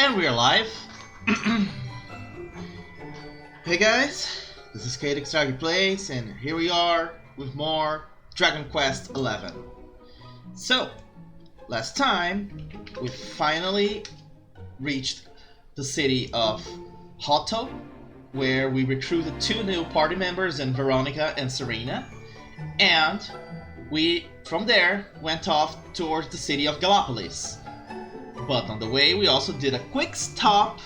And we're live. Hey guys, this is Kaede Kisaragi Plays, and here we are with more Dragon Quest XI. So, last time we finally reached the city of Hoto, where we recruited two new party members in Veronica and Serena, and we, from there, went off towards the city of Gallopolis. But on the way, we also did a quick stop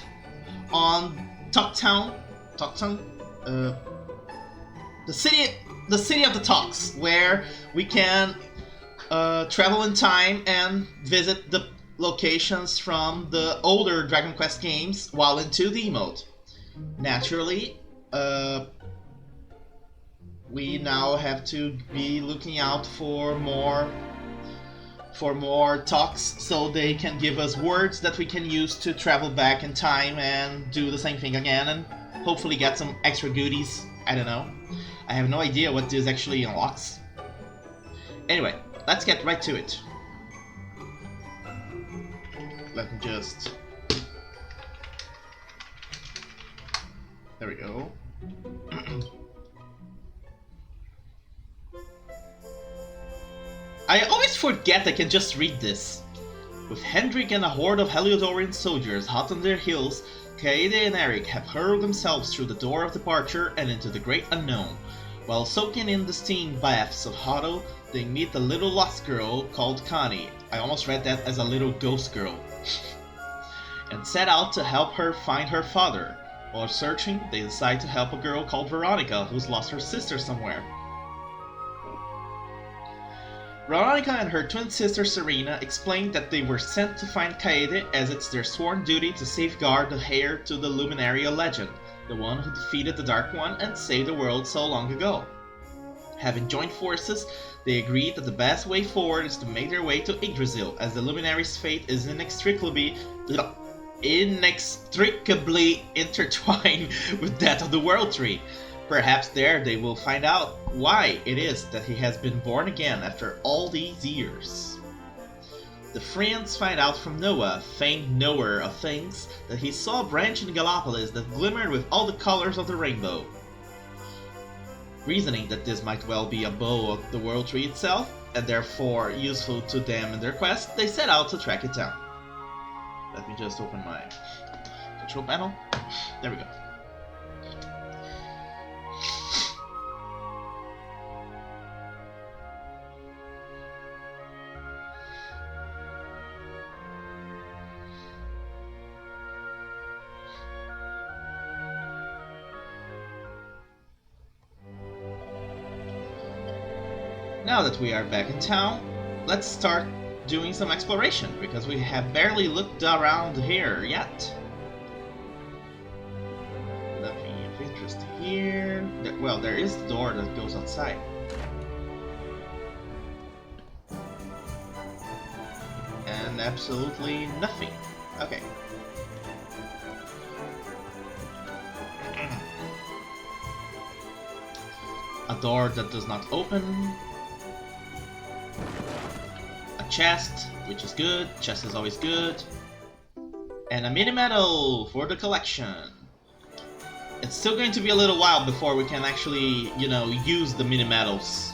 on Talktown, the city of the Talks, where we can travel in time and visit the locations from the older Dragon Quest games while in 2D mode. Naturally, we now have to be looking out for more talks, so they can give us words that we can use to travel back in time and do the same thing again and hopefully get some extra goodies. I don't know. I have no idea what this actually unlocks. Anyway, let's get right to it. Let me just... There we go. I always forget I can just read this. With Hendrik and a horde of Heliodorian soldiers hot on their heels, Kaede and Eric have hurled themselves through the door of departure and into the great unknown. While soaking in the steam baths of Hoto, they meet a little lost girl called Connie. I almost read that as a little ghost girl. And set out to help her find her father. While searching, they decide to help a girl called Veronica who's lost her sister somewhere. Veronica and her twin sister Serena explained that they were sent to find Kaede, as it's their sworn duty to safeguard the heir to the Luminaria legend, the one who defeated the Dark One and saved the world so long ago. Having joined forces, they agreed that the best way forward is to make their way to Yggdrasil, as the Luminary's fate is inextricably intertwined with that of the World Tree. Perhaps there they will find out why it is that he has been born again after all these years. The friends find out from Noah, famed knower of things, that he saw a branch in Gallopolis that glimmered with all the colors of the rainbow. Reasoning that this might well be a bow of the World Tree itself, and therefore useful to them in their quest, they set out to track it down. Let me just open my control panel. There we go. Now that we are back in town, let's start doing some exploration, because we have barely looked around here yet. Nothing of interest here. Well, there is the door that goes outside. And absolutely nothing. Okay. A door that does not open. Chest, which is good. Chest is always good. And a mini medal for the collection. It's still going to be a little while before we can actually, use the mini medals.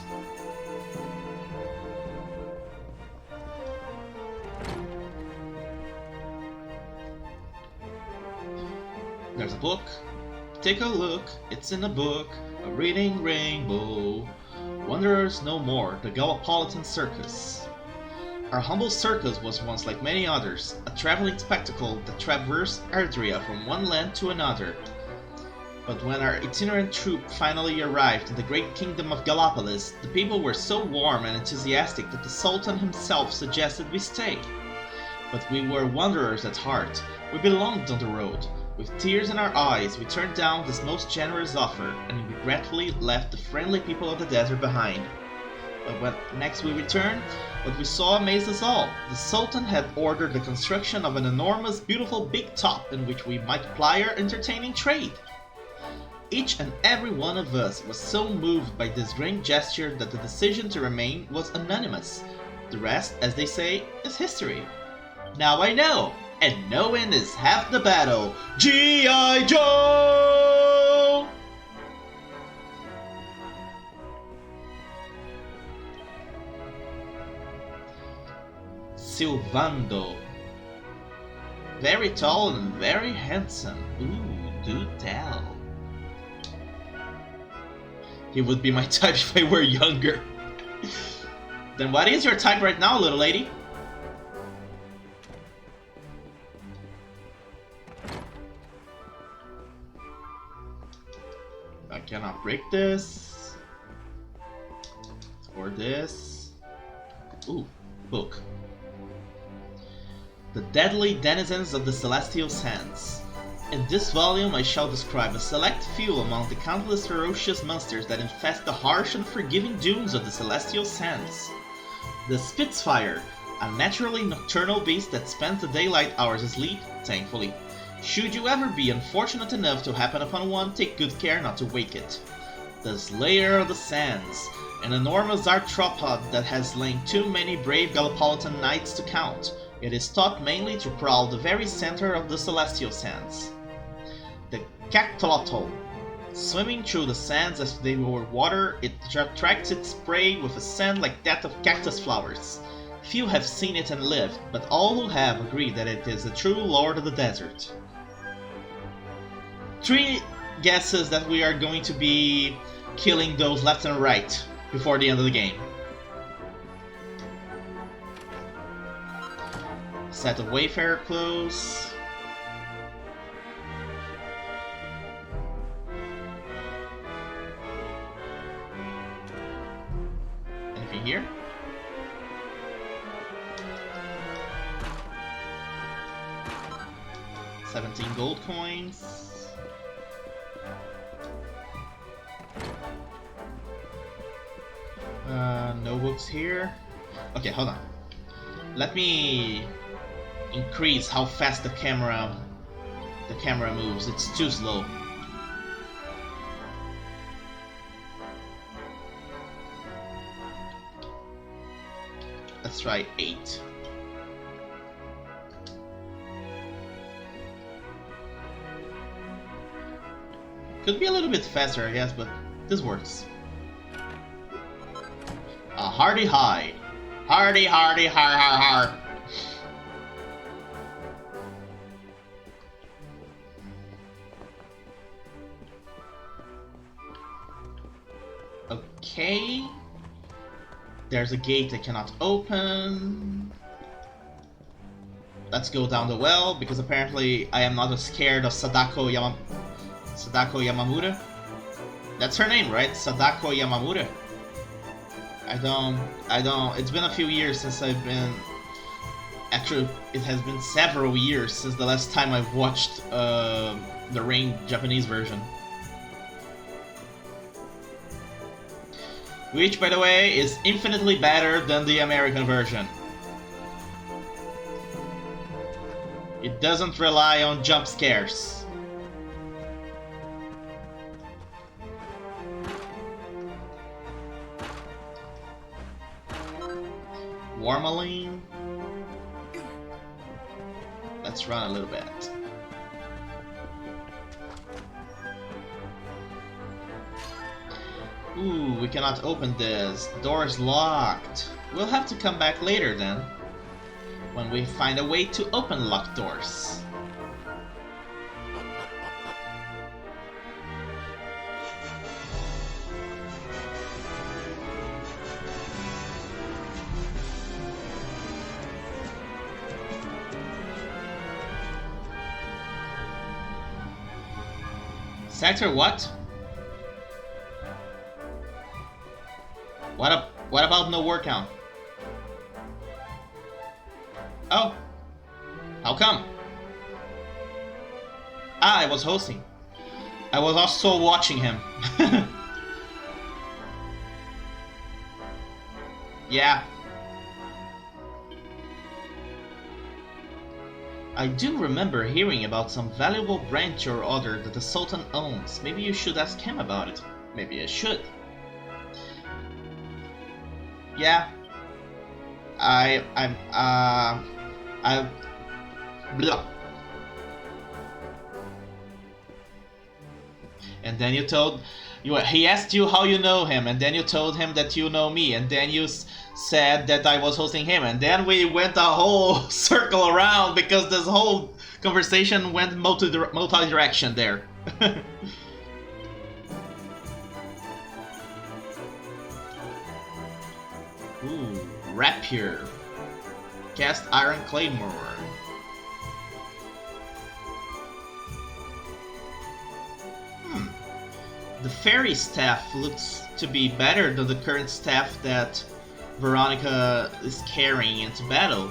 There's a book. Take a look, it's in a book. A reading rainbow. Wanderers no more, the Gallopolitan Circus. Our humble circus was once like many others, a traveling spectacle that traversed Erdrea from one land to another. But when our itinerant troupe finally arrived in the great kingdom of Gallopolis, the people were so warm and enthusiastic that the Sultan himself suggested we stay. But we were wanderers at heart. We belonged on the road. With tears in our eyes, we turned down this most generous offer, and regretfully left the friendly people of the desert behind. But when next we returned, what we saw amazed us all. The Sultan had ordered the construction of an enormous, beautiful big top in which we might ply our entertaining trade. Each and every one of us was so moved by this grand gesture that the decision to remain was unanimous. The rest, as they say, is history. Now I know! And knowing is half the battle. G.I. Joe! Sylvando. Very tall and very handsome. Ooh, do tell. He would be my type if I were younger. Then what is your type right now, little lady? I cannot break this. Or this. Ooh, book. The Deadly Denizens of the Celestial Sands. In this volume I shall describe a select few among the countless ferocious monsters that infest the harsh and forgiving dunes of the Celestial Sands. The Spitfire, a naturally nocturnal beast that spends the daylight hours asleep, thankfully. Should you ever be unfortunate enough to happen upon one, take good care not to wake it. The Slayer of the Sands, an enormous arthropod that has slain too many brave Gallipolitan knights to count. It is thought mainly to prowl the very center of the Celestial Sands. The Cactolotl. Swimming through the sands as if they were water, it attracts its prey with a scent like that of cactus flowers. Few have seen it and lived, but all who have agree that it is the true lord of the desert. 3 guesses that we are going to be killing those left and right before the end of the game. Set of Wayfarer clothes. Anything here? $17 gold coins. No books here. Okay, hold on. Let me increase how fast the camera moves. It's too slow. Let's try 8. Could be a little bit faster, I guess, but this works. A hardy hide. Hardy, hardy, har, har, har. Okay. There's a gate I cannot open. Let's go down the well, because apparently I am not as scared of Sadako Yamamura. That's her name, right? Sadako Yamamura. I don't, it's been a few years since I've been, actually it has been several years since the last time I've watched the Rain Japanese version. Which, by the way, is infinitely better than the American version. It doesn't rely on jump scares. Warmaline. Let's run a little bit. Ooh, we cannot open this. The door is locked. We'll have to come back later then, when we find a way to open locked doors. Sector what? What about no word count? Oh. How come? Ah, I was hosting. I was also watching him. Yeah. I do remember hearing about some valuable branch or other that the Sultan owns. Maybe you should ask him about it. Maybe I should. Yeah. Blah. And then you told... he asked you how you know him, and then you told him that you know me, and then you said that I was hosting him, and then we went a whole circle around because this whole conversation went multi-direction there. Ooh, rapier. Cast iron claymore. The fairy staff looks to be better than the current staff that Veronica is carrying into battle.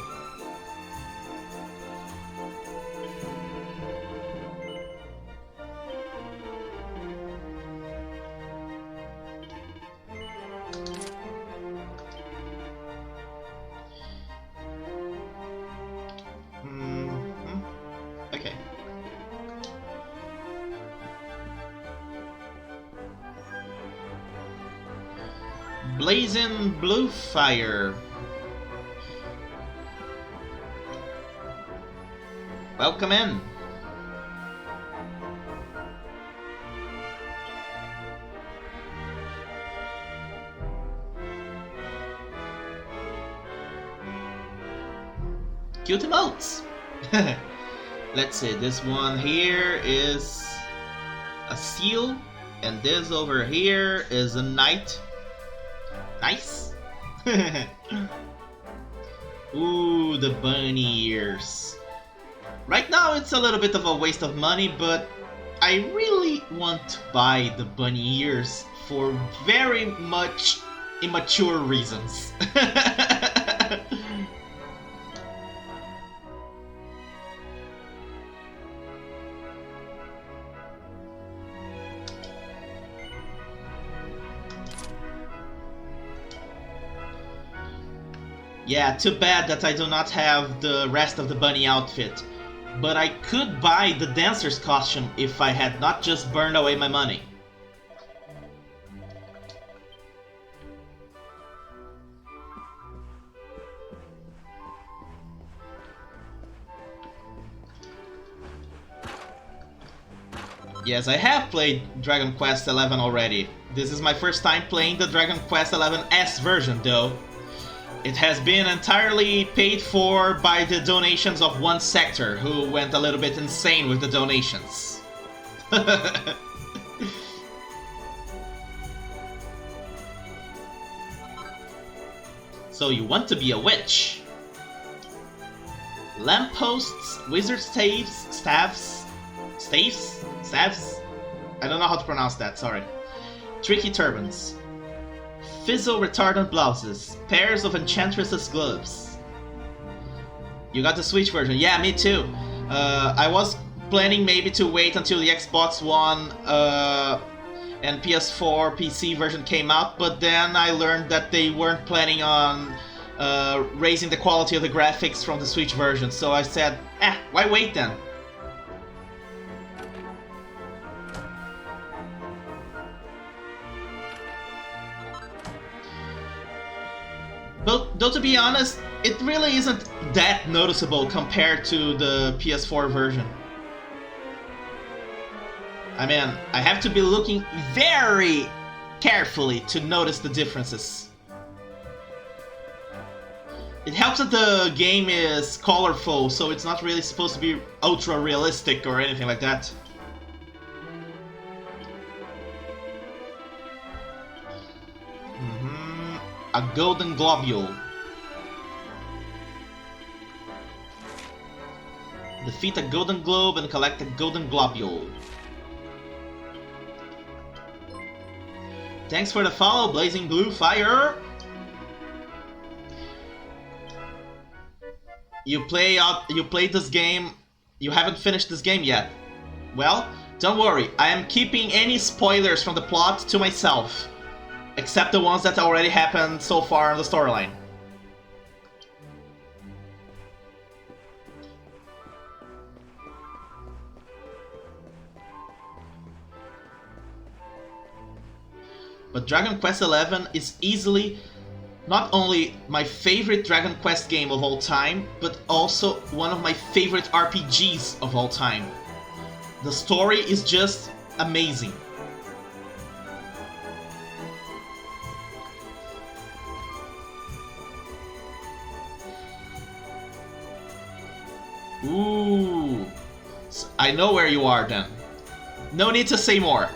Okay. Blazing blue fire. Welcome in. Cute emotes. Let's see, this one here is a seal, and this over here is a knight. Nice. Ooh, the bunny ears. Right now it's a little bit of a waste of money, but I really want to buy the bunny ears for very much immature reasons. Yeah, too bad that I do not have the rest of the bunny outfit. But I could buy the dancer's costume if I had not just burned away my money. Yes, I have played Dragon Quest XI already. This is my first time playing the Dragon Quest XI S version though. It has been entirely paid for by the donations of one sector, who went a little bit insane with the donations. So you want to be a witch? Lampposts, wizard staves? I don't know how to pronounce that, sorry. Tricky turbans. Fizzle retardant blouses, pairs of enchantress's gloves. You got the Switch version? Yeah, me too. I was planning maybe to wait until the Xbox One and PS4 PC version came out, but then I learned that they weren't planning on raising the quality of the graphics from the Switch version, so I said, why wait then? But though to be honest, it really isn't that noticeable compared to the PS4 version. I mean, I have to be looking very carefully to notice the differences. It helps that the game is colorful, so it's not really supposed to be ultra realistic or anything like that. A golden globule. Defeat a golden globe and collect a golden globule. Thanks for the follow, Blazing Blue Fire. You played this game. You haven't finished this game yet. Well, don't worry. I am keeping any spoilers from the plot to myself. Except the ones that already happened so far in the storyline. But Dragon Quest XI is easily not only my favorite Dragon Quest game of all time, but also one of my favorite RPGs of all time. The story is just amazing. Ooh, I know where you are then. No need to say more.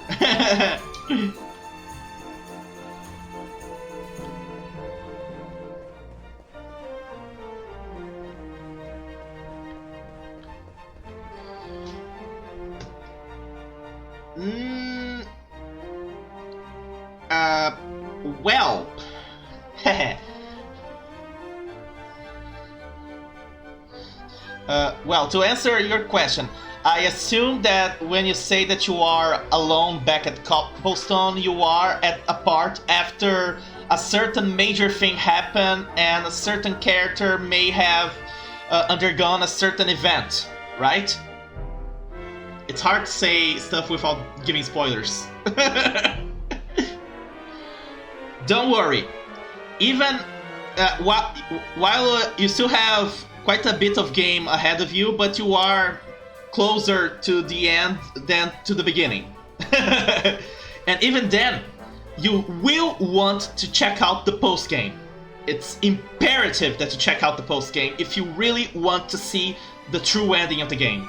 Well. Well, to answer your question, I assume that when you say that you are alone back at Cobblestone, you are at a part after a certain major thing happened and a certain character may have undergone a certain event, right? It's hard to say stuff without giving spoilers. Don't worry. Even while you still have quite a bit of game ahead of you, but you are closer to the end than to the beginning. And even then, you will want to check out the post-game. It's imperative that you check out the post-game if you really want to see the true ending of the game.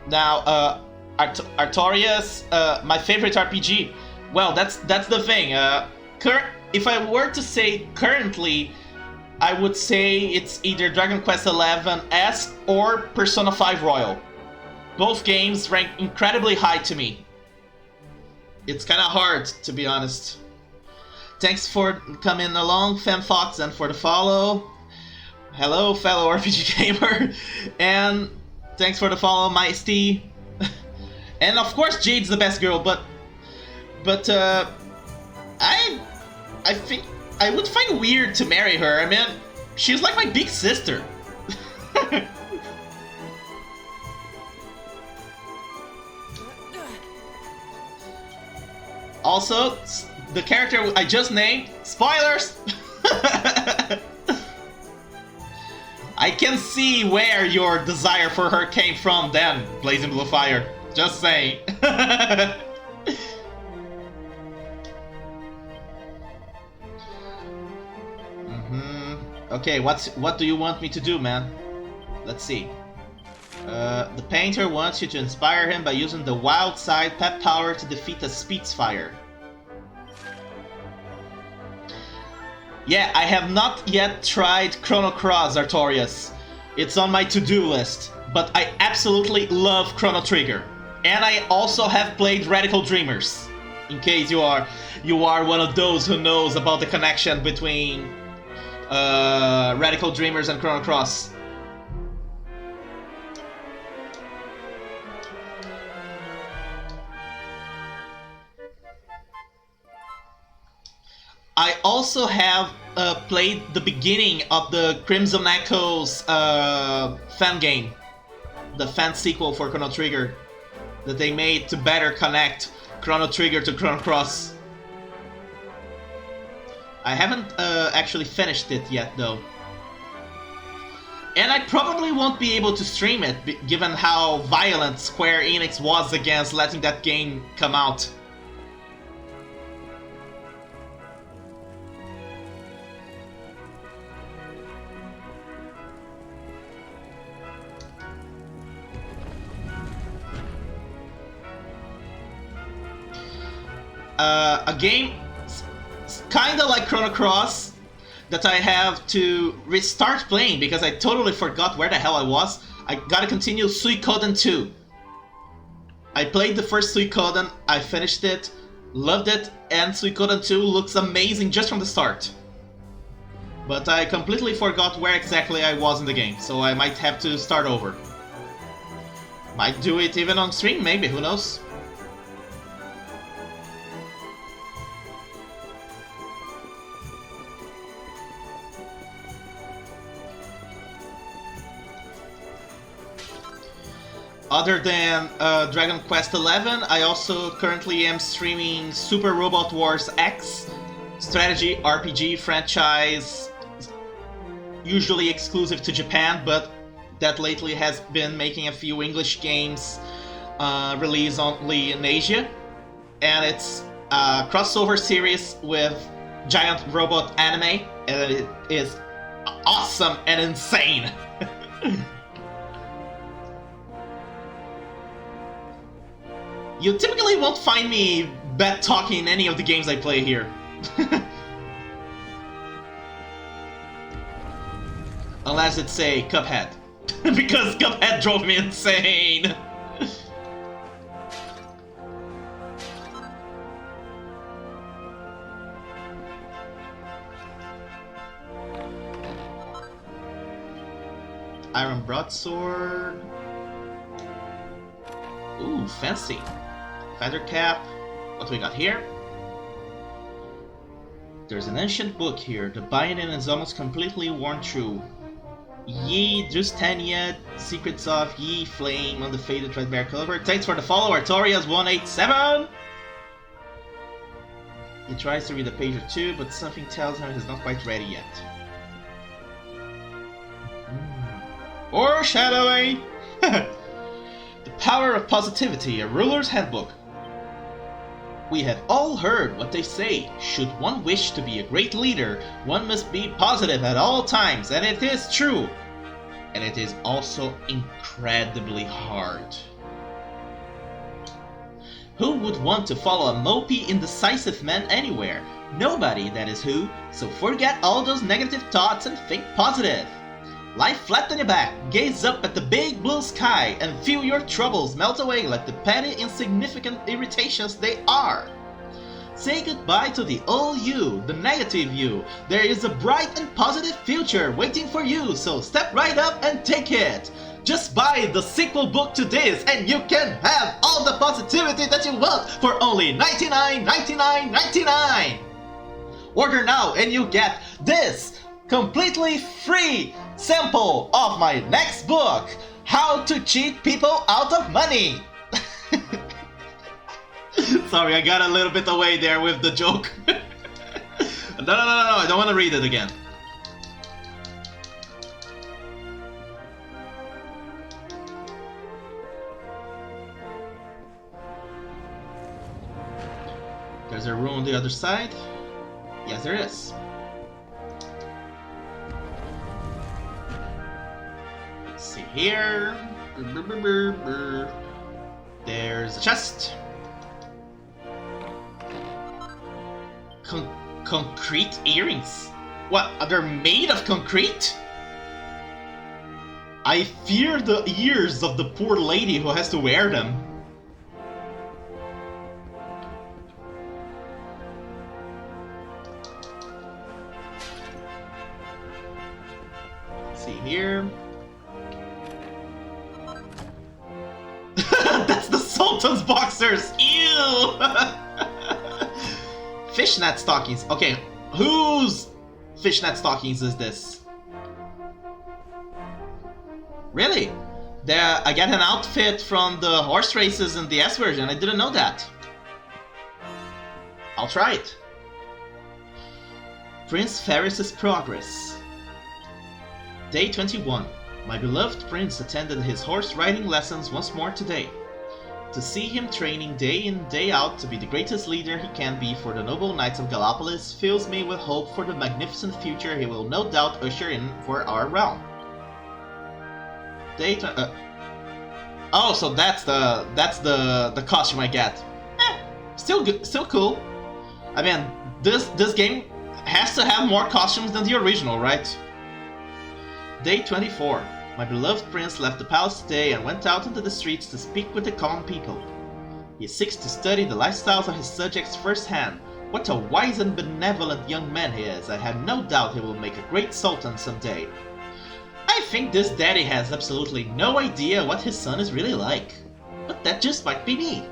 Now, Artorias, my favorite RPG. Well, that's the thing. If I were to say currently, I would say it's either Dragon Quest XI S or Persona 5 Royal. Both games rank incredibly high to me. It's kind of hard, to be honest. Thanks for coming along, FemFox, and for the follow. Hello, fellow RPG gamer, and thanks for the follow, Maesty. And of course, Jade's the best girl, but I think I would find weird to marry her. I mean, she's like my big sister. Also, the character I just named, spoilers. I can see where your desire for her came from then, Blazing Blue Fire. Just saying. Okay, what do you want me to do, man? Let's see. The painter wants you to inspire him by using the wild side pep power to defeat a Spitfire. Yeah, I have not yet tried Chrono Cross, Artorias. It's on my to-do list, but I absolutely love Chrono Trigger. And I also have played Radical Dreamers, in case you are one of those who knows about the connection between Radical Dreamers and Chrono Cross. I also have played the beginning of the Crimson Echoes fan game, the fan sequel for Chrono Trigger that they made to better connect Chrono Trigger to Chrono Cross. I haven't actually finished it yet though. And I probably won't be able to stream it given how violent Square Enix was against letting that game come out. A game kinda like Chrono Cross that I have to restart playing because I totally forgot where the hell I was. I gotta continue Suikoden 2. I played the first Suikoden, I finished it, loved it, and Suikoden 2 looks amazing just from the start. But I completely forgot where exactly I was in the game, so I might have to start over. Might do it even on stream, maybe, who knows? other than Dragon Quest XI, I also currently am streaming Super Robot Wars X, strategy RPG franchise, usually exclusive to Japan, but that lately has been making a few English games released only in Asia. And it's a crossover series with giant robot anime, and it is awesome and insane. You typically won't find me bad talking in any of the games I play here. Unless it's, say, Cuphead. Because Cuphead drove me insane! Iron Broadsword. Ooh, fancy. Feather cap. What do we got here? There's an ancient book here. The binding is almost completely worn through. Ye Drustania, Secrets of Ye Flame on the faded threadbare cover. Thanks for the follow, Artorias187! He tries to read a page or two, but something tells him he's not quite ready yet. Foreshadowing! The Power of Positivity, a Ruler's Handbook. We have all heard what they say. Should one wish to be a great leader, one must be positive at all times, and it is true. And it is also incredibly hard. Who would want to follow a mopey, indecisive man anywhere? Nobody, that is who, so forget all those negative thoughts and think positive. Lie flat on your back, gaze up at the big blue sky, and feel your troubles melt away like the petty, insignificant irritations they are. Say goodbye to the old you, the negative you. There is a bright and positive future waiting for you, so step right up and take it. Just buy the sequel book to this and you can have all the positivity that you want for only $99.99. Order now and you get this completely free sample of my next book, How to Cheat People Out of Money. Sorry, I got a little bit away there with the joke. No, I don't want to read it again. There's a room on the other side? Yes, there is. Let's see here. There's a chest. Concrete earrings? What, they're made of concrete? I fear the ears of the poor lady who has to wear them. Let's see here. That's the Sultan's boxers! Ew! Fishnet stockings. Okay, whose fishnet stockings is this? Really? I get an outfit from the horse races in the S version. I didn't know that. I'll try it. Prince Ferris's Progress. Day 21. My beloved prince attended his horse riding lessons once more today. To see him training day in, day out to be the greatest leader he can be for the noble knights of Gallopolis fills me with hope for the magnificent future he will no doubt usher in for our realm. Oh, so that's the costume I get. Still good, still cool. I mean, this game has to have more costumes than the original, right? Day 24. My beloved prince left the palace today and went out into the streets to speak with the common people. He seeks to study the lifestyles of his subjects firsthand. What a wise and benevolent young man he is. I have no doubt he will make a great sultan someday. I think this daddy has absolutely no idea what his son is really like. But that just might be me.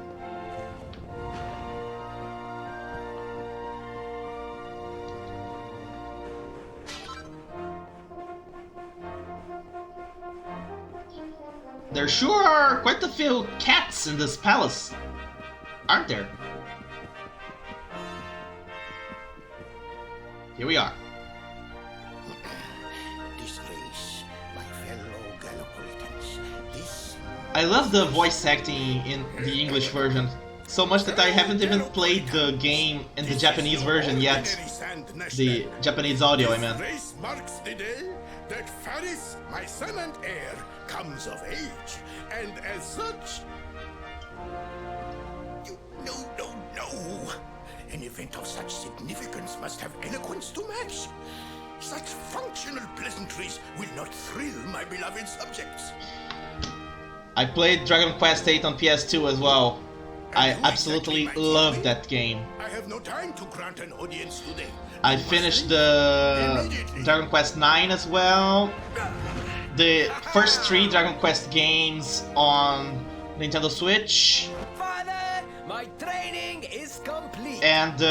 There sure are quite a few cats in this palace, aren't there? Here we are. Disgrace, my fellow Gallipolitans. This I love the voice acting in the English version so much that I haven't even played the game in the Japanese version yet. The Japanese audio, I mean. This marks the day that Faris, my son and heir, comes of age, and as such... No. An event of such significance must have eloquence to match. Such functional pleasantries will not thrill my beloved subjects. I played Dragon Quest VIII on PS2 as well. I absolutely loved that game. I have no time to grant an audience today. I finished the Dragon Quest IX as well. The first 3 Dragon Quest games on Nintendo Switch. Father, my training is complete. And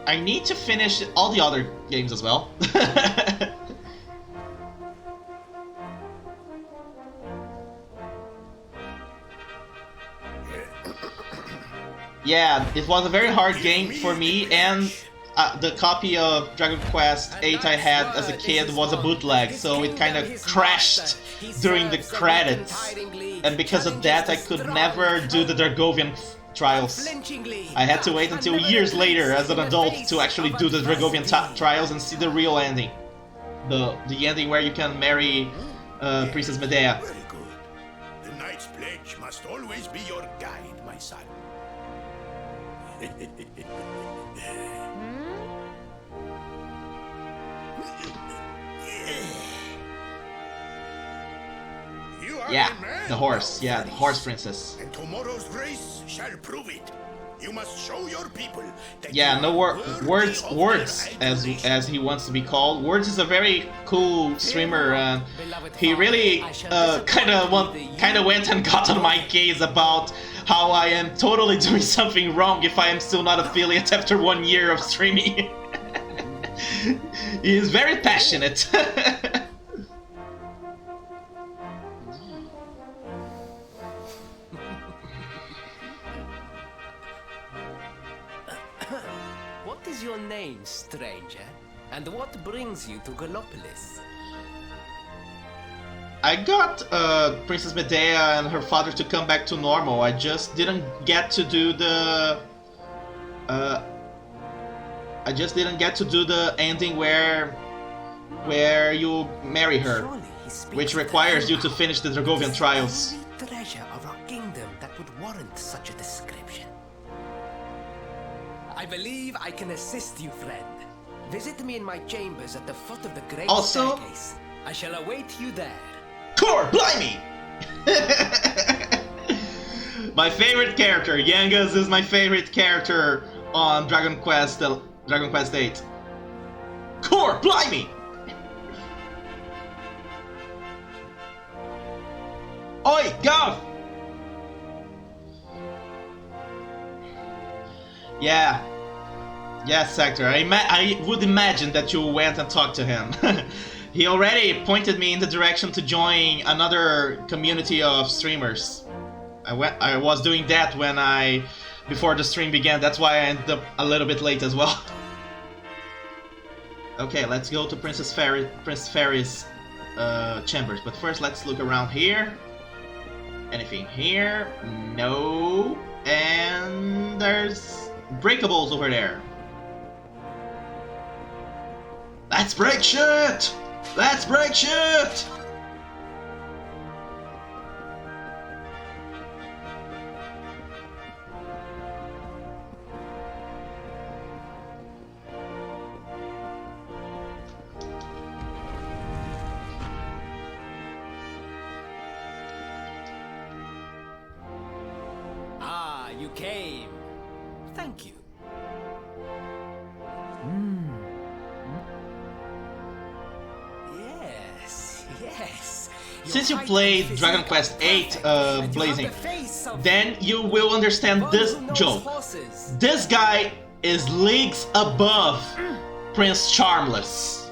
I need to finish all the other games as well. Yeah, it was a very hard game for me, and the copy of Dragon Quest VIII I had as a kid was a bootleg, so it kind of crashed during the credits, and because of that I could never do the Dragovian trials. I had to wait until years later as an adult to actually do the Dragovian trials and see the real ending. The ending where you can marry Princess Medea. Very good. The knight's pledge must always be your guide, my son. Yeah, the horse. Yeah, the horse princess. And tomorrow's race shall prove it. You must show your people that Yeah, no words, as he wants to be called. Words is a very cool streamer, and he really kind of went and got on my case about how I am totally doing something wrong if I am still not affiliate after 1 year of streaming. He is very passionate. What is your name, stranger? And what brings you to Gallopolis? I got Princess Medea and her father to come back to normal. I just didn't get to do the ending where you marry her, which requires you to finish the Dragovian trials. Treasure of our kingdom that would warrant such a description. I believe I can assist you, friend. Visit me in my chambers at the foot of the great staircase. I shall await you there. Core, blimey! My favorite character, Yangas, is my favorite character on Dragon Quest VIII. Core, blimey! Oi, Gov! Yeah. Yes, Sector. I would imagine that you went and talked to him. He already pointed me in the direction to join another community of streamers. I was doing that before the stream began. That's why I ended up a little bit late as well. Okay, let's go to Prince Fairy's chambers. But first, let's look around here. Anything here? No. And there's breakables over there. Let's break shit! Let's break shit! Ah, you came. Thank you. Yes. Since you played Dragon Quest VIII, Blazing, then you will understand this joke. This guy is leagues above Prince Charmless.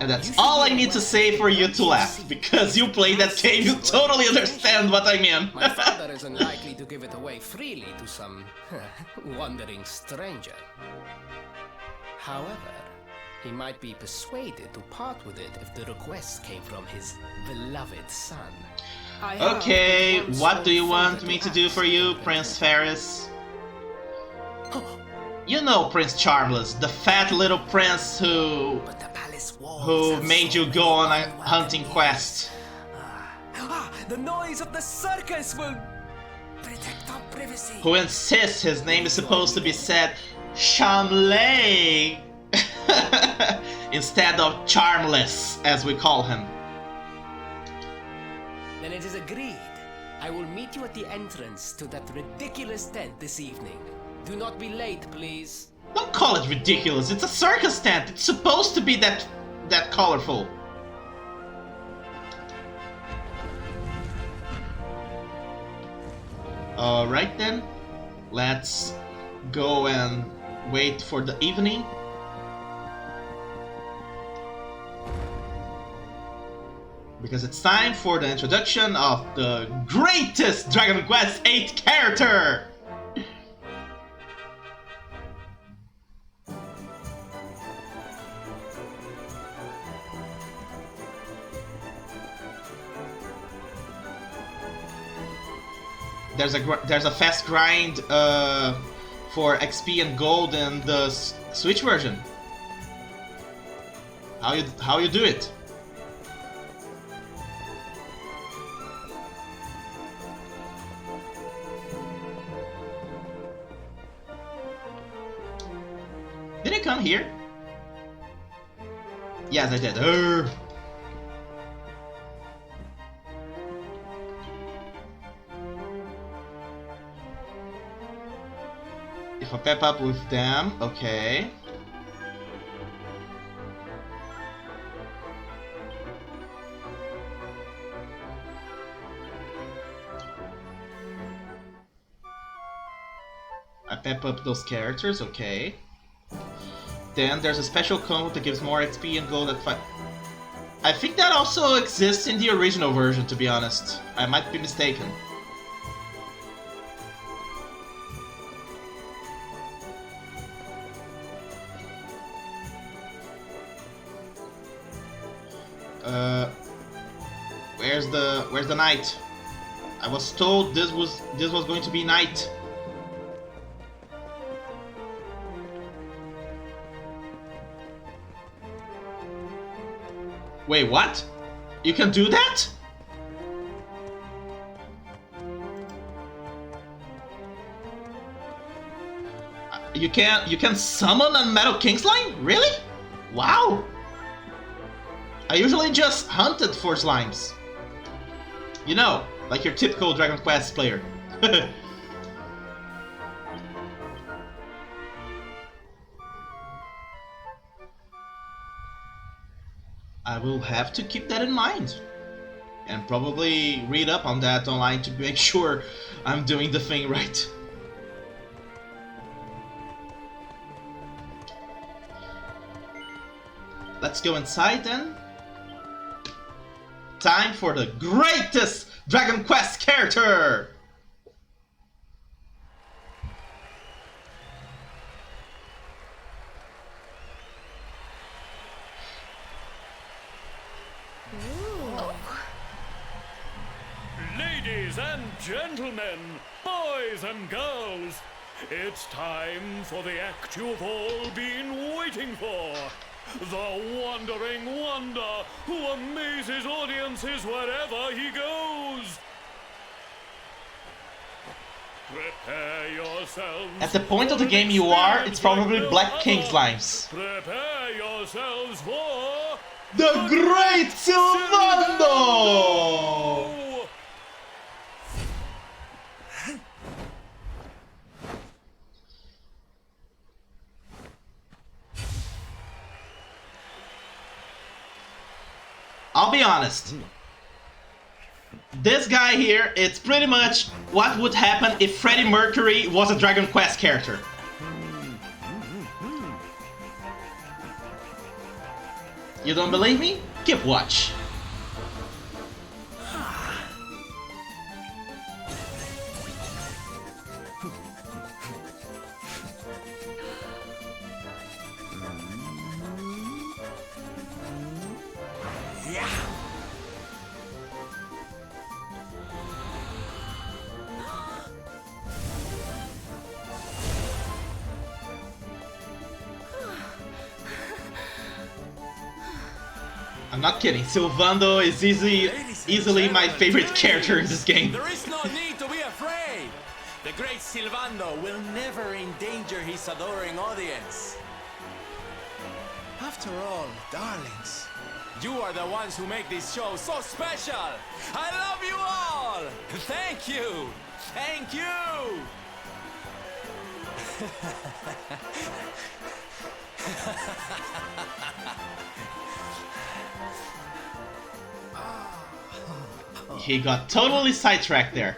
And that's all I need to say for you to laugh, because you play that game, you totally understand what I mean. My father isn't likely to give it away freely to some wandering stranger. However, he might be persuaded to part with it if the request came from his beloved son. Okay, what do you want me to do for you, Prince Ferris? You know Prince Charmless, the fat little prince who made you go on a hunting quest. The noise of the circus will protect our privacy. Who insists his name is supposed to be said Chamlay instead of Charmless, as we call him. Then it is agreed. I will meet you at the entrance to that ridiculous tent this evening. Do not be late, please. Don't call it ridiculous. It's a circus tent. It's supposed to be that colorful. Alright then. Let's go and wait for the evening. Because it's time for the introduction of the greatest Dragon Quest VIII character! There's a fast grind for XP and gold in the Switch version. How you do it? Did it come here? Yes, I did. If I pep up with them, okay. I pep up those characters, okay. Then there's a special combo that gives more XP and gold at 5. I think that also exists in the original version, to be honest. I might be mistaken. Where's the knight? I was told this was going to be night. Wait, what? You can do that? You can summon a Metal King slime? Really? Wow! I usually just hunted for slimes. You know, like your typical Dragon Quest player. I will have to keep that in mind. And probably read up on that online to make sure I'm doing the thing right. Let's go inside then. Time for the greatest Dragon Quest character! Ladies and gentlemen, boys and girls, it's time for the act you've all been waiting for. The Wandering Wonder, who amazes audiences wherever he goes. Prepare yourselves. At the point of the game you are, it's probably Black King slimes. Prepare yourselves for the Great Sylvando! I'll be honest. This guy here, it's pretty much what would happen if Freddie Mercury was a Dragon Quest character. You don't believe me? Keep watch. I'm not kidding. Sylvando is easily my favorite character in this game. There is no need to be afraid. The great Sylvando will never endanger his adoring audience. After all, darlings, you are the ones who make this show so special. I love you all. Thank you. Thank you. He got totally sidetracked there.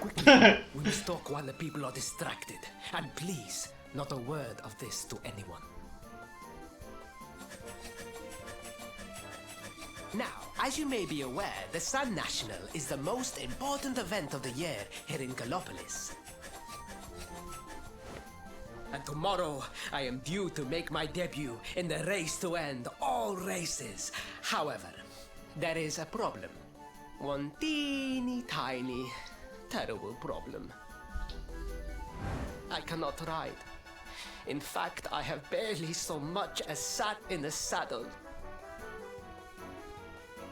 We must talk while the people are distracted. And please, not a word of this to anyone. Now, as you may be aware, the Sun National is the most important event of the year here in Gallopolis. And tomorrow, I am due to make my debut in the race to end all races. However, there is a problem. One teeny tiny, terrible problem. I cannot ride. In fact, I have barely so much as sat in the saddle.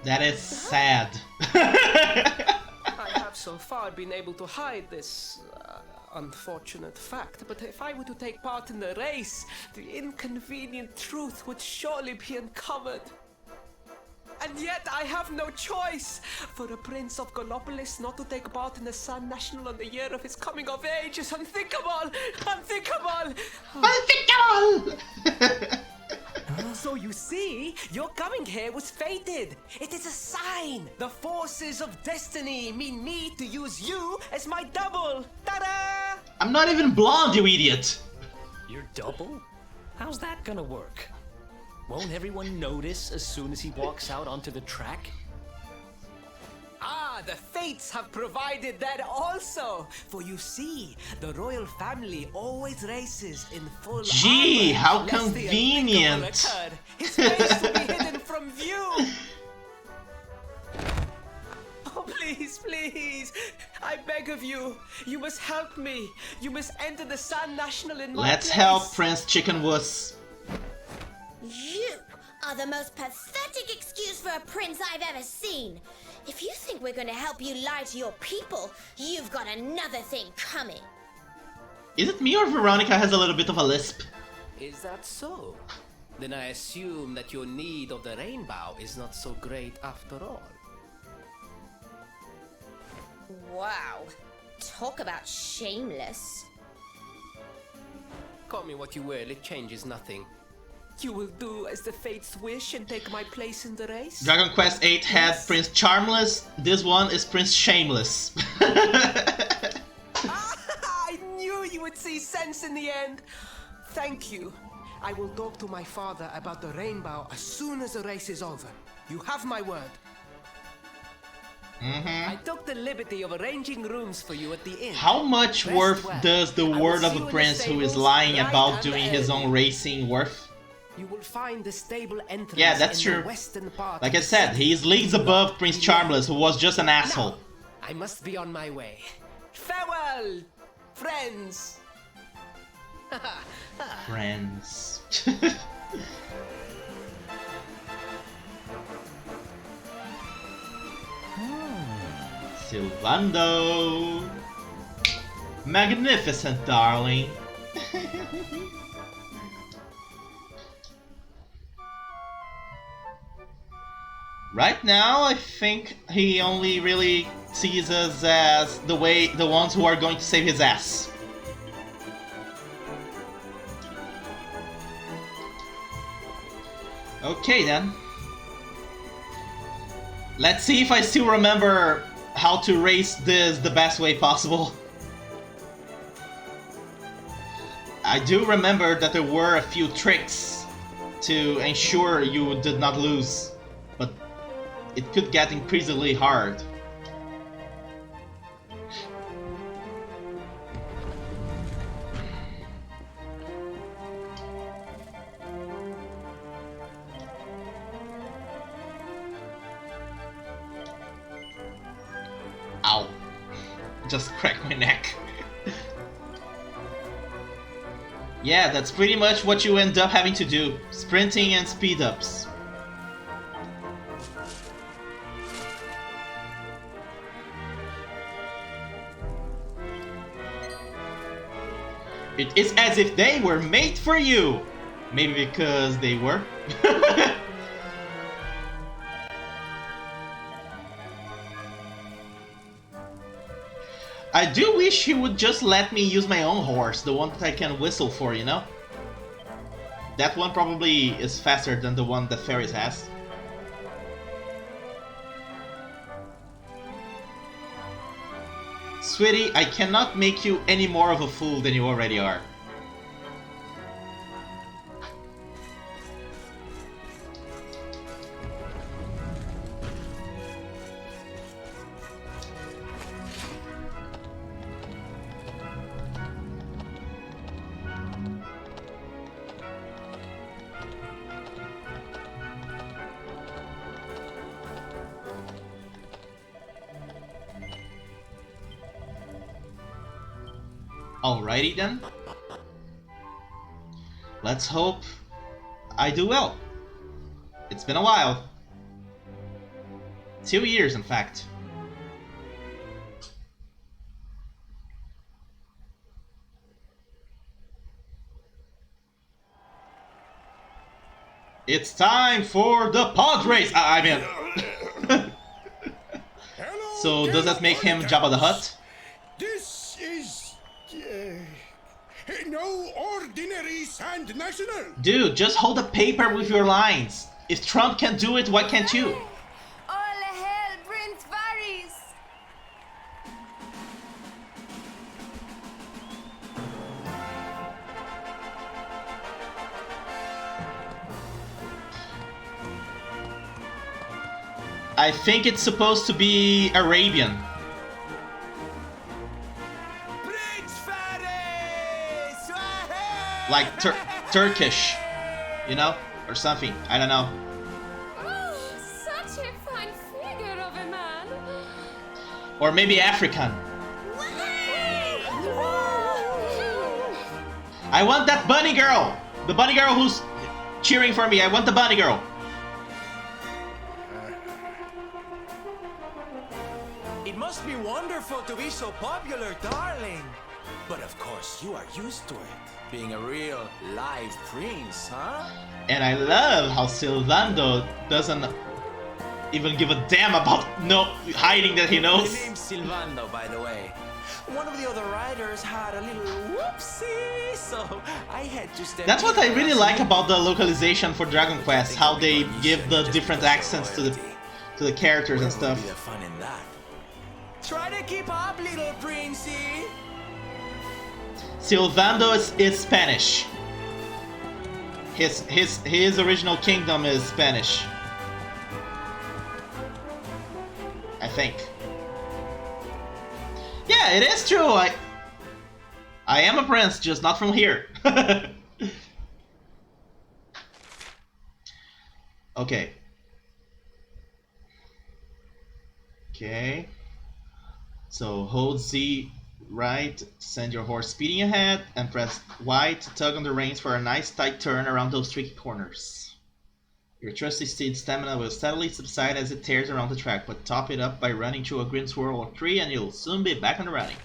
That is sad. I have so far been able to hide this unfortunate fact, but if I were to take part in the race, the inconvenient truth would surely be uncovered. And yet I have no choice. For a prince of Gallopolis not to take part in the Sun National on the year of his coming of age is unthinkable! Unthinkable! Unthinkable! So you see, your coming here was fated. It is a sign. The forces of destiny mean me to use you as my double. Ta-da! I'm not even blonde, you idiot! Your double? How's that gonna work? Won't everyone notice as soon as he walks out onto the track? Ah, the fates have provided that also. For you see, the royal family always races in full Gee, armor, how lest the convenient. unthinkable occur. His face will be hidden from view. Oh, please, please. I beg of you. You must help me. You must enter the Sun National in my Let's place. help Prince Chicken Wuss. You are the most pathetic excuse for a prince I've ever seen. If you think we're going to help you lie to your people, you've got another thing coming. Is it me or Veronica has a little bit of a lisp? Is that so? Then I assume that your need of the rainbow is not so great after all. Wow. Talk about shameless. Call me what you will, it changes nothing. You will do as the fates wish and take my place in the race? Dragon Quest VIII had Yes. Prince Charmless, this one is Prince Shameless. I knew you would see sense in the end. Thank you. I will talk to my father about the rainbow as soon as the race is over. You have my word. I took the liberty of arranging rooms for you at the inn. How much Rest worth well. does the I will word see of you a in the prince who is stables lying right about at doing the his end. own racing worth? You will find the stable entrance Yeah, that's in true. the western part. Like of I the said, city. he is leagues above Prince Charmless, who was just an asshole. Now, I must be on my way. Farewell, friends. Friends. Sylvando. Magnificent, darling. Right now, I think he only really sees us as the ones who are going to save his ass. Okay then. Let's see if I still remember how to race this the best way possible. I do remember that there were a few tricks to ensure you did not lose. but it could get increasingly hard. Ow. Just cracked my neck. Yeah, that's pretty much what you end up having to do. Sprinting and speed ups. It is as if they were made for you. Maybe because they were. I do wish he would just let me use my own horse, the one that I can whistle for, you know? That one probably is faster than the one that Ferris has. Sweetie, I cannot make you any more of a fool than you already are. Alrighty then. Let's hope I do well. It's been a while. 2 years, in fact. It's time for the pod race! I mean... So does that make him Jabba the Hutt? This is no ordinary Sand National. Dude, just hold the paper with your lines. If Trump can do it, why can't you? All hail Prince Varys! I think it's supposed to be Arabian. Prince Ferris! Like Turkish, you know? Or something. I don't know. Oh, such a fine figure of a man. Or maybe African. I want that bunny girl! The bunny girl who's cheering for me. I want the bunny girl. It must be wonderful to be so popular, darling. But of course, you are used to it. Being a real live prince, huh? And I love how Sylvando doesn't even give a damn about hiding that he The knows. name's Sylvando, by the way. One of the other riders had a little whoopsie, so I had to step That's what in I really and like about the localization for Dragon Quest, how they give the different accents to the characters and Where will stuff. be the fun in that? Try to keep up, little princey. Sylvando is Spanish. His original kingdom is Spanish. I think. Yeah, it is true. I am a prince, just not from here. Okay. Okay. So hold Z right, send your horse speeding ahead, and press Y to tug on the reins for a nice tight turn around those tricky corners. Your trusty steed's stamina will steadily subside as it tears around the track, but top it up by running through a green swirl or tree and you'll soon be back on the running.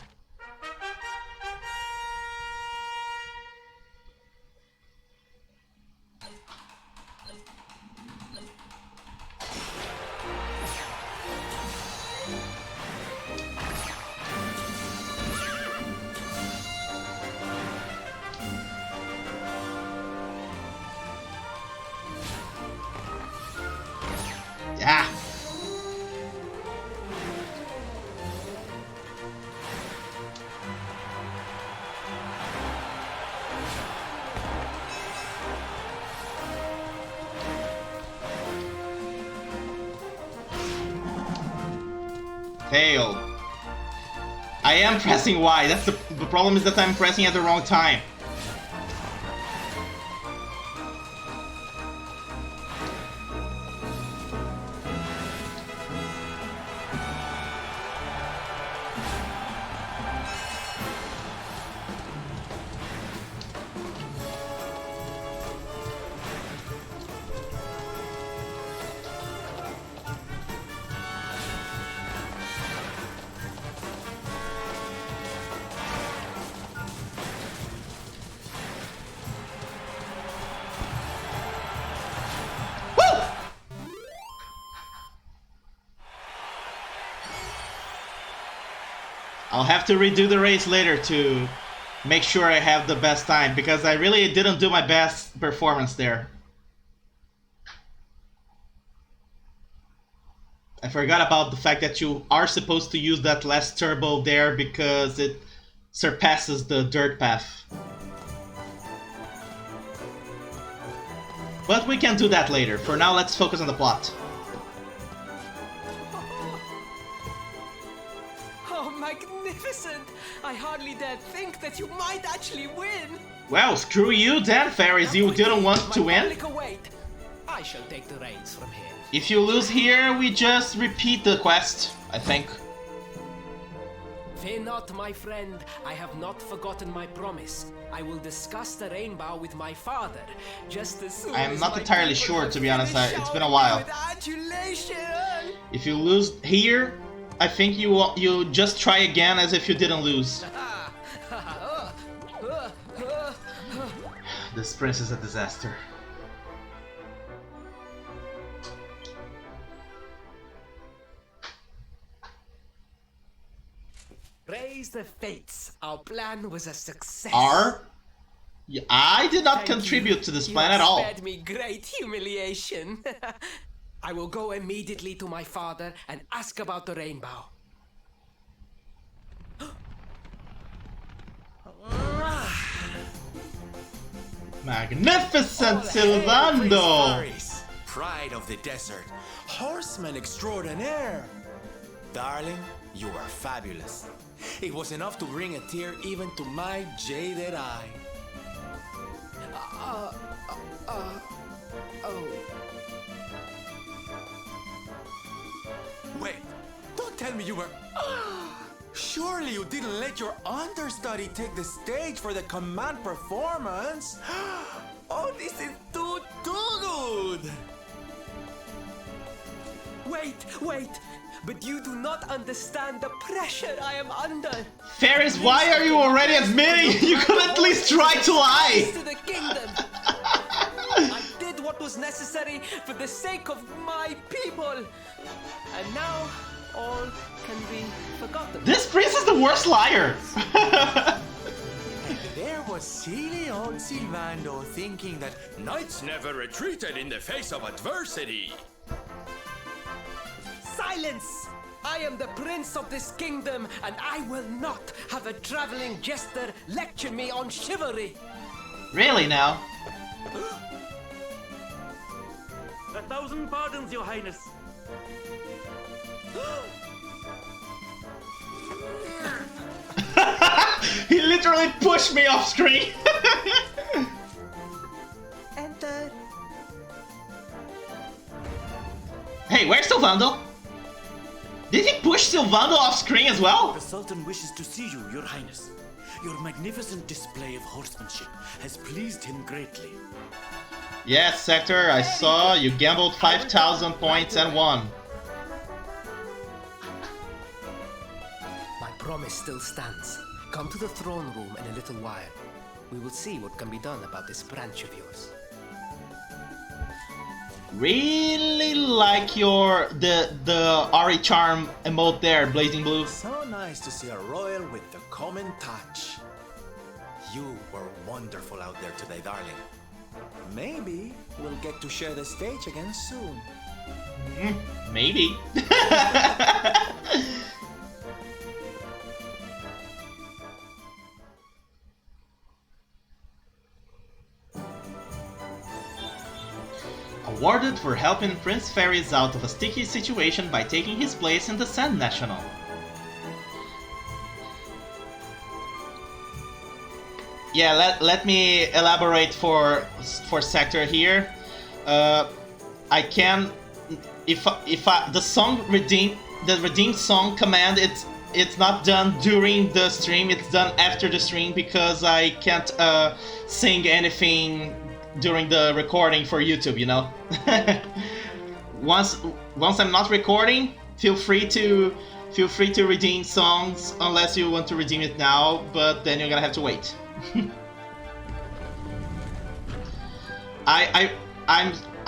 Yeah. Tail. I am pressing Y. That's the problem is that I'm pressing at the wrong time. I'll have to redo the race later to make sure I have the best time, because I really didn't do my best performance there. I forgot about the fact that you are supposed to use that last turbo there because it surpasses the dirt path. But we can do that later. For now, let's focus on the plot. Magnificent! I hardly dare think that you might actually win! Well, screw you then, Fairies. You didn't want to win. I shall take the reins from here. If you lose here, we just repeat the quest, I think. Fear not, my friend. I have not forgotten my promise. I will discuss the rainbow with my father, just as soon I am as not my entirely people sure, have to be honest. finished It's been a showering while. me with adulation. If you lose here, I think you just try again as if you didn't lose. This prince is a disaster. Praise the fates. Our plan was a success. I did not Thank contribute you. to this You plan have at all. spared me great humiliation. I will go immediately to my father and ask about the rainbow. Magnificent Sylvando! Pride of the desert, horseman extraordinaire. Darling, you are fabulous. It was enough to bring a tear even to my jaded eye. Wait, don't tell me you were... Surely you didn't let your understudy take the stage for the command performance? Oh, this is too good! Wait! But you do not understand the pressure I am under. Ferris, why are you already admitting? You could at least try to lie! To the kingdom. I did what was necessary for the sake of my people. And now, all can be forgotten. This prince is the worst liar! There was silly old Sylvando thinking that knights never retreated in the face of adversity. Silence! I am the prince of this kingdom, and I will not have a traveling jester lecture me on chivalry. Really now? 1,000 pardons, your highness. He literally pushed me off screen! Enter. Hey, where's Sylvando? Did he push Sylvando off screen as well? The Sultan wishes to see you, your highness. Your magnificent display of horsemanship has pleased him greatly. Yes, Sector, I saw you gambled 5,000 points and won. My promise still stands. Come to the throne room in a little while. We will see what can be done about this branch of yours. Really like the Ari Charm emote there, Blazing Blue. So nice to see a royal with the common touch. You were wonderful out there today, darling. Maybe we'll get to share the stage again soon. Maybe. Awarded for helping Prince Fairies out of a sticky situation by taking his place in the Sand National. Yeah, let me elaborate for Sector here. I can, if the song redeem song command, it's not done during the stream, it's done after the stream because I can't sing anything during the recording for YouTube, you know. once I'm not recording, feel free to redeem songs unless you want to redeem it now, but then you're gonna have to wait.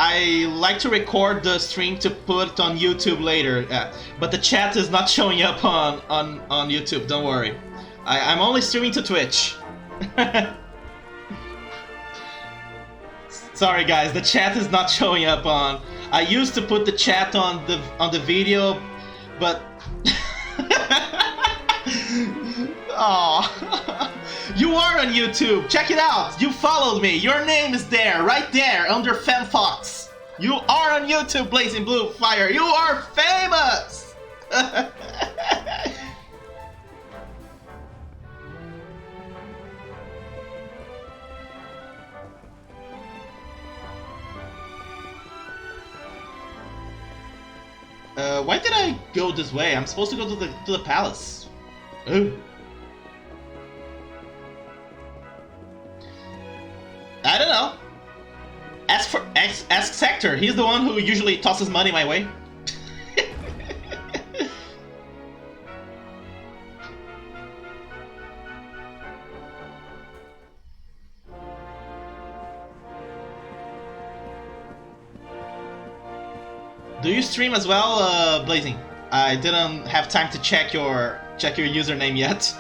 I like to record the stream to put on YouTube later, but the chat is not showing up on YouTube. Don't worry, I'm only streaming to Twitch. Sorry guys, the chat is not showing up on. I used to put the chat on the video, but oh. You are on YouTube! Check it out! You followed me! Your name is there, right there, under FanFox! You are on YouTube, Blazing Blue Fire! You are famous! Why did I go this way? I'm supposed to go to the palace. Oh. I don't know. Ask Sector. He's the one who usually tosses money my way. Do you stream as well, Blazing? I didn't have time to check your username yet.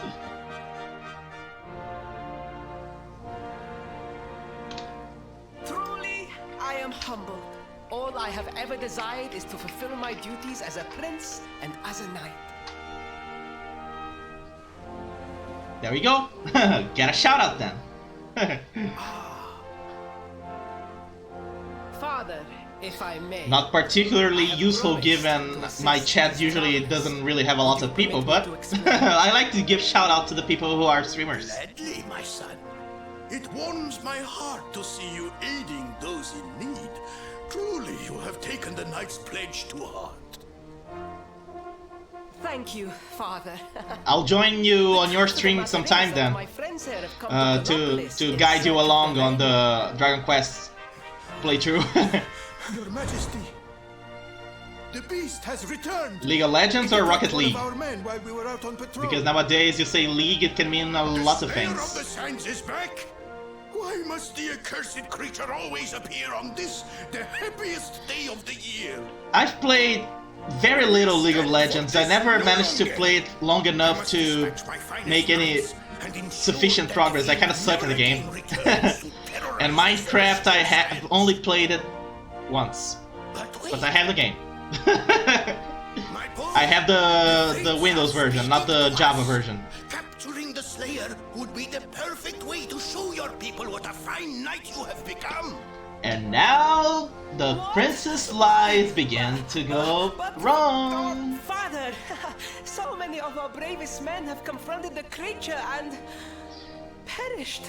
Humbled. All I have ever desired is to fulfill my duties as a prince and as a knight. There we go. Get a shout out then. Father, if I may. Not particularly useful given my chat usually doesn't really have a lot of people, but I like to give shout out to the people who are streamers. Gladly, my son. It warms my heart to see you aiding those in need. Truly, you have taken the knight's pledge to heart. Thank you, Father. I'll join you on your stream sometime then, to guide you along on the Dragon Quest playthrough. Your Majesty, the beast has returned. League of Legends or Rocket League? We were out on patrol. Because nowadays you say League, it can mean a lot of things. The Sands is back. Why must the accursed creature always appear on this, the happiest day of the year? I've played very little League of Legends. I never managed to play it long enough to make any sufficient progress. I kinda suck in the game. And Minecraft, I have only played it once. But I have the game. I have the Windows version, not the Java version. Capturing the Slayer would be the perfect way to show your people what a fine knight you have become. And now the princess' lives begin to go wrong. Father, so many of our bravest men have confronted the creature and perished.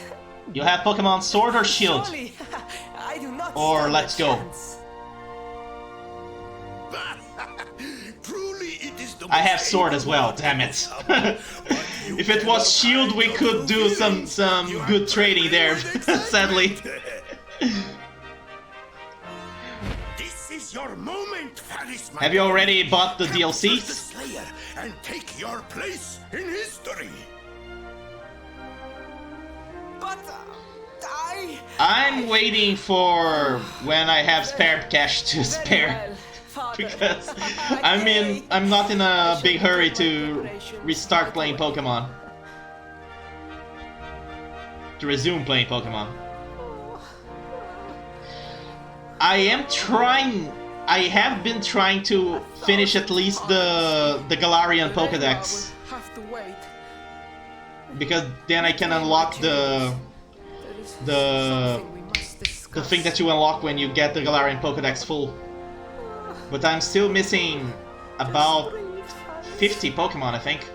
You have Pokemon Sword or Shield? Surely, I do not or Let's Go. Truly, it is the I have Sword as well, damn it. If it was Shield, we could do some good trading there, sadly. This is your moment, Faris, have you already bought the DLCs? The Slayer and take your place in history. But I'm waiting for when I have spare cash to spare. Because I'm not in a big hurry to restart playing Pokemon. To resume playing Pokemon. I have been trying to finish at least the Galarian Pokedex. Because then I can unlock the thing that you unlock when you get the Galarian Pokedex full. But I'm still missing about 50 Pokemon, I think.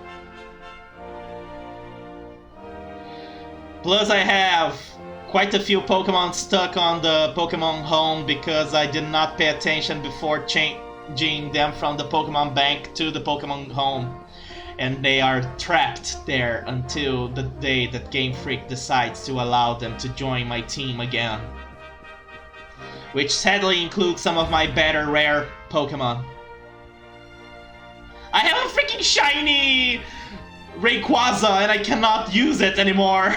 Plus I have quite a few Pokemon stuck on the Pokemon Home because I did not pay attention before changing them from the Pokemon Bank to the Pokemon Home. And they are trapped there until the day that Game Freak decides to allow them to join my team again. Which sadly includes some of my better rare Pokemon. I have a freaking shiny Rayquaza and I cannot use it anymore.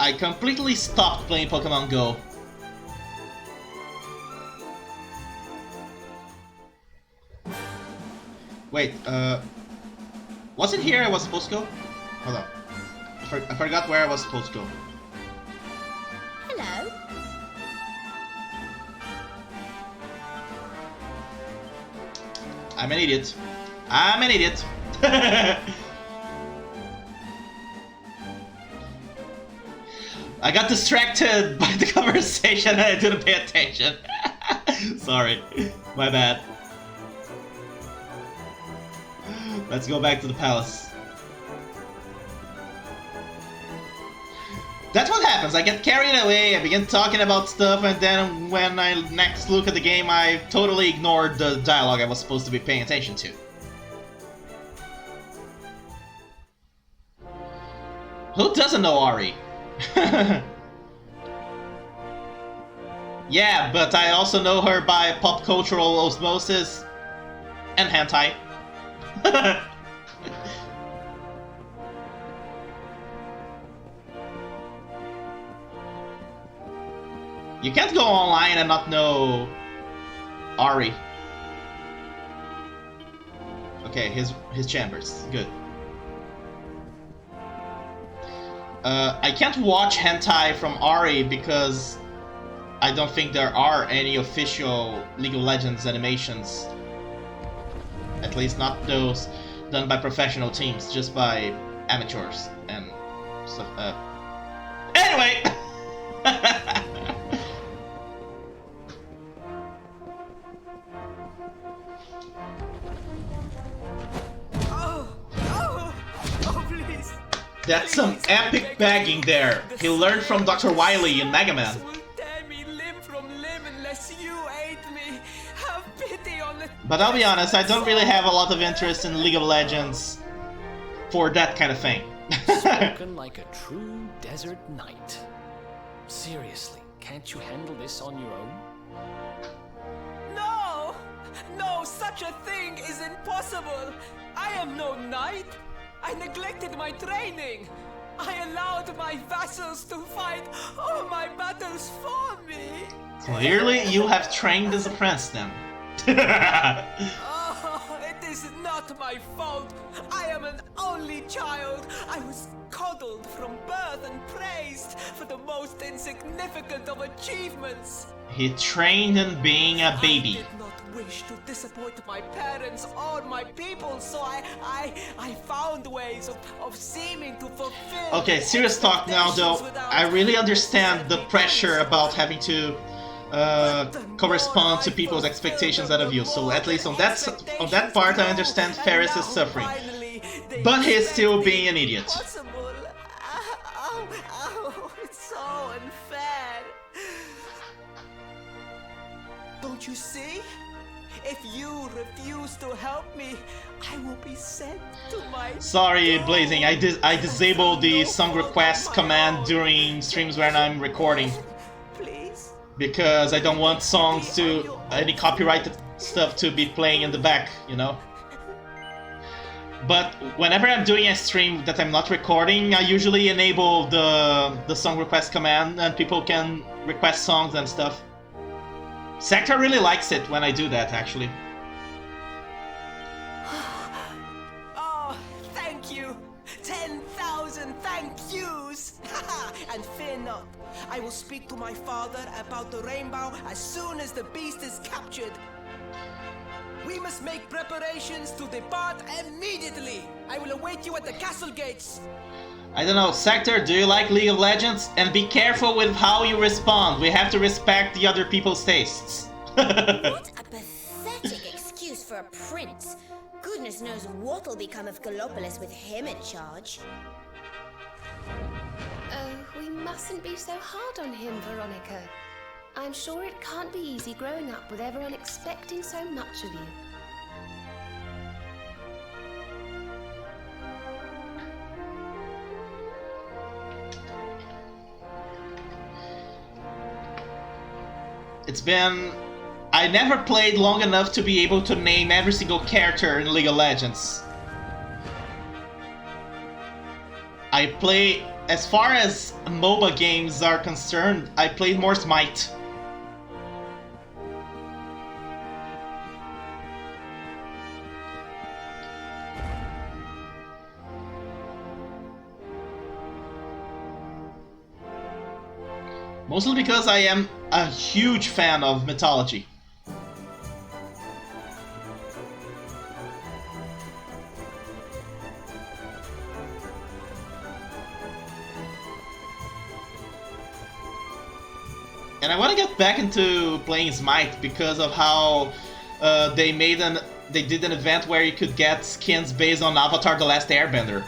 I completely stopped playing Pokemon Go. Wait, was it here I was supposed to go? Hold on. I forgot where I was supposed to go. Hello. I'm an idiot. I'm an idiot. I got distracted by the conversation and I didn't pay attention. Sorry, my bad. Let's go back to the palace. That's what happens, I get carried away, I begin talking about stuff, and then when I next look at the game, I totally ignored the dialogue I was supposed to be paying attention to. Who doesn't know Ari? Yeah, but I also know her by pop cultural osmosis and hentai. You can't go online and not know Ari. Okay, his chambers, good. I can't watch hentai from Ari because I don't think there are any official League of Legends animations. At least not those done by professional teams, just by amateurs and stuff. Anyway! Please. That's some epic bagging there. He learned from Dr. Wily in Mega Man. But I'll be honest, I don't really have a lot of interest in League of Legends for that kind of thing. Spoken like a true desert knight. Seriously, can't you handle this on your own? No! No, such a thing is impossible! I am no knight! I neglected my training! I allowed my vassals to fight all my battles for me! Clearly, you have trained as a prince then. Oh, it is not my fault! I am an only child! I was coddled from birth and praised for the most insignificant of achievements! He trained in being a baby. I did not wish to disappoint my parents or my people, so I found ways of seeming to fulfill... Okay, serious talk now though. I really understand the pressure about having to correspond to people's expectations out of you. So at least on that part I understand Ferris' suffering. But he's still being an idiot. Oh, it's so unfair. Don't you see? If you refuse to help me, I will be sent to my... Sorry, Blazing. I disabled the song request command during streams when I'm recording. Please? Because I don't want songs to... any copyrighted stuff to be playing in the back, you know? But whenever I'm doing a stream that I'm not recording, I usually enable the song request command and people can request songs and stuff. Sector really likes it when I do that, actually. Oh, thank you! 10,000 thank yous! And fear not, I will speak to my father about the rainbow as soon as the beast is captured. We must make preparations to depart immediately. I will await you at the castle gates. I don't know, Sector, do you like League of Legends? And be careful with how you respond. We have to respect the other people's tastes. What a pathetic excuse for a prince. Goodness knows what'll become of Gallopolis with him in charge. Oh, we mustn't be so hard on him, Veronica. I'm sure it can't be easy growing up with everyone expecting so much of you. It's been... I never played long enough to be able to name every single character in League of Legends. I play... As far as MOBA games are concerned, I played more Smite. Mostly because I am a huge fan of mythology. And I want to get back into playing Smite because of how they did an event where you could get skins based on Avatar: The Last Airbender.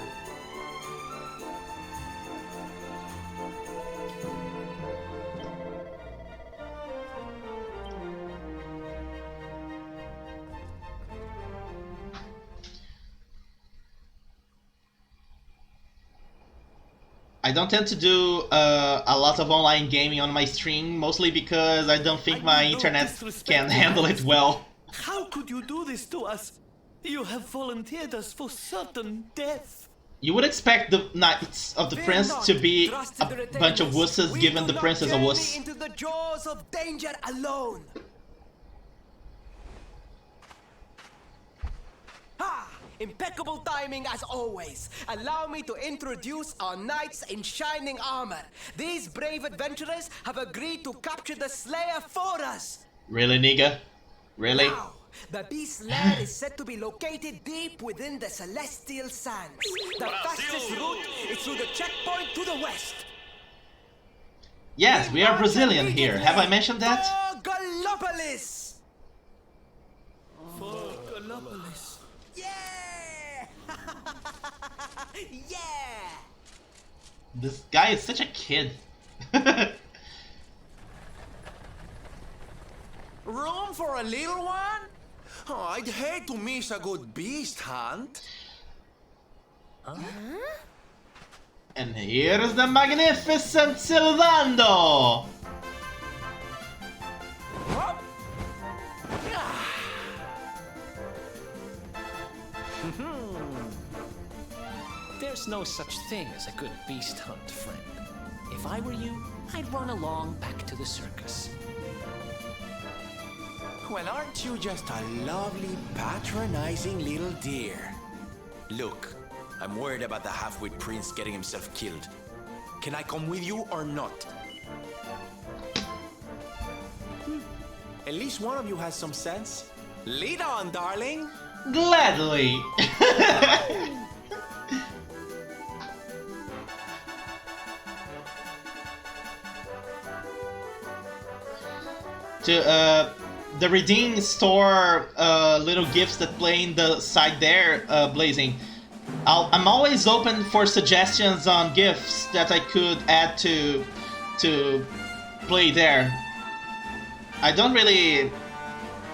I don't tend to do a lot of online gaming on my stream, mostly because I don't think my internet can handle it well. How could you do this to us? You have volunteered us for certain death. You would expect the Knights of the Prince to be a bunch of wusses, given the Prince is a wuss. Into the jaws of danger alone. Ha! Impeccable timing as always. Allow me to introduce our knights in shining armor. These brave adventurers have agreed to capture the Slayer for us. Really, nigga? Really? Now, the beast's lair is said to be located deep within the Celestial Sands. The fastest route is through the checkpoint to the west. Yes, we are Brazilian here. Have I mentioned that? For Gallopolis! For Gallopolis. Yeah! Yeah! This guy is such a kid. Room for a little one? Oh, I'd hate to miss a good beast hunt. And here is the magnificent Sylvando! There's no such thing as a good beast hunt, friend. If I were you, I'd run along back to the circus. Well, aren't you just a lovely, patronizing little dear? Look, I'm worried about the half-wit prince getting himself killed. Can I come with you or not? At least one of you has some sense. Lead on, darling. Gladly! To the redeem store little gifts that play in the side there, Blazing. I'm always open for suggestions on gifts that I could add to play there. I don't really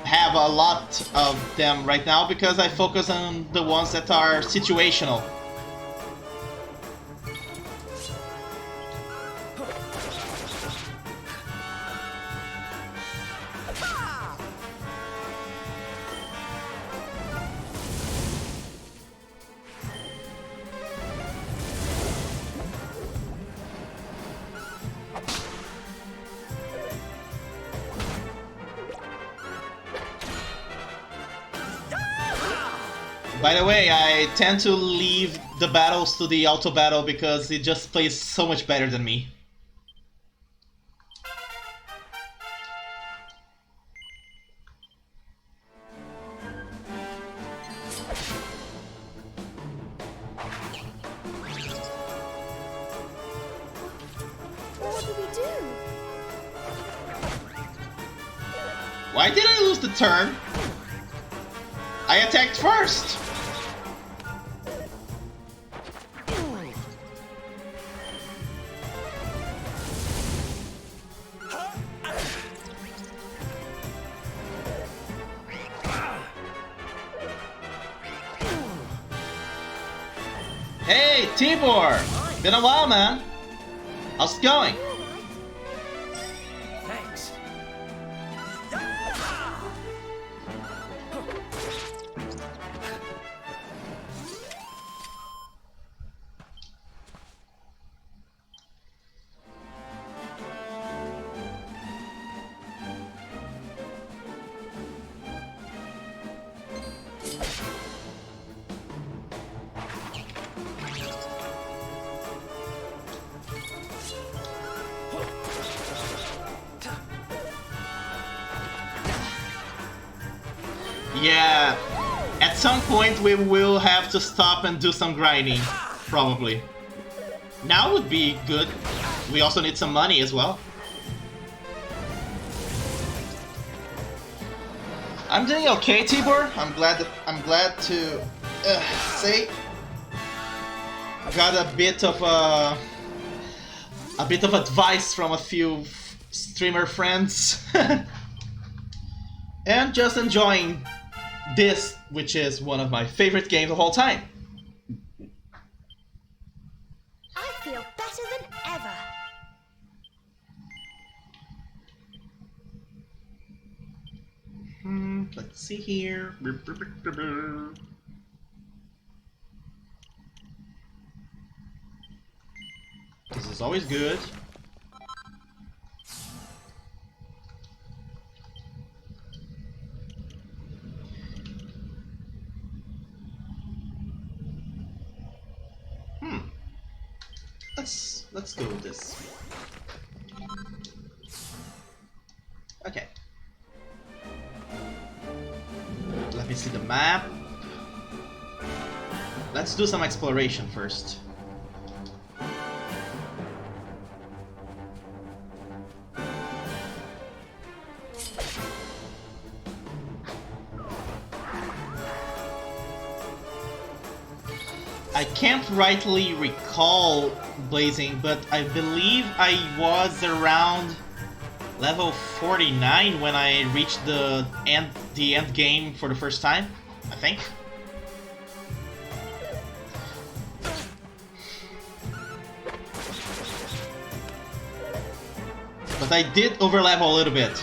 have a lot of them right now because I focus on the ones that are situational. By the way, I tend to leave the battles to the auto battle because it just plays so much better than me. What do we do? Why did I lose the turn? I attacked first! Hey, Tibor! Been a while, man. How's it going? Thanks. Yeah, at some point we will have to stop and do some grinding, probably. Now would be good. We also need some money as well. I'm doing okay, Tibor. I'm glad to say got a bit of advice from a few streamer friends, and just enjoying this, which is one of my favorite games of all time. I feel better than ever. Let's see here. This is always good. Let's go with this. Okay. Let me see the map. Let's do some exploration first. I can't rightly recall Blazing, but I believe I was around level 49 when I reached the end game for the first time, I think. But I did overlevel a little bit.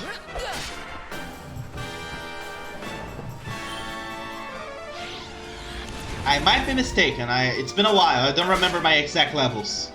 I might be mistaken. It's been a while. I don't remember my exact levels.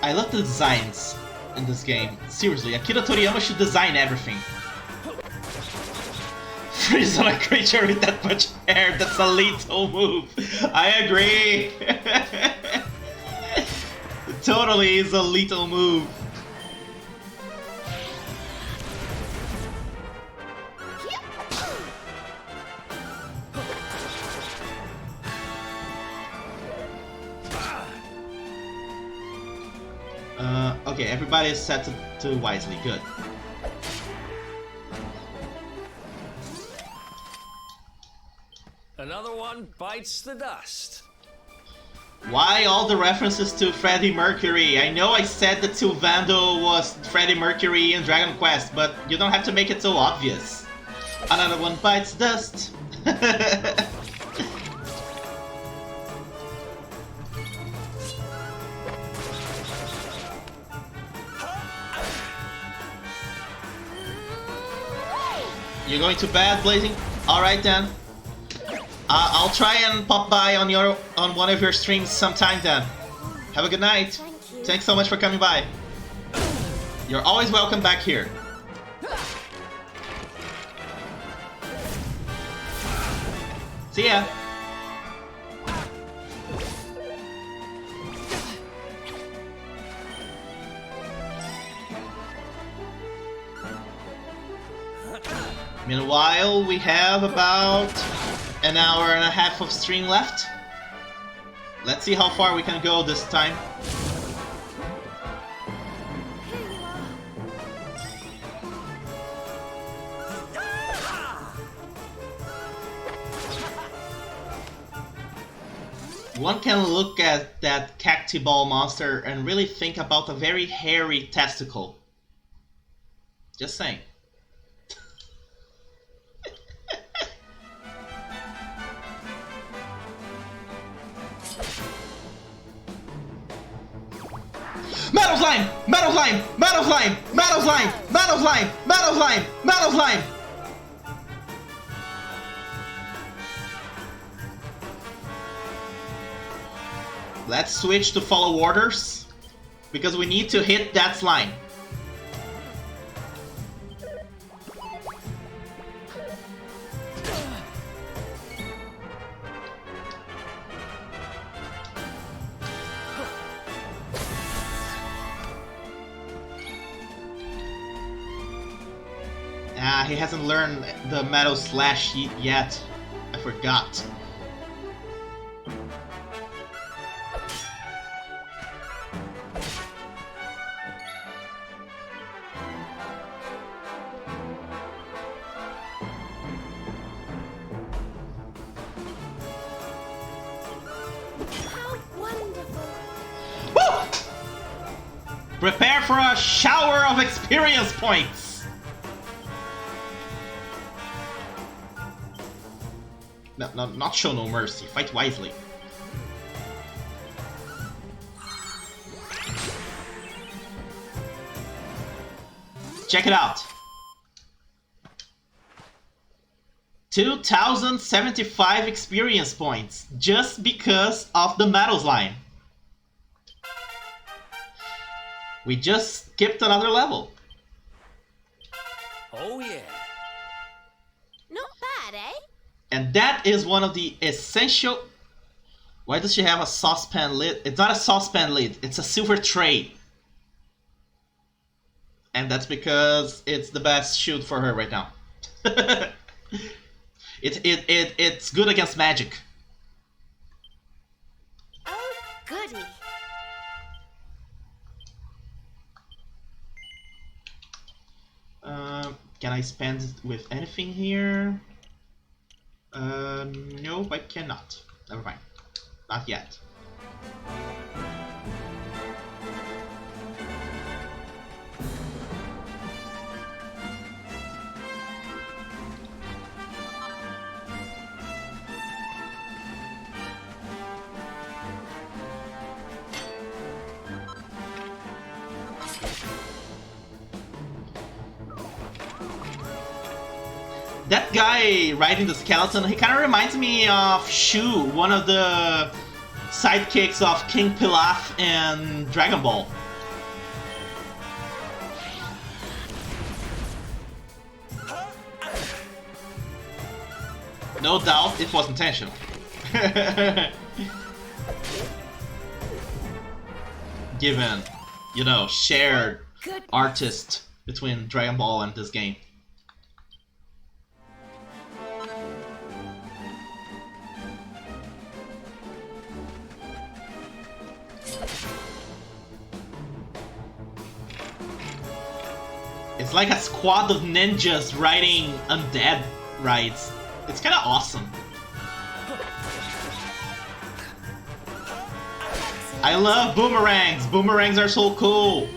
I love the designs in this game. Seriously, Akira Toriyama should design everything. Freeze on a creature with that much hair, that's a lethal move. I agree. It totally is a lethal move. Okay, everybody is set to wisely. Good. Another one bites the dust. Why all the references to Freddie Mercury? I know I said that Sylvando was Freddie Mercury in Dragon Quest, but you don't have to make it so obvious. Another one bites dust. You're going to bed, Blazing? Alright then. I'll try and pop by on one of your streams sometime then. Have a good night. Thank you. Thanks so much for coming by. You're always welcome back here. See ya. Meanwhile, we have about an hour and a half of stream left. Let's see how far we can go this time. One can look at that cacti ball monster and really think about a very hairy testicle. Just saying. Metal Slime! Metal Slime! Metal Slime! Metal Slime! Metal Slime! Metal Slime! Metal Slime! Let's switch to follow orders, because we need to hit that slime. Ah, he hasn't learned the Metal Slash yet. I forgot. Prepare for a shower of experience points! No, not show no mercy. Fight wisely. Check it out. 2,075 experience points just because of the metal slime. We just skipped another level. Oh yeah. Not bad, eh? And that is one of the essential... Why does she have a saucepan lid? It's not a saucepan lid, it's a silver tray. And that's because it's the best shoot for her right now. It's good against magic. Oh, goody. Can I spend it with anything here? No, I cannot. Never mind. Not yet. That guy riding the skeleton, he kind of reminds me of Shu, one of the sidekicks of King Pilaf in Dragon Ball. No doubt it was intentional. Given, you know, shared artist between Dragon Ball and this game. It's like a squad of ninjas riding undead rides. It's kind of awesome. I love boomerangs! Boomerangs are so cool!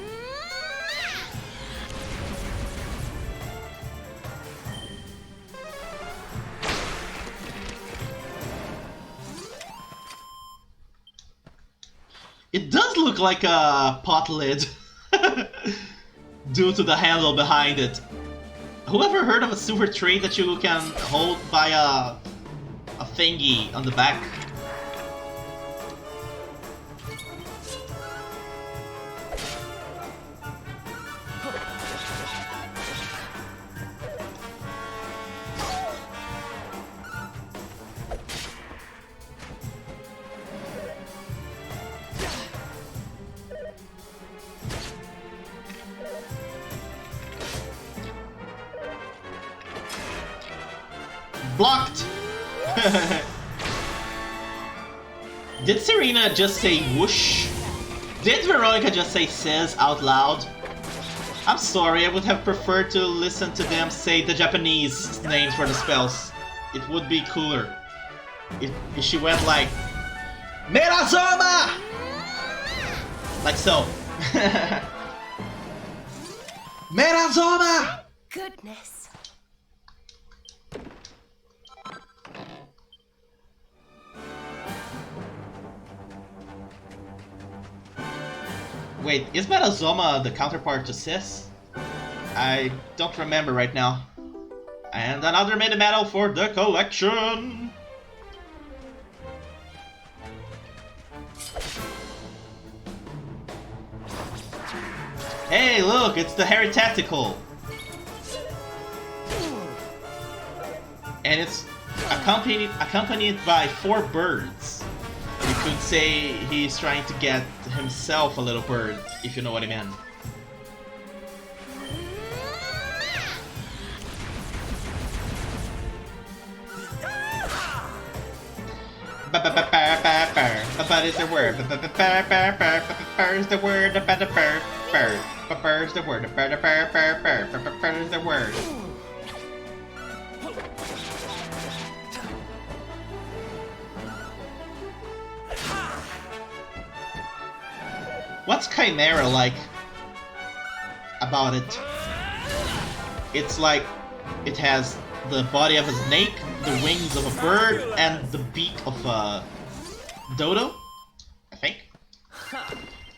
It does look like a pot lid. Due to the handle behind it. Whoever heard of a silver tray that you can hold by a thingy on the back. Blocked! Did Serena just say whoosh? Did Veronica just say says out loud? I'm sorry, I would have preferred to listen to them say the Japanese names for the spells. It would be cooler. If she went like Merazoma! Like so. Merazoma! Goodness. Wait, is Merazoma the counterpart to Sis? I don't remember right now. And another mini medal for the collection! Hey, look, it's the hairy testicle! And it's accompanied by 4 birds. You could say he's trying to get himself a little bird, if you know what I mean. But is the word. Is the word. Is the word. Is the word. What's Chimera like about it? It's like it has the body of a snake, the wings of a bird, and the beak of a dodo, I think.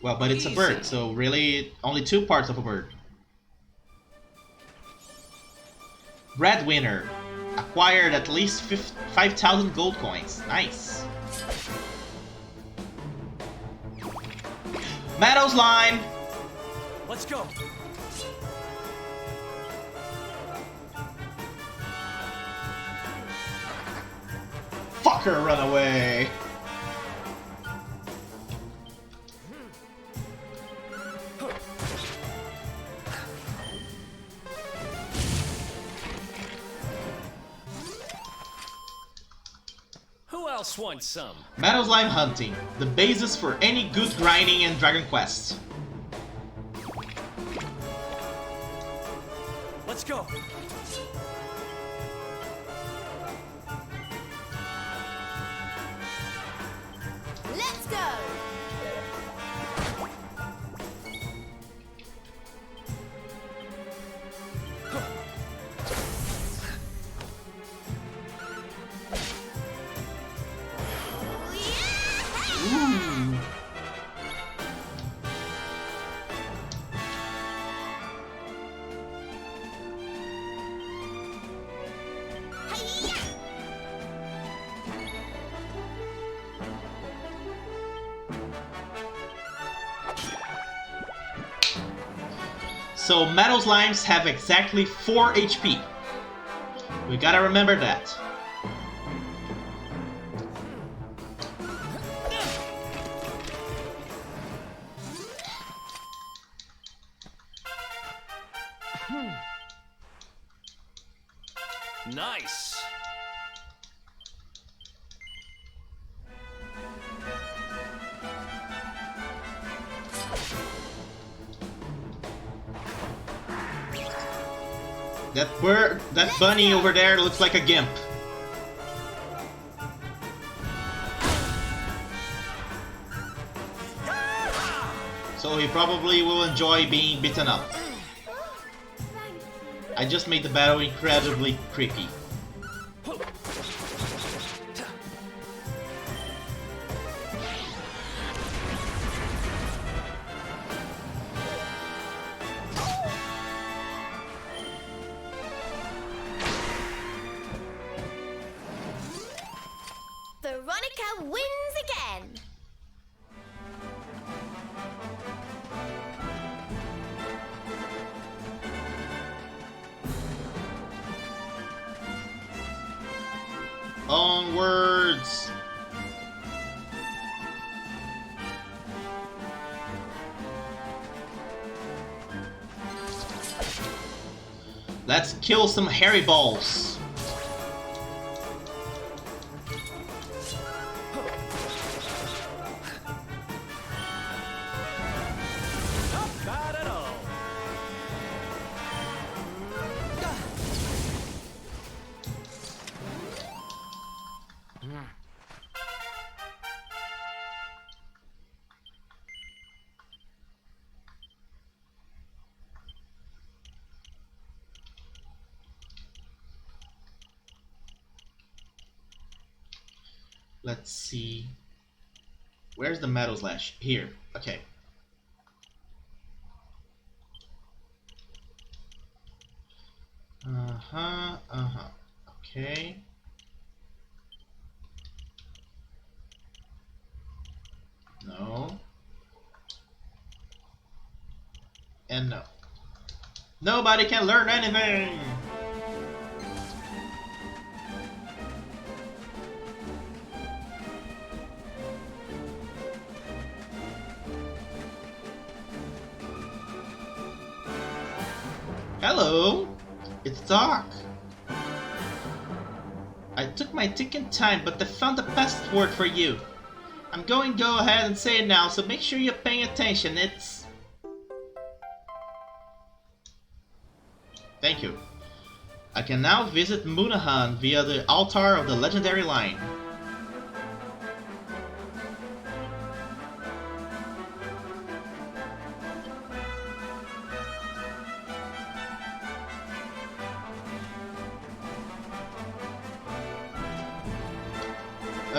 Well, but it's a bird, so really only 2 parts of a bird. Breadwinner. Acquired at least 5,000 gold coins. Nice. Meadows line! Let's go! Fucker, run away! Who else wants some? Meadows Lime Hunting, the basis for any good grinding in Dragon Quest. Let's go! Let's go! So Meadows Limes have exactly 4 HP. We gotta remember that. Nice! That bunny over there looks like a gimp. So he probably will enjoy being beaten up. I just made the battle incredibly creepy. Veronica wins again. Onwards! Let's kill some hairy balls. Not bad at all. Let's see. Where's the metal slash? Here. Okay. Okay. No. And no. Nobody can learn anything! Hello! It's dark. I took my ticking time, but I found the password for you. I'm going to go ahead and say it now, so make sure you're paying attention. It's... Thank you. I can now visit Munahan via the altar of the legendary line.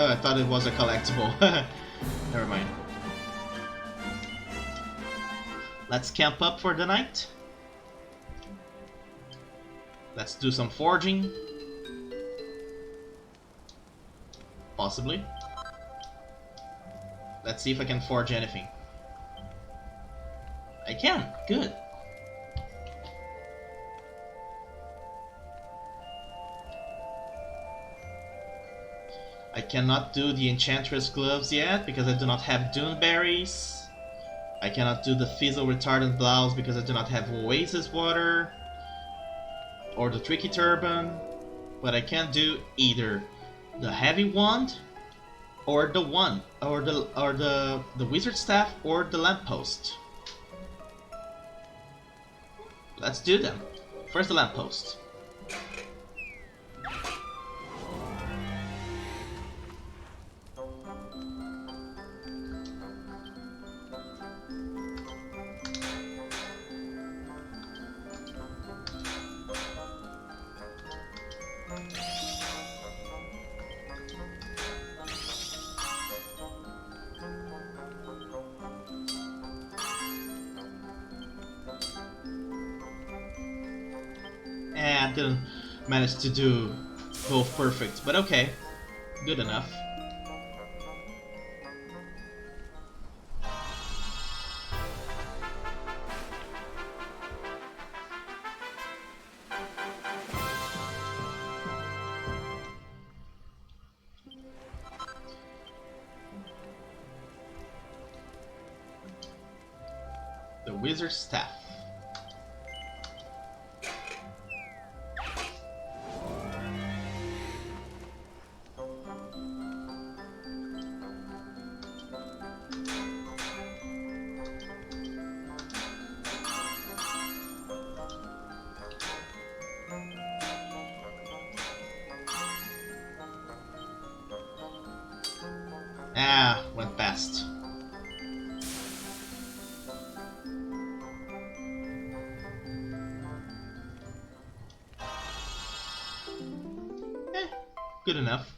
Oh, I thought it was a collectible. Never mind. Let's camp up for the night. Let's do some forging. Possibly. Let's see if I can forge anything. I can. Good. I cannot do the Enchantress gloves yet because I do not have Dune berries. I cannot do the Fizzle retardant blouse because I do not have Oasis water or the Tricky turban. But I can do either the heavy wand or the wizard staff or the lamppost. Let's do them. First the lamppost. I didn't manage to do both perfect, but okay, good enough. The wizard staff. Ah, went past. Good enough.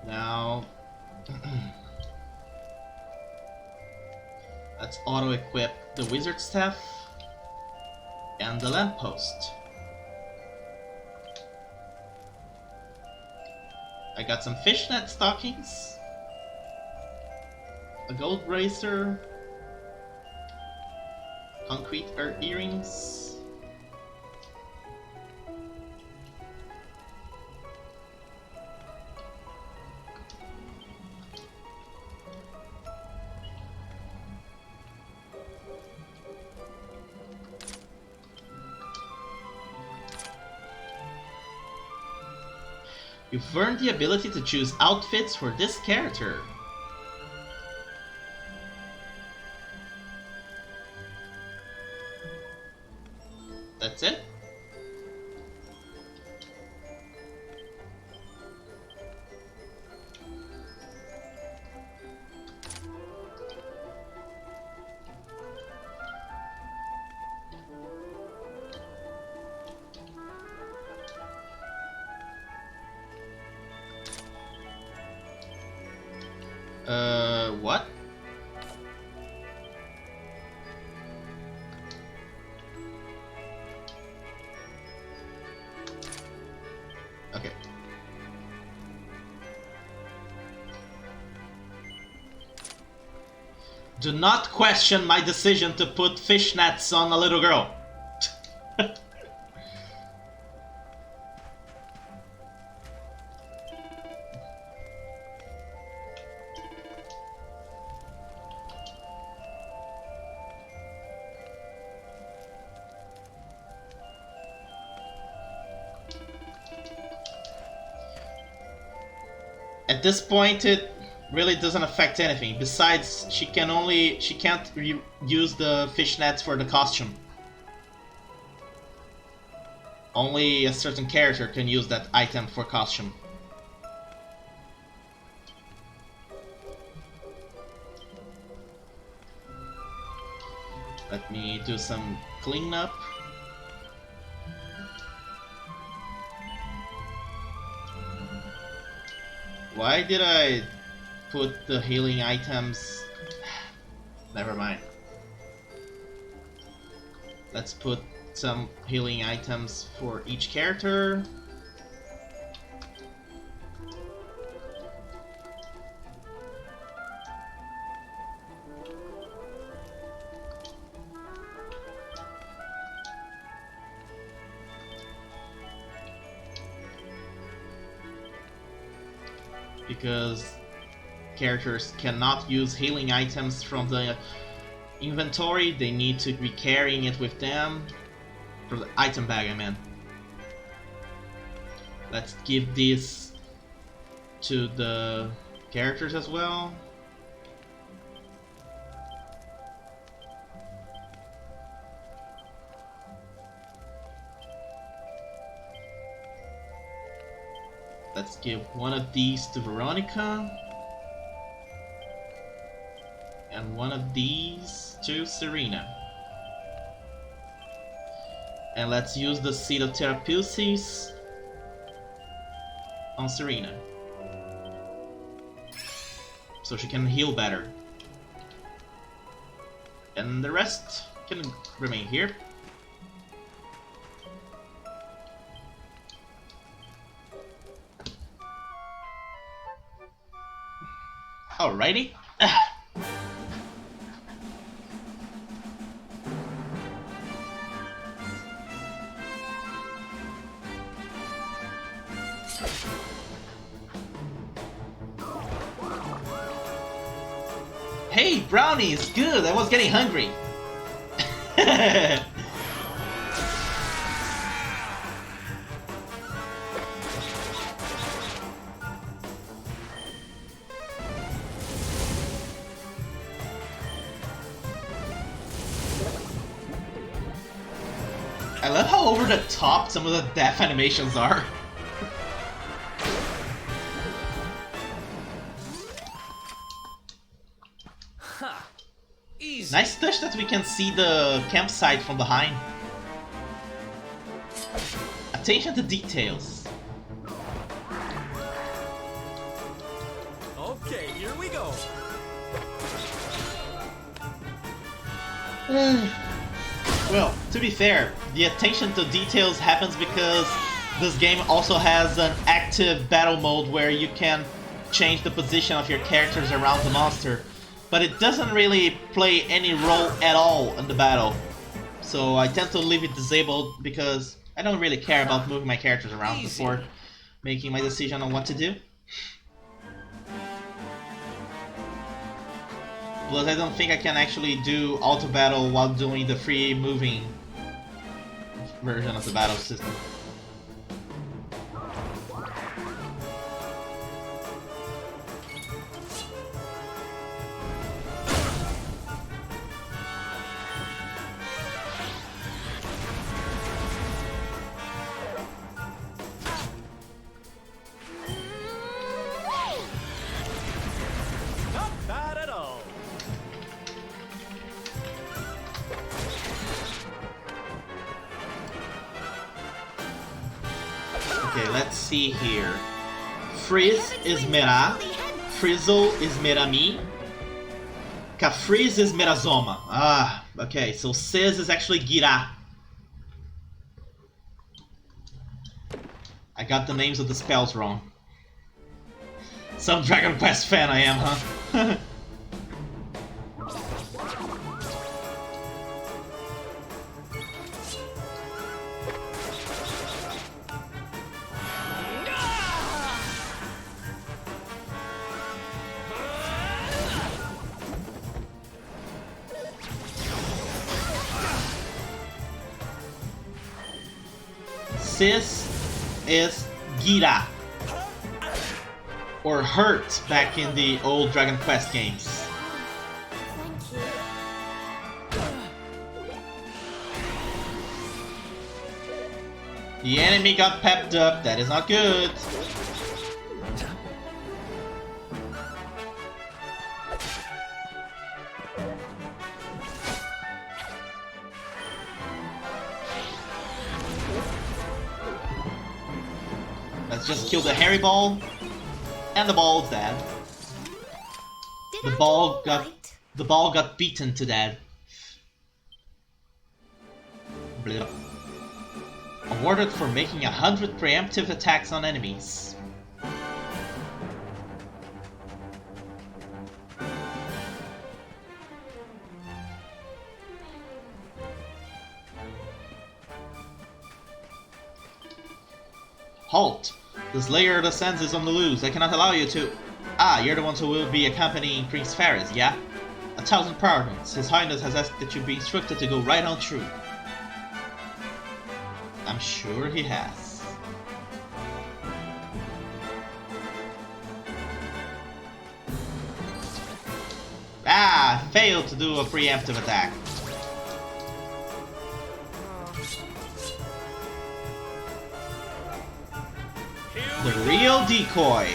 Now, let's auto-equip the wizard staff. And the lamppost. I got some fishnet stockings, a gold bracer, concrete earrings. You've earned the ability to choose outfits for this character. That's it? What? Okay. Do not question my decision to put fishnets on a little girl. At this point, it really doesn't affect anything. Besides, she can't use the fishnets for the costume. Only a certain character can use that item for costume. Let me do some cleanup. Why did I put the healing items? Never mind. Let's put some healing items for each character. Because characters cannot use healing items from the inventory, they need to be carrying it with them. From the item bag, I meant. Let's give this to the characters as well. Let's give one of these to Veronica. And one of these to Serena. And let's use the Seed of Therapeutics on Serena. So she can heal better. And the rest can remain here. Alrighty. Hey, brownies! Good, I was getting hungry. I love how over the top some of the death animations are. Easy. Nice touch that we can see the campsite from behind. Attention to details. Okay, here we go. Well, to be fair, the attention to details happens because this game also has an active battle mode where you can change the position of your characters around the monster, but it doesn't really play any role at all in the battle. So I tend to leave it disabled because I don't really care about moving my characters around before making my decision on what to do. Plus, I don't think I can actually do auto battle while doing the free moving version of the battle system. Not bad at all. Okay, let's see here. Freeze is Mera, Frizzle is Merami, Cafriz is Merazoma. Ah, okay, so Sis is actually Gira. I got the names of the spells wrong. Some Dragon Quest fan I am, huh? Sis is Gira, or Hurt back in the old Dragon Quest games. Thank you. The enemy got pepped up, that is not good. Let's just kill the hairy ball, and the ball is dead. Did The I ball do all got right? the ball got beaten to death. Blip. Awarded for making 100 preemptive attacks on enemies. Halt! The Slayer of the Sands is on the loose. I cannot allow you to... Ah, you're the ones who will be accompanying Prince Faris, yeah? 1,000 pardons. His Highness has asked that you be instructed to go right on through. I'm sure he has. Ah! Failed to do a preemptive attack. The real decoy.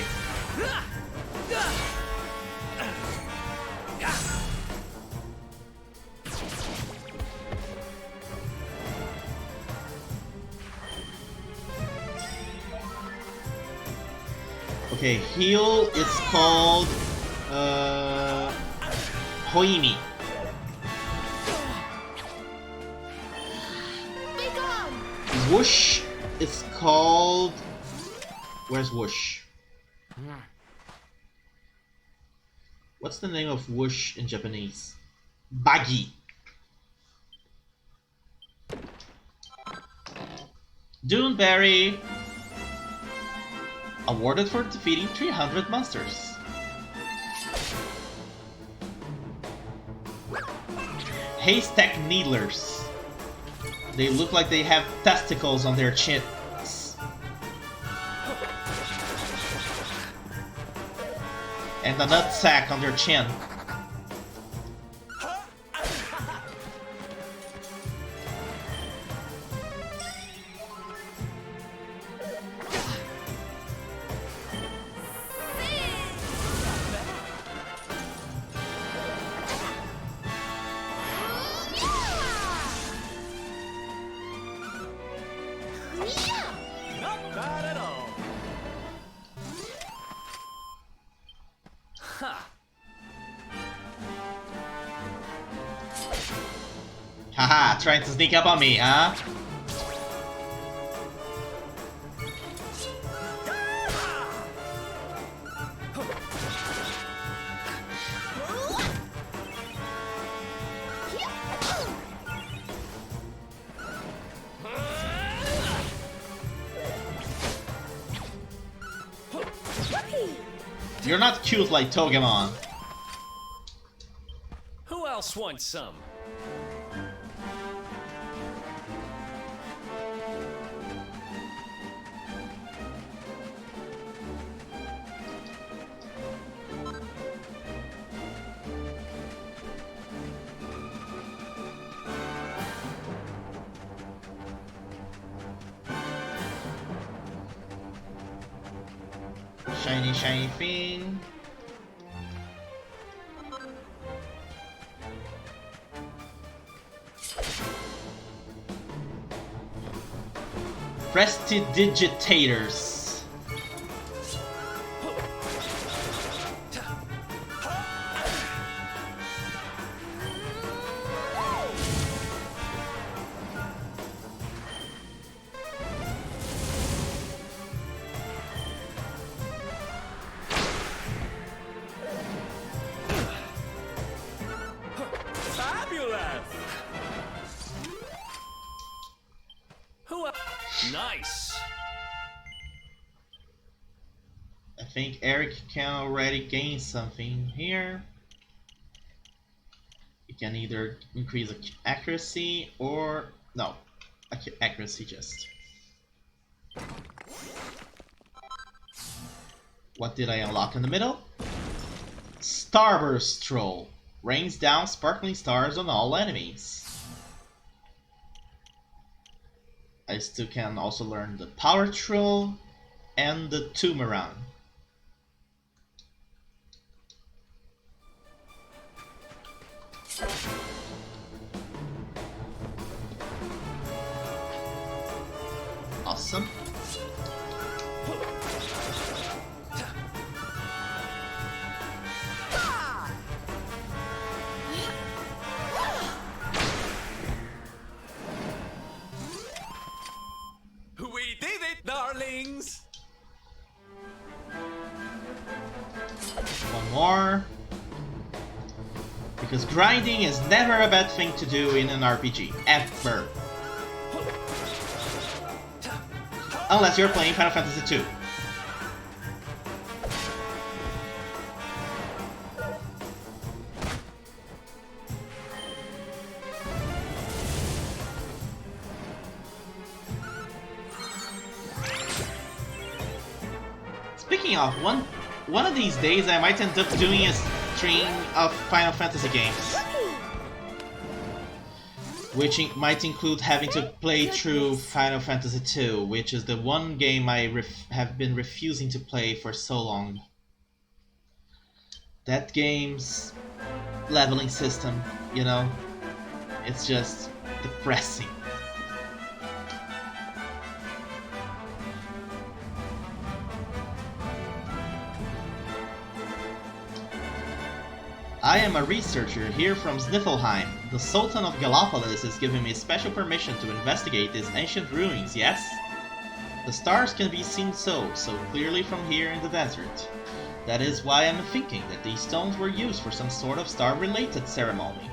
Okay, heal is called Hoimi. Be gone! Whoosh is called... Where's Whoosh? What's the name of Whoosh in Japanese? Bagi. Duneberry. Awarded for defeating 300 monsters. Haystack Needlers. They look like they have testicles on their chins. And a nutsack on their chin. Not bad at all. Ha Haha, trying to sneak up on me, huh? You're not cute like Togemon. Who else wants some? Shiny, shiny thing. Prestidigitators. Nice. I think Eric can already gain something here. You can either increase accuracy or no, accuracy just. What did I unlock in the middle? Starburst Troll rains down sparkling stars on all enemies. I still can also learn the Power Troll and the Toomerang. Awesome. We did it, darlings! One more. Because grinding is never a bad thing to do in an RPG. Ever. Unless you're playing Final Fantasy II. Speaking of, one of these days I might end up doing a stream of Final Fantasy games. Which might include having to play through Final Fantasy II, which is the one game I have been refusing to play for so long. That game's leveling system, you know, it's just depressing. I am a researcher here from Sniffelheim. The Sultan of Gallopolis is giving me special permission to investigate these ancient ruins, yes? The stars can be seen so clearly from here in the desert. That is why I'm thinking that these stones were used for some sort of star-related ceremony.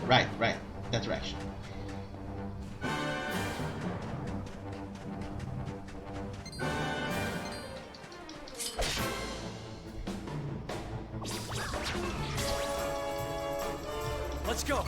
Right. That direction. Let's go.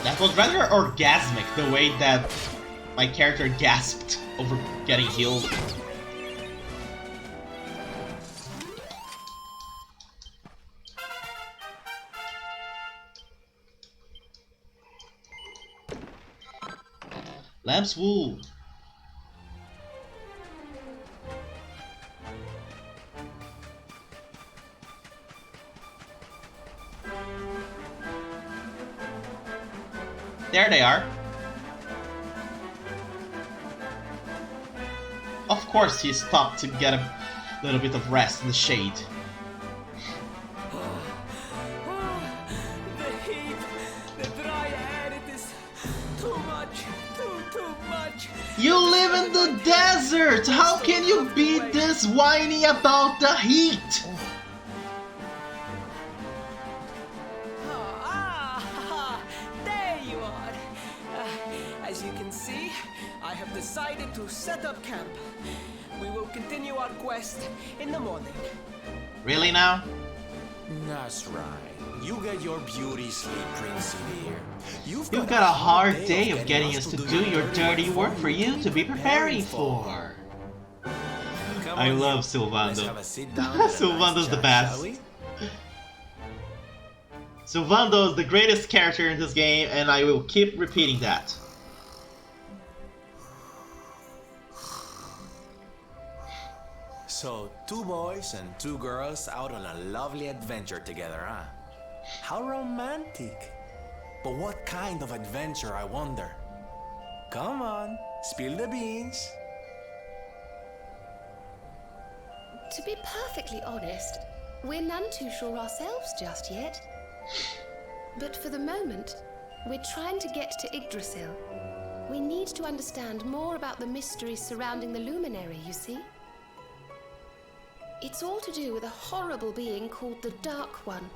That was rather orgasmic, the way that my character gasped over getting healed. Lamb's wool. There they are. Of course he stopped to get a little bit of rest in the shade. The heat, the dry air, it is too much, too much. You live in the desert! How can you be this whiny about the heat? There you are. As you can see, I have decided to set up camp. We will continue our quest in the morning. Really now? That's right. You get your beauty sleep, Princey dear. You've got a hard day of getting us to do your dirty work for you to be preparing for. I love Sylvando. Sylvando's the best. Sylvando is the greatest character in this game, and I will keep repeating that. So, 2 boys and 2 girls out on a lovely adventure together, huh? How romantic! But what kind of adventure, I wonder? Come on, spill the beans. To be perfectly honest, we're none too sure ourselves just yet. But for the moment, we're trying to get to Yggdrasil. We need to understand more about the mysteries surrounding the luminary, you see? It's all to do with a horrible being called the Dark One.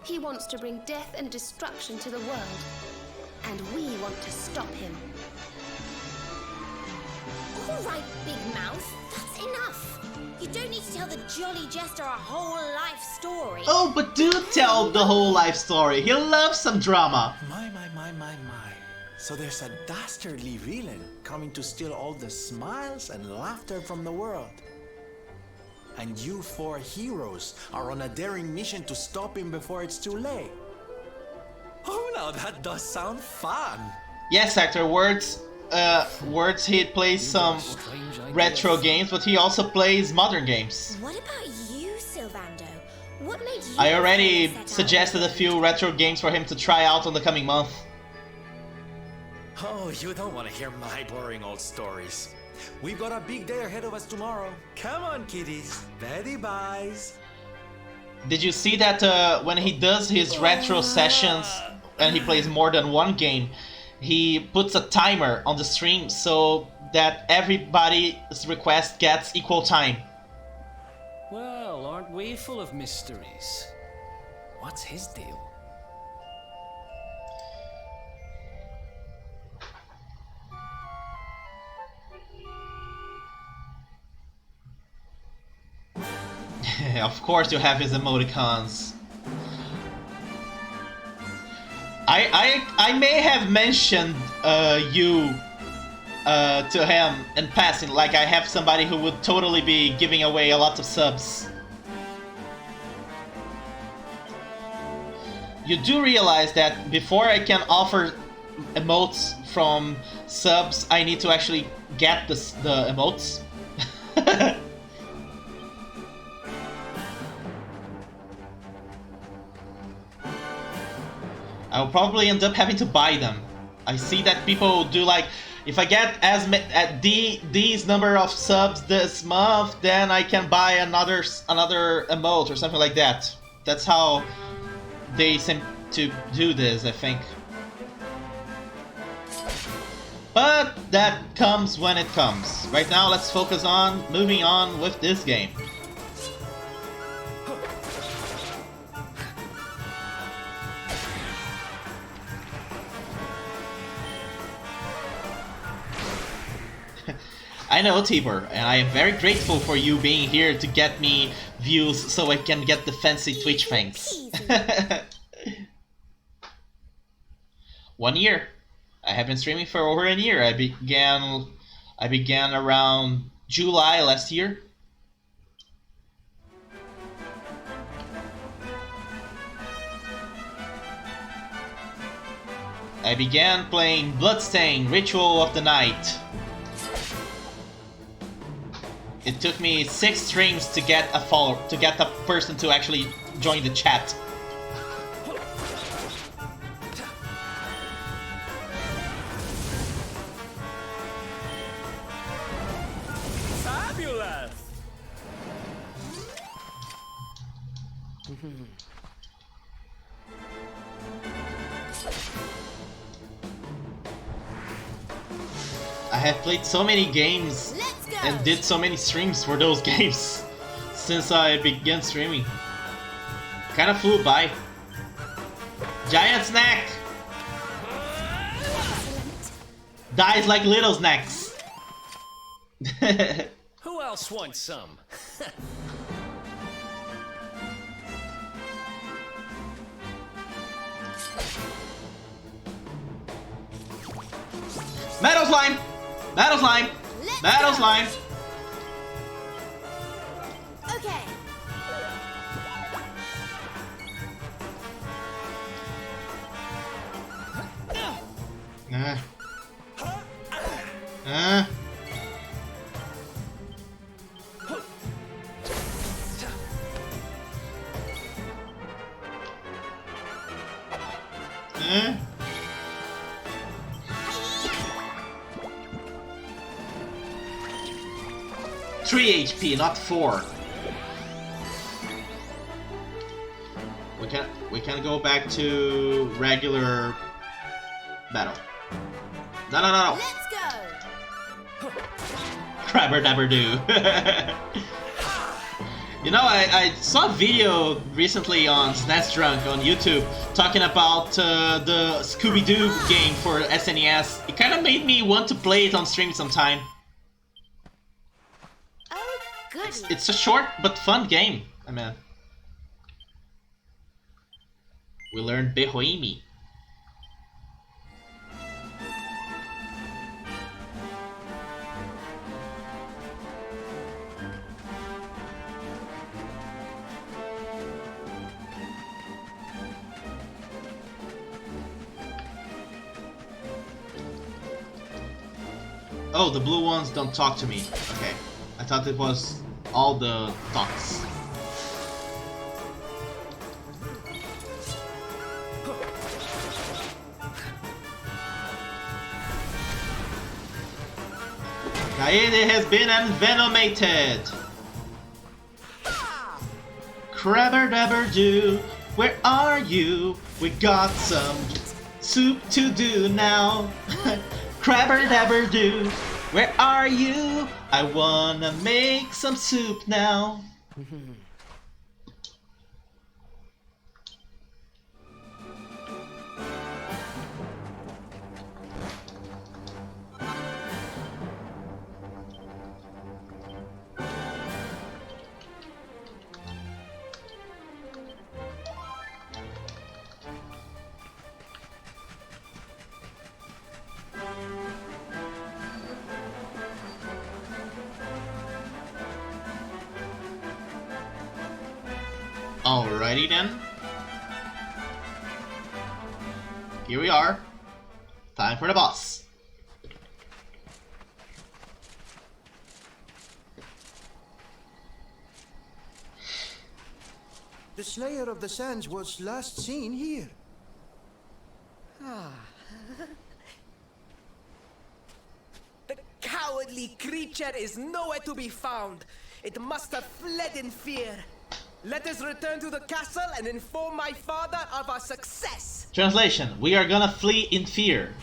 He wants to bring death and destruction to the world, and we want to stop him. All right, Big Mouth, that's enough. You don't need to tell the Jolly Jester a whole life story. Oh, but do tell the whole life story. He loves some drama. My. So there's a dastardly villain coming to steal all the smiles and laughter from the world. And you 4 heroes are on a daring mission to stop him before it's too late. Oh, now that does sound fun. Yes, actor. Words he plays some retro games, but he also plays modern games. What about you, Sylvando? What made you... I already suggested a few retro games for him to try out on the coming month. Oh, you don't want to hear my boring old stories. We've got a big day ahead of us tomorrow. Come on, kiddies. Betty buys. Did you see that when he does his retro sessions and he plays more than one game, he puts a timer on the stream so that everybody's request gets equal time? Well, aren't we full of mysteries? What's his deal? Of course you have his emoticons. I may have mentioned you to him in passing, like I have somebody who would totally be giving away a lot of subs. You do realize that before I can offer emotes from subs, I need to actually get the emotes? I'll probably end up having to buy them. I see that people do like, if I get these number of subs this month, then I can buy another emote or something like that. That's how they seem to do this, I think. But that comes when it comes. Right now, let's focus on moving on with this game. I know, Tibor, and I am very grateful for you being here to get me views so I can get the fancy Twitch things. 1 year. I have been streaming for over a year. I began around July last year. I began playing Bloodstain Ritual of the Night. It took me 6 streams to get a person to actually join the chat. Fabulous! I have played so many games and did so many streams for those games since I began streaming. Kinda flew by. Giant snack! Dies like little snacks. Who else wants some? Meadow slime! Meadow slime! Meadow slime! Okay. Uh. 3 HP, not 4. We can go back to regular battle. No. Let's go. Crabber dabber do. You know, I saw a video recently on SNES Drunk on YouTube talking about the Scooby-Doo game for SNES. It kind of made me want to play it on stream sometime. Oh, goodness. It's a short but fun game. I mean, we learned Behoimi. Oh, the blue ones don't talk to me. Okay. I thought it was all the talks. Kaede has been envenomated! Crabber dabber do, where are you? We got some soup to do now. Crabber dabber do, where are you? I wanna make some soup now. Alrighty then. Here we are. Time for the boss. The Slayer of the Sands was last seen here. The cowardly creature is nowhere to be found. It must have fled in fear. Let us return to the castle and inform my father of our success. Translation: we are gonna flee in fear.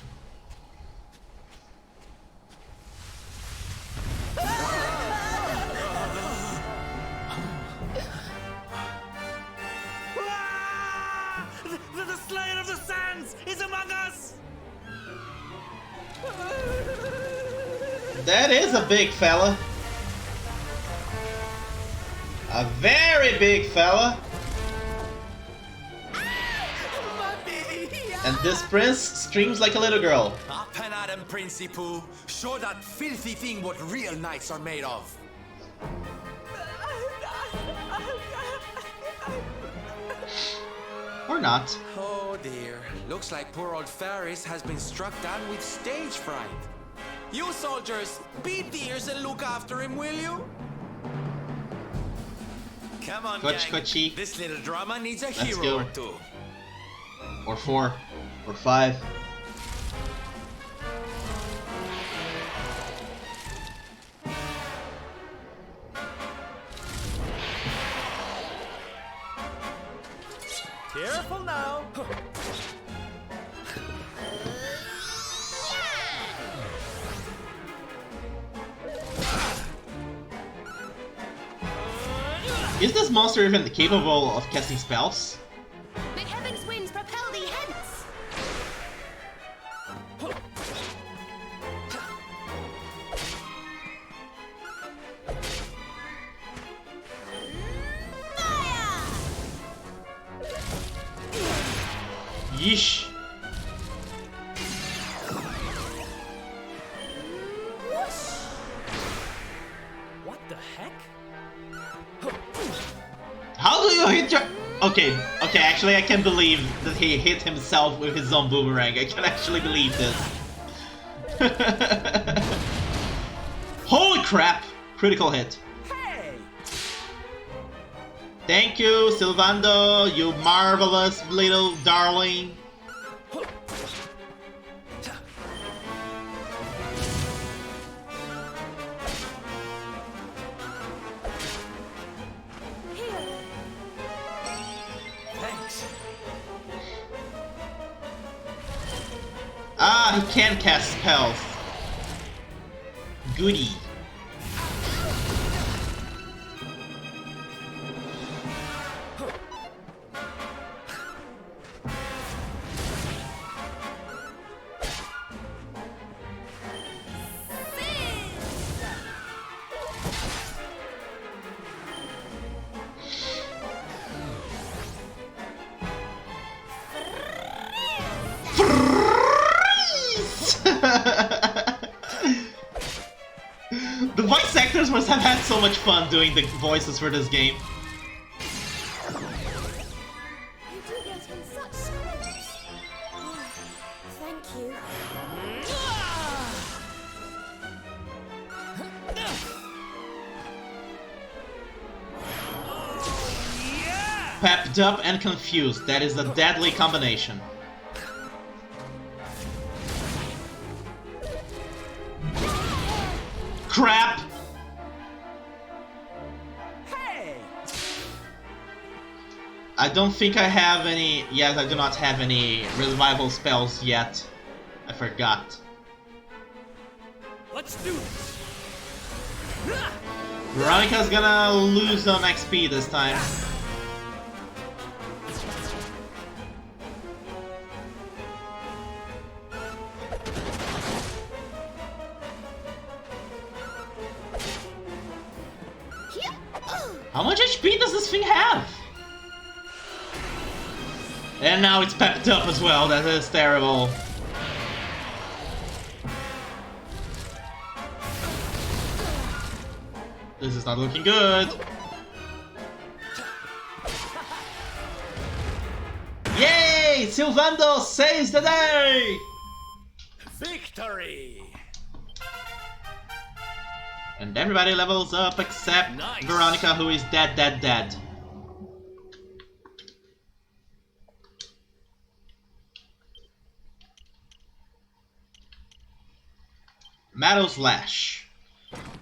The Slayer of the Sands is among us! That is a big fella. A very big fella. And this prince screams like a little girl. Up and at him, Princey Pooh. Show that filthy thing what real knights are made of. Or not. Oh dear. Looks like poor old Faris has been struck down with stage fright. You soldiers, beat the ears and look after him, will you? Come on, Kochi, gang. Kochi. This little drama needs a Let's hero go. or two. Or 4. Or 5. Careful now. Is this monster even capable of casting spells? May heaven's winds propel thee hence! Fire! Yeesh. What the heck? How do you hit your... Okay, actually I can believe that he hit himself with his own boomerang. I can actually believe this. Holy crap! Critical hit. Hey! Thank you, Sylvando, you marvelous little darling. Thanks. Ah, he can cast spells. Goody. The voice actors must have had so much fun doing the voices for this game. You do get in such spirits. Oh, thank you. Pepped up and confused, that is a deadly combination. Crap! Hey! I don't think I have any... Yes, I do not have any revival spells yet. I forgot. Let's do this. Veronica's gonna lose some XP this time. How much HP does this thing have? And now it's pepped up as well, that is terrible. This is not looking good. Yay! Sylvando saves the day! Victory! And everybody levels up except Nice. Veronica, who is dead. Metal Slash.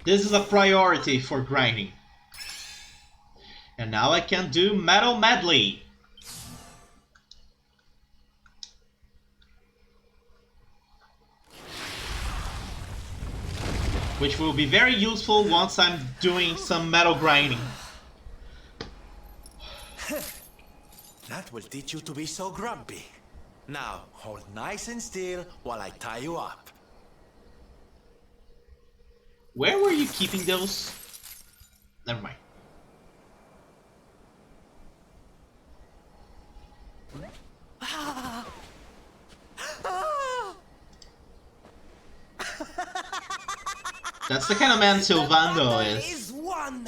This is a priority for grinding. And now I can do Metal Medley. Which will be very useful once I'm doing some metal grinding. That will teach you to be so grumpy. Now, hold nice and still while I tie you up. Where were you keeping those? Never mind. That's the kind of man Sylvando is.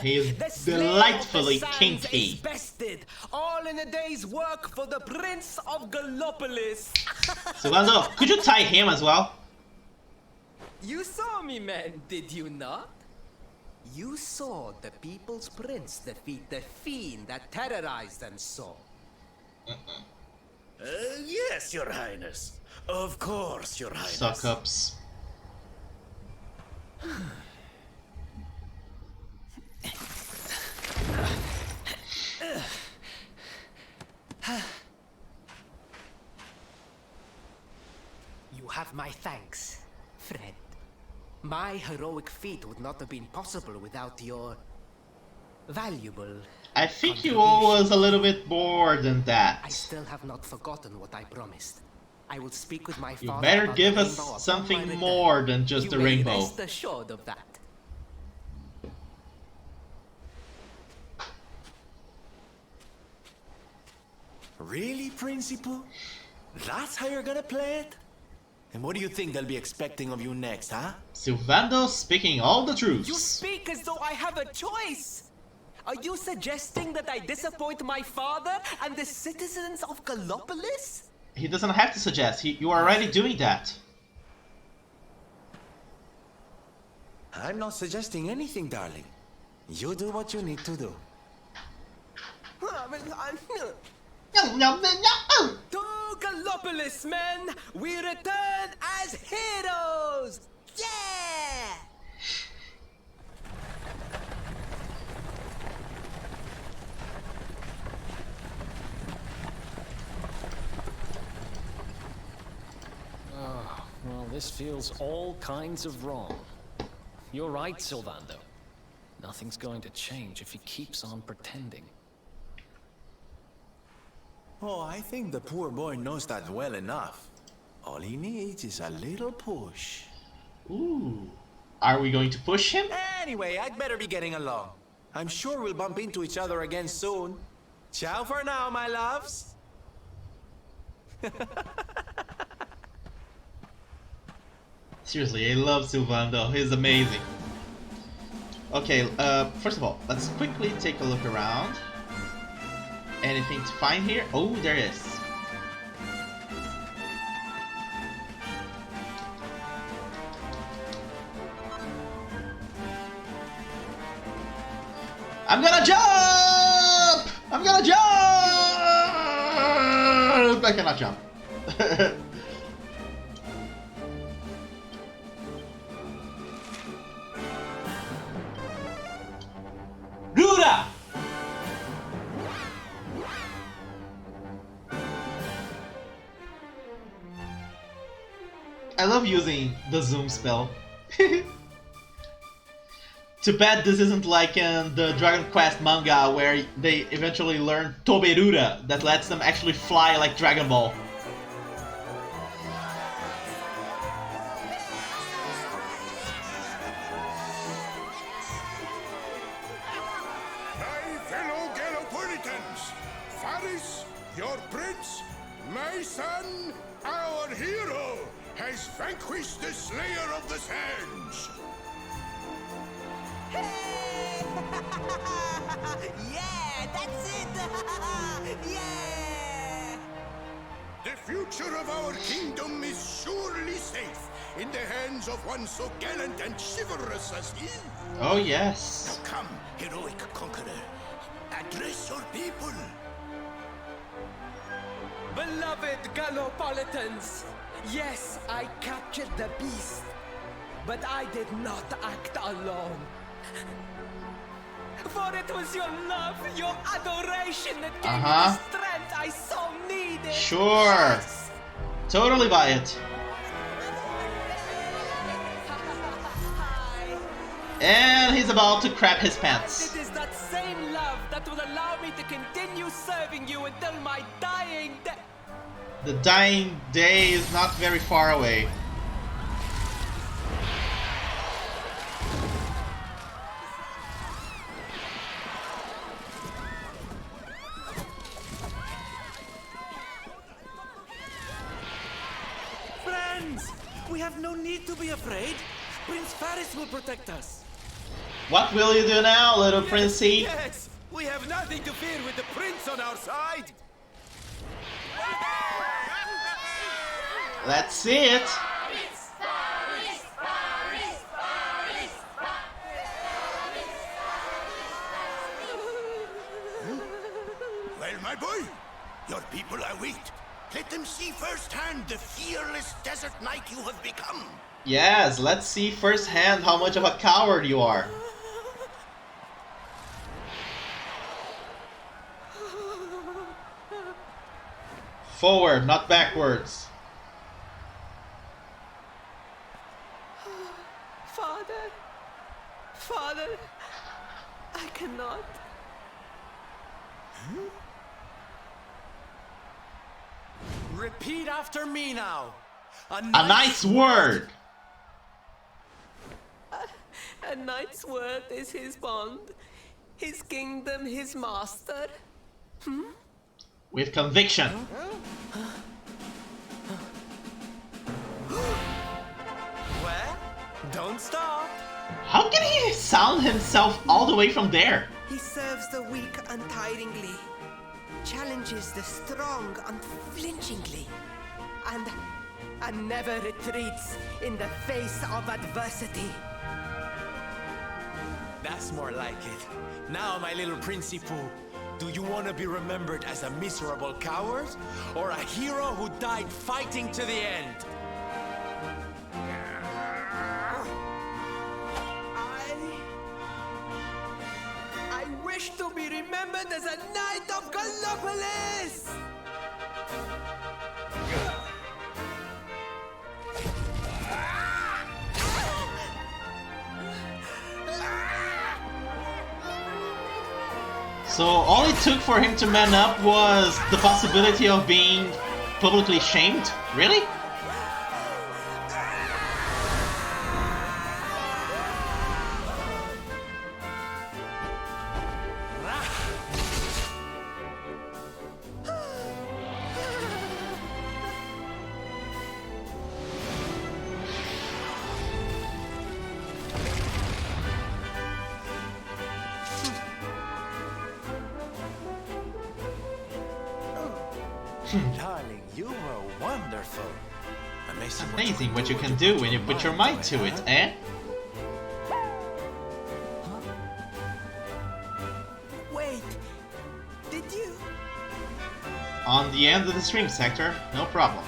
He is delightfully kinky. Bested, all in a day's work for the Prince of Gallopolis. Sylvando, could you tie him as well? You saw me, man, did you not? You saw the People's Prince defeat the fiend that terrorized them so. Yes, Your Highness. Of course, Your Highness. Suck-ups. You have my thanks, friend. My heroic feat would not have been possible without your valuable I think you was a little bit more than that. I still have not forgotten what I promised. I will speak with my You father better about give the us rainbow upon my something return. more than just You the may rainbow. Rest assured of that. Really, Principal? That's how you're gonna play it? And what do you think they'll be expecting of you next, huh? Sylvando speaking all the You truths. speak as though I have a choice! Are you suggesting that I disappoint my father and the citizens of Gallopolis? He doesn't have to suggest. You are already doing that. I'm not suggesting anything, darling. You do what you need to do. To Gallopolis, men! We return as heroes! Yeah! Well, this feels all kinds of wrong. You're right, Sylvando. Nothing's going to change if he keeps on pretending. Oh, I think the poor boy knows that well enough. All he needs is a little push. Ooh. Are we going to push him? Anyway, I'd better be getting along. I'm sure we'll bump into each other again soon. Ciao for now, my loves. Seriously, I love Sylvando. He's amazing. Okay, first of all, let's quickly take a look around. Anything to find here? Oh, there is. I'm gonna jump! I'm gonna jump! I cannot jump. Gura! I love using the zoom spell. Too bad this isn't like in the Dragon Quest manga where they eventually learn Toberura that lets them actually fly like Dragon Ball. My fellow Gallopolitans, Faris, your prince, my son, our hero, has vanquished the Slayer of the Sands. Yeah, that's it! Yeah! The future of our kingdom is surely safe in the hands of one so gallant and chivalrous as he. Oh yes. Come, heroic conqueror, address your people. Beloved Gallopolitans, yes, I captured the beast, but I did not act alone. For it was your love, your adoration that gave me the strength I so needed. Sure. Yes. Totally buy it. And he's about to crap his pants. It is that same love that will allow me to continue serving you until my dying day. The dying day is not very far away. Friends, we have no need to be afraid. Prince Faris will protect us. What will you do now, little princey? Yes, we have nothing to fear with the prince on our side. Let's see it. Well, my boy, your people await. Let them see firsthand the fearless desert knight you have become. Yes, let's see firsthand how much of a coward you are. Forward, not backwards. Father, Father, I cannot. Repeat after me now. A nice word. A knight's word is his bond, his kingdom, his master. With conviction. Well, don't stop. How can he sound himself all the way from there? He serves the weak untiringly, challenges the strong unflinchingly, and never retreats in the face of adversity. That's more like it. Now, my little Princey Pooh, do you want to be remembered as a miserable coward or a hero who died fighting to the end? I wish to be remembered as a knight of Gallopolis! So all it took for him to man up was the possibility of being publicly shamed? Really? Darling, you were wonderful. Amazing what you can do when you put your mind to it, eh? Wait, did you? On the end of the stream sector, no problem.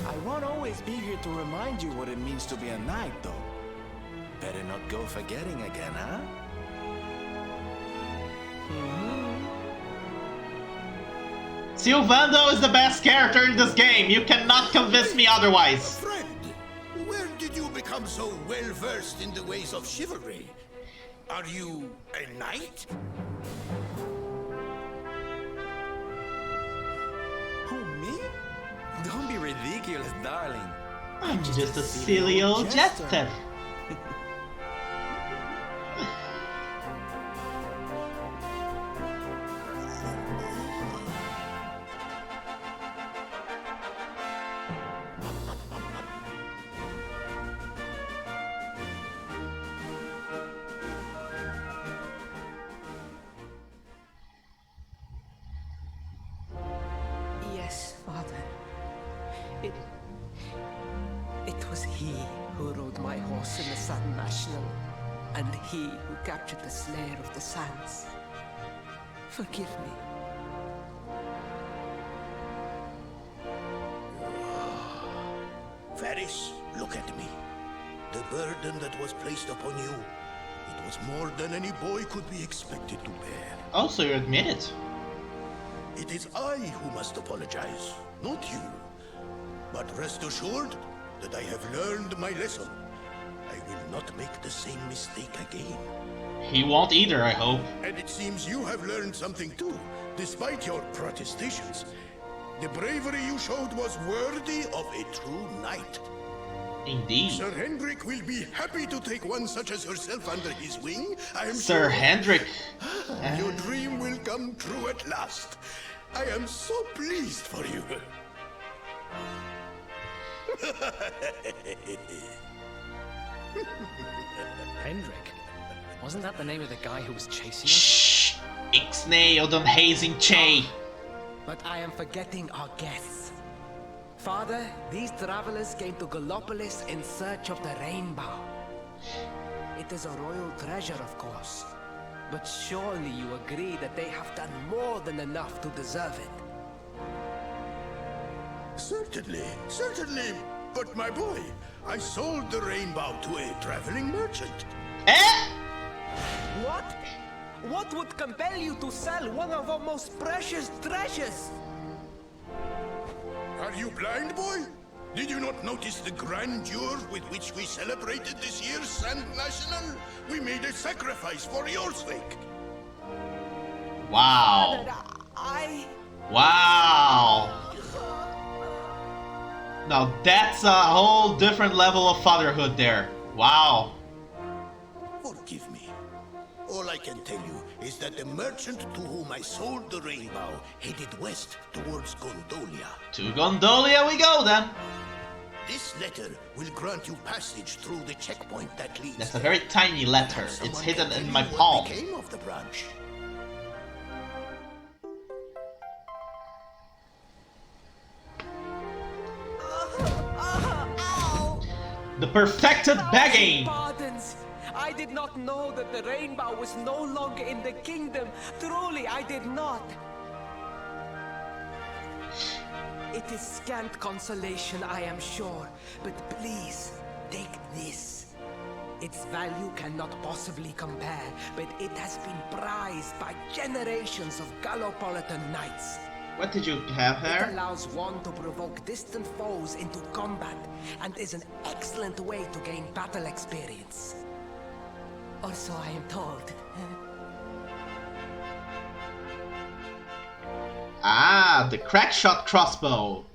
I won't always be here to remind you what it means to be a knight, though. Better not go forgetting again, huh? Sylvando is the best character in this game. You cannot convince me otherwise. Friend, where did you become so well versed in the ways of chivalry? Are you a knight? Who, me? Don't be ridiculous, darling. I'm just a silly old jester. Yes, Father. It was he who rode my horse in the Sun National, and he who captured the Slayer of the Sands. Forgive me. Varys, look at me. The burden that was placed upon you, it was more than any boy could be expected to bear. Oh, so you admit it. It is I who must apologize, not you. But rest assured that I have learned my lesson. I will not make the same mistake again. He won't either, I hope. And it seems you have learned something too, despite your protestations. The bravery you showed was worthy of a true knight. Indeed. Sir Hendrik will be happy to take one such as yourself under his wing, I am Sir sure. Hendrik. Your dream will come true at last. I am so pleased for you. Hendrik? Wasn't that the name of the guy who was chasing us? Shh! Ixnay o don hazing Che. But I am forgetting our guests. Father, these travelers came to Gallopolis in search of the rainbow. It is a royal treasure, of course. But surely you agree that they have done more than enough to deserve it. Certainly, certainly. But my boy, I sold the rainbow to a traveling merchant. Eh? What? What would compel you to sell one of our most precious treasures? Are you blind, boy? Did you not notice the grandeur with which we celebrated this year's Sand National? We made a sacrifice for your sake. Wow. Wow. Now that's a whole different level of fatherhood there. Wow. Forgive me. All I can tell you is that the merchant to whom I sold the rainbow headed west towards Gondolia. To Gondolia we go then. This letter will grant you passage through the checkpoint that leads. That's a very tiny letter. It's hidden in my palm. What became of the branch? The perfected begging! Pardons! I did not know that the rainbow was no longer in the kingdom. Truly, I did not. It is scant consolation, I am sure. But please, take this. Its value cannot possibly compare, but it has been prized by generations of Gallopolitan knights. What did you have It here? allows one to provoke distant foes into combat, and is an excellent way to gain battle experience. Or so I am told. Ah, the crackshot crossbow.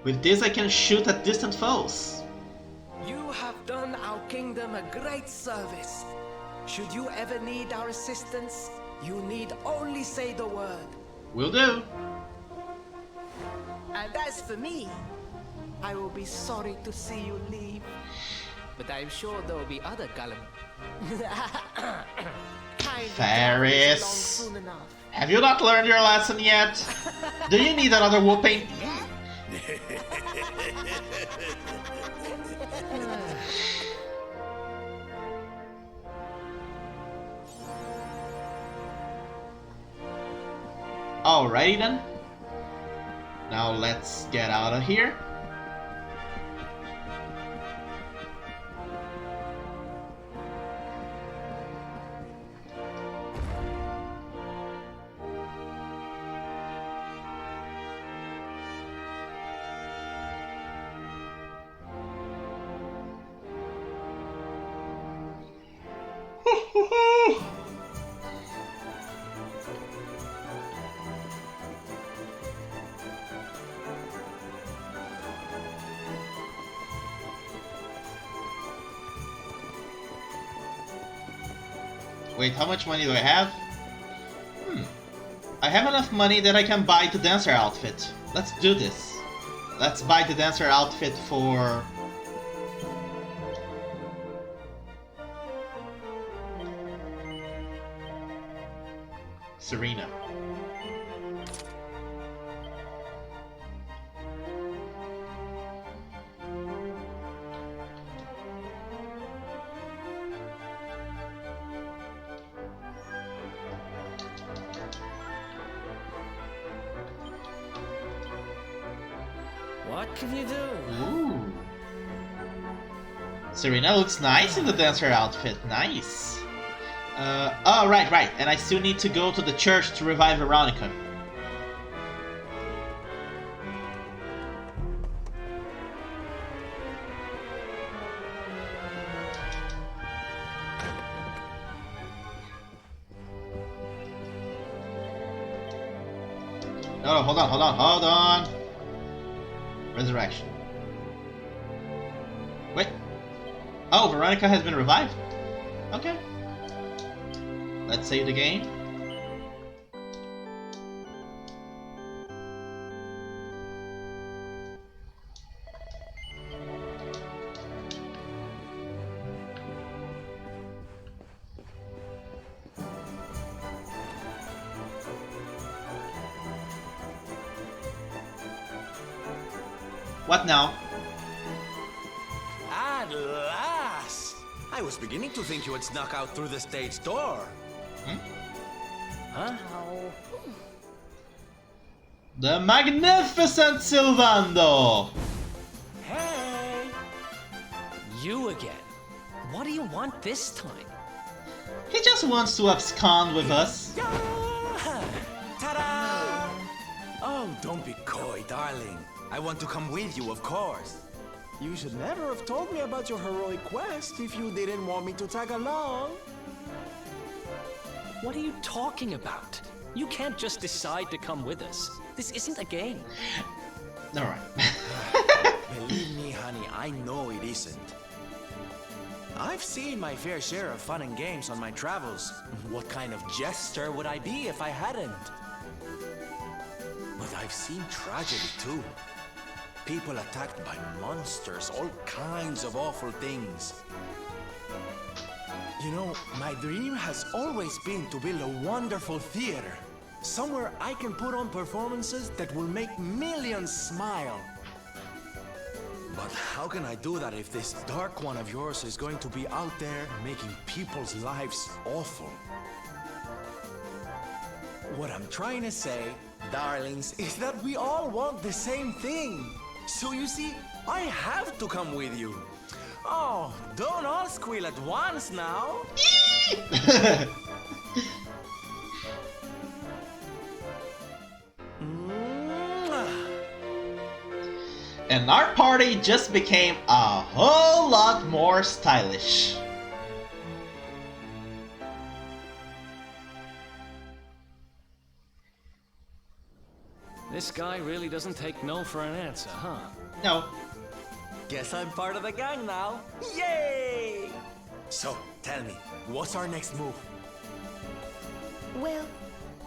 With this I can shoot at distant foes. You have done our kingdom a great service. Should you ever need our assistance, you need only say the word. Will do. And as for me, I will be sorry to see you leave. But I'm sure there will be other Gollum. Ferris. Soon enough. Have you not learned your lesson yet? Do you need another whooping? Alrighty then. Now let's get out of here. Wait, how much money do I have? I have enough money that I can buy the dancer outfit. Let's do this. Let's buy the dancer outfit for... Serena. What can you do? Ooh. Serena looks nice in the dancer outfit. Nice. Oh, right. And I still need to go to the church to revive Veronica. No, hold on. Resurrection. Wait. Oh, Veronica has been revived? Okay. Let's save the game. What now? At last! I was beginning to think you had snuck out through the stage door. Huh? The magnificent Sylvando! Hey! You again. What do you want this time? He just wants to abscond with us. Yeah! Ta-da! Oh, don't be coy, darling. I want to come with you, of course. You should never have told me about your heroic quest if you didn't want me to tag along. What are you talking about? You can't just decide to come with us. This isn't a game. Alright. Believe me, honey, I know it isn't. I've seen my fair share of fun and games on my travels. What kind of jester would I be if I hadn't? But I've seen tragedy too. People attacked by monsters, all kinds of awful things. You know, my dream has always been to build a wonderful theater. Somewhere I can put on performances that will make millions smile. But how can I do that if this dark one of yours is going to be out there making people's lives awful? What I'm trying to say, darlings, is that we all want the same thing. So you see, I have to come with you. Oh, don't all squeal at once now. And our party just became a whole lot more stylish. This guy really doesn't take no for an answer, huh? No. Guess I'm part of the gang now. Yay! So, tell me, what's our next move? Well,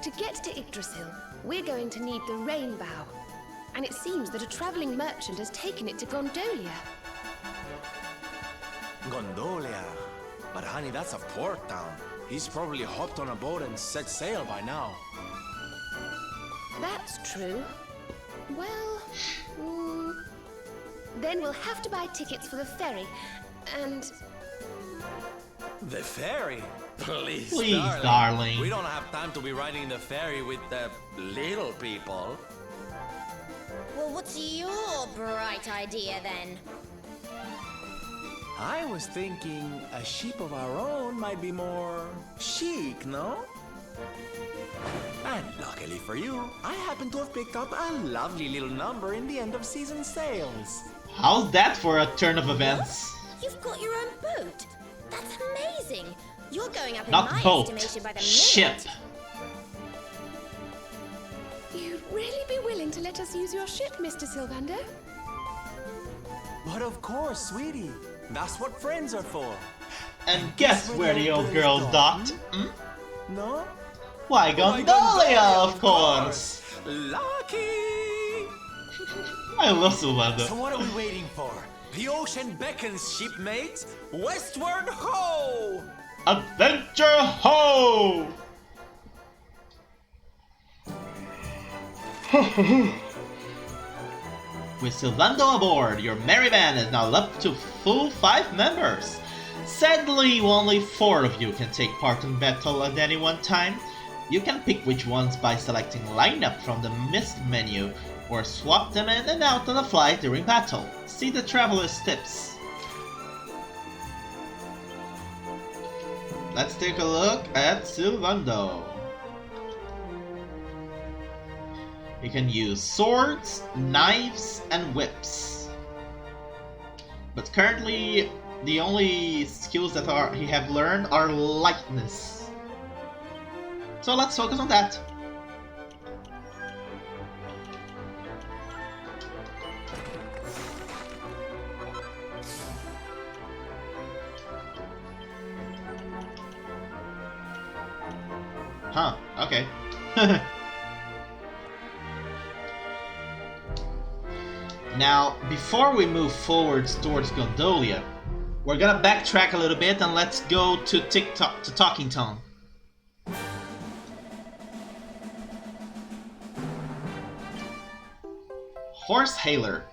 to get to Yggdrasil, we're going to need the Rainbow. And it seems that a traveling merchant has taken it to Gondolia. Gondolia. But honey, that's a port town. He's probably hopped on a boat and set sail by now. That's true. Well, then we'll have to buy tickets for the ferry, and... The ferry? Please, darling. We don't have time to be riding the ferry with the little people. Well, what's your bright idea then? I was thinking a ship of our own might be more chic, no? And luckily for you, I happen to have picked up a lovely little number in the end of season sales. How's that for a turn of events? You've got your own boat. That's amazing. You're going up in Not my boat, estimation by the ship. minute. You'd really be willing to let us use your ship, Mr. Sylvando? But of course, sweetie. That's what friends are for. And guess where the old girl's docked? Hmm? No? Why, Gondolia, of course! Lucky! I love Sylvando. So what are we waiting for? The ocean beckons, shipmates! Westward ho! Adventure ho! With Sylvando aboard, your merry band is now up to full 5 members. Sadly, only 4 of you can take part in battle at any one time. You can pick which ones by selecting lineup from the mist menu, or swap them in and out on the fly during battle. See the traveler's tips. Let's take a look at Sylvando. You can use swords, knives, and whips. But currently, the only skills that he have learned are lightness. So let's focus on that. Huh, okay. Now, before we move forwards towards Gondolia, we're gonna backtrack a little bit and let's go to Talking Tom. Horse Hailer.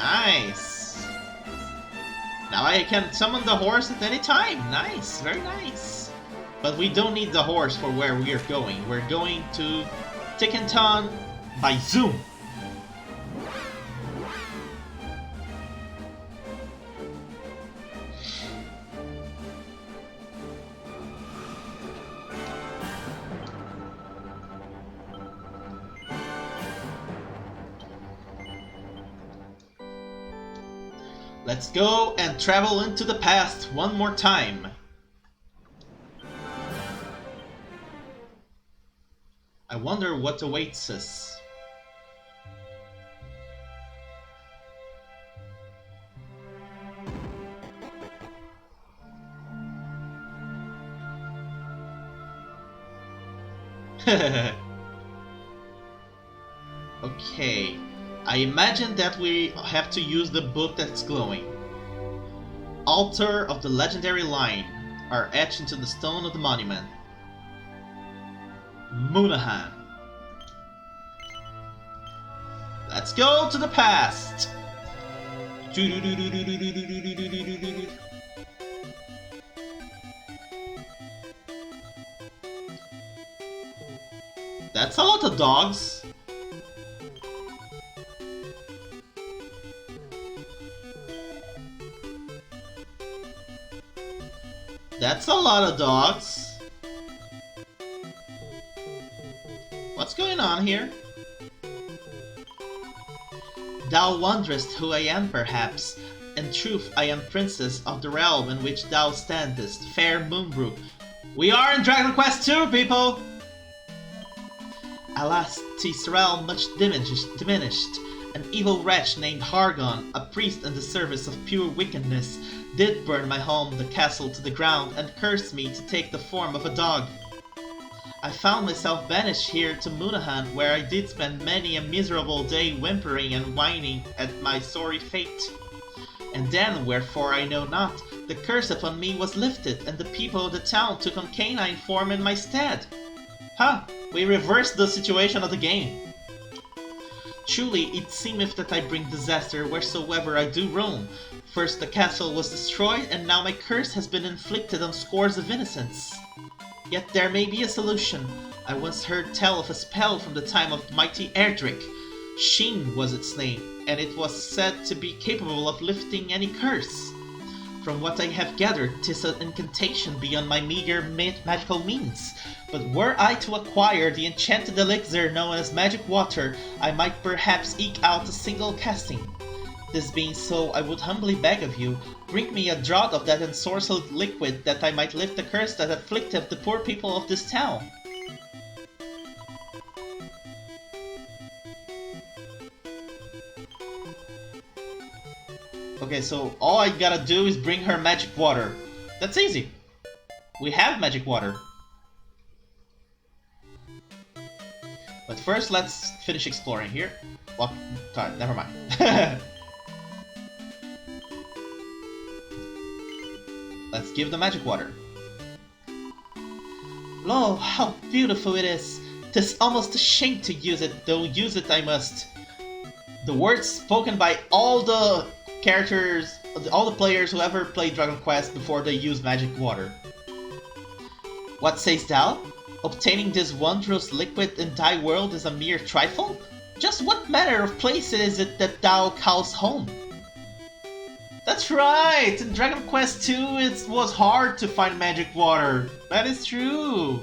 Nice. Now I can summon the horse at any time. Nice, very nice. But we don't need the horse for where we are going. We're going to Tickenton by Zoom. Let's go and travel into the past one more time. I wonder what awaits us. Okay. I imagine that we have to use the book that's glowing. Altar of the legendary line are etched into the stone of the monument. Moonahan. Let's go to the past. That's a lot of dogs. That's a lot of dogs. What's going on here? Thou wonderest who I am, perhaps. In truth, I am princess of the realm in which thou standest, fair Moonbrook. We are in Dragon Quest II, people! Alas, 'tis realm much diminished. An evil wretch named Hargon, a priest in the service of pure wickedness, did burn my home, the castle, to the ground, and cursed me to take the form of a dog. I found myself banished here to Moonahan, where I did spend many a miserable day whimpering and whining at my sorry fate. And then, wherefore I know not, the curse upon me was lifted, and the people of the town took on canine form in my stead. Huh, we reversed the situation of the game. Truly, it seemeth that I bring disaster wheresoever I do roam. First the castle was destroyed, and now my curse has been inflicted on scores of innocents. Yet there may be a solution. I once heard tell of a spell from the time of mighty Erdrick. Sheen was its name, and it was said to be capable of lifting any curse. From what I have gathered, 'tis an incantation beyond my meager magical means. But were I to acquire the enchanted elixir known as magic water, I might perhaps eke out a single casting. This being so, I would humbly beg of you, drink me a draught of that ensorcelled liquid, that I might lift the curse that afflicteth the poor people of this town. Okay, so all I gotta do is bring her magic water. That's easy. We have magic water. But first, let's finish exploring here. Well, sorry, never mind. Let's give the magic water. Lo, how beautiful it is! 'Tis almost a shame to use it, though use it I must. The words spoken by all the characters, all the players who ever played Dragon Quest before they use magic water. What sayst thou? Obtaining this wondrous liquid in thy world is a mere trifle? Just what manner of place is it that thou callest home? That's right! In Dragon Quest II it was hard to find magic water. That is true.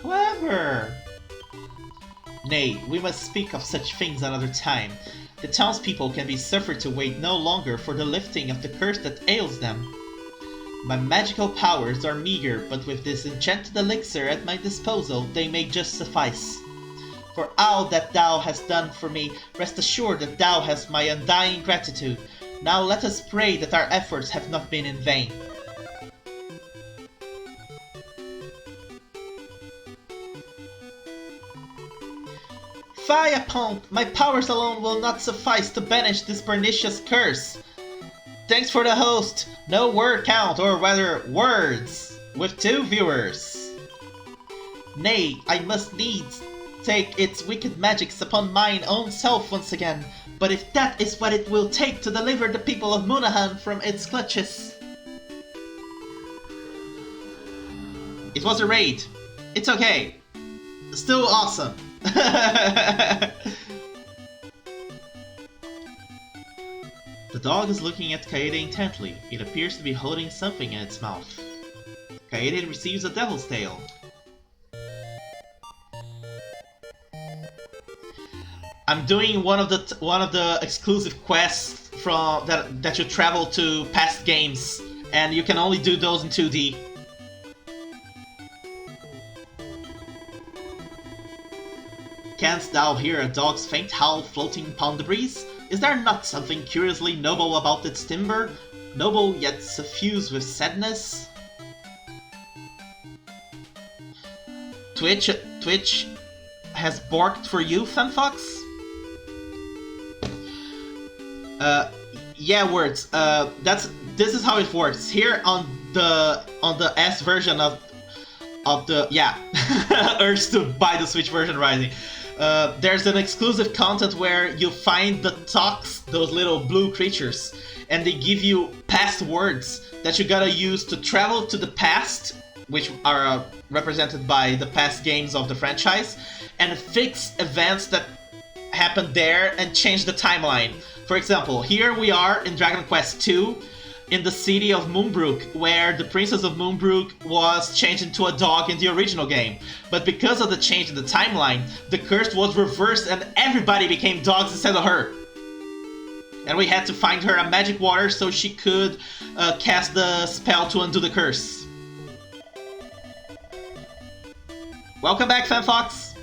Clever. Nay, we must speak of such things another time. The townspeople can be suffered to wait no longer for the lifting of the curse that ails them. My magical powers are meager, but with this enchanted elixir at my disposal, they may just suffice. For all that thou hast done for me, rest assured that thou hast my undying gratitude. Now let us pray that our efforts have not been in vain. Fie upon! My powers alone will not suffice to banish this pernicious curse. Thanks for the host. No word count, or rather words, with 2 viewers. Nay, I must needs take its wicked magics upon mine own self once again, but if that is what it will take to deliver the people of Munahan from its clutches... It was a raid. It's okay. Still awesome. The dog is looking at Kaede intently. It appears to be holding something in its mouth. Kaede receives a devil's tail. I'm doing one of the exclusive quests from that you travel to past games, and you can only do those in 2D. Canst thou hear a dog's faint howl floating upon the breeze? Is there not something curiously noble about its timbre? Noble yet suffused with sadness? Twitch has barked for you, Fanfox? Yeah, words. This is how it works. Here on the S version of the urge to buy the Switch version rising. There's an exclusive content where you find the talks, those little blue creatures, and they give you past words that you gotta use to travel to the past, which are represented by the past games of the franchise, and fix events that happened there and change the timeline. For example, here we are in Dragon Quest II, in the city of Moonbrook, where the Princess of Moonbrook was changed into a dog in the original game. But because of the change in the timeline, the curse was reversed and everybody became dogs instead of her. And we had to find her a magic water so she could cast the spell to undo the curse. Welcome back, Fanfox!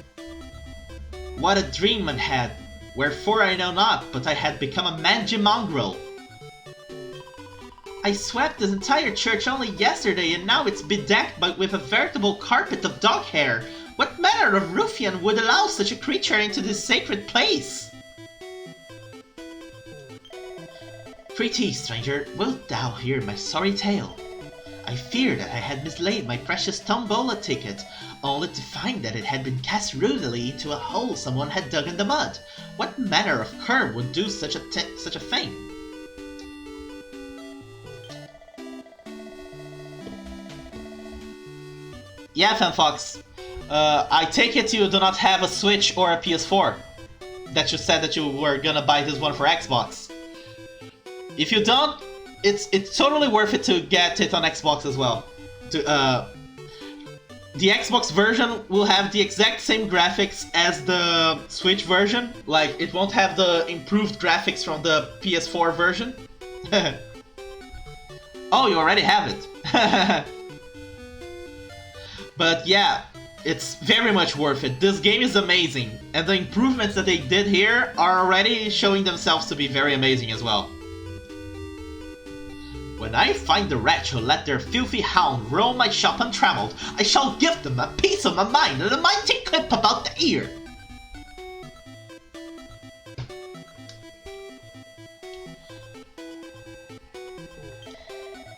What a dream I had. Wherefore I know not, but I had become a mangy mongrel. I swept this entire church only yesterday, and now it's bedecked with a veritable carpet of dog hair. What manner of ruffian would allow such a creature into this sacred place? Prithee, stranger, wilt thou hear my sorry tale? I fear that I had mislaid my precious tombola ticket, only to find that it had been cast rudely into a hole someone had dug in the mud. What manner of cur would do such a thing? Yeah, Fanfox. I take it you do not have a Switch or a PS4. That you said that you were gonna buy this one for Xbox. If you don't, it's totally worth it to get it on Xbox as well. The Xbox version will have the exact same graphics as the Switch version. Like, it won't have the improved graphics from the PS4 version. Oh, you already have it. But yeah, it's very much worth it. This game is amazing, and the improvements that they did here are already showing themselves to be very amazing as well. When I find the wretch who let their filthy hound roam my shop untrammeled, I shall give them a piece of my mind and a mighty clip about the ear.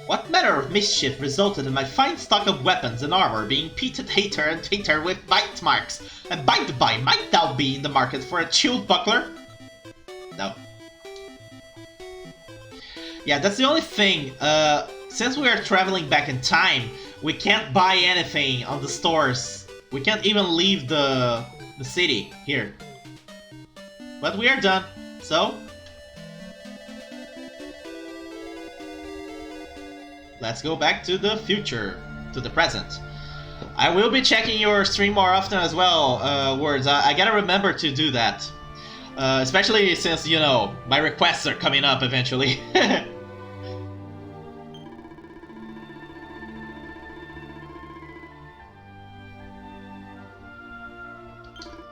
What manner of mischief resulted in my fine stock of weapons and armor being peated hater with bite marks? And by the by, might thou be in the market for a chilled buckler? No. Yeah, that's the only thing. Since we are traveling back in time, we can't buy anything on the stores. We can't even leave the city here. But we are done, so... let's go back to the future, to the present. I will be checking your stream more often as well, Words. I gotta remember to do that. Especially since, you know, my requests are coming up eventually.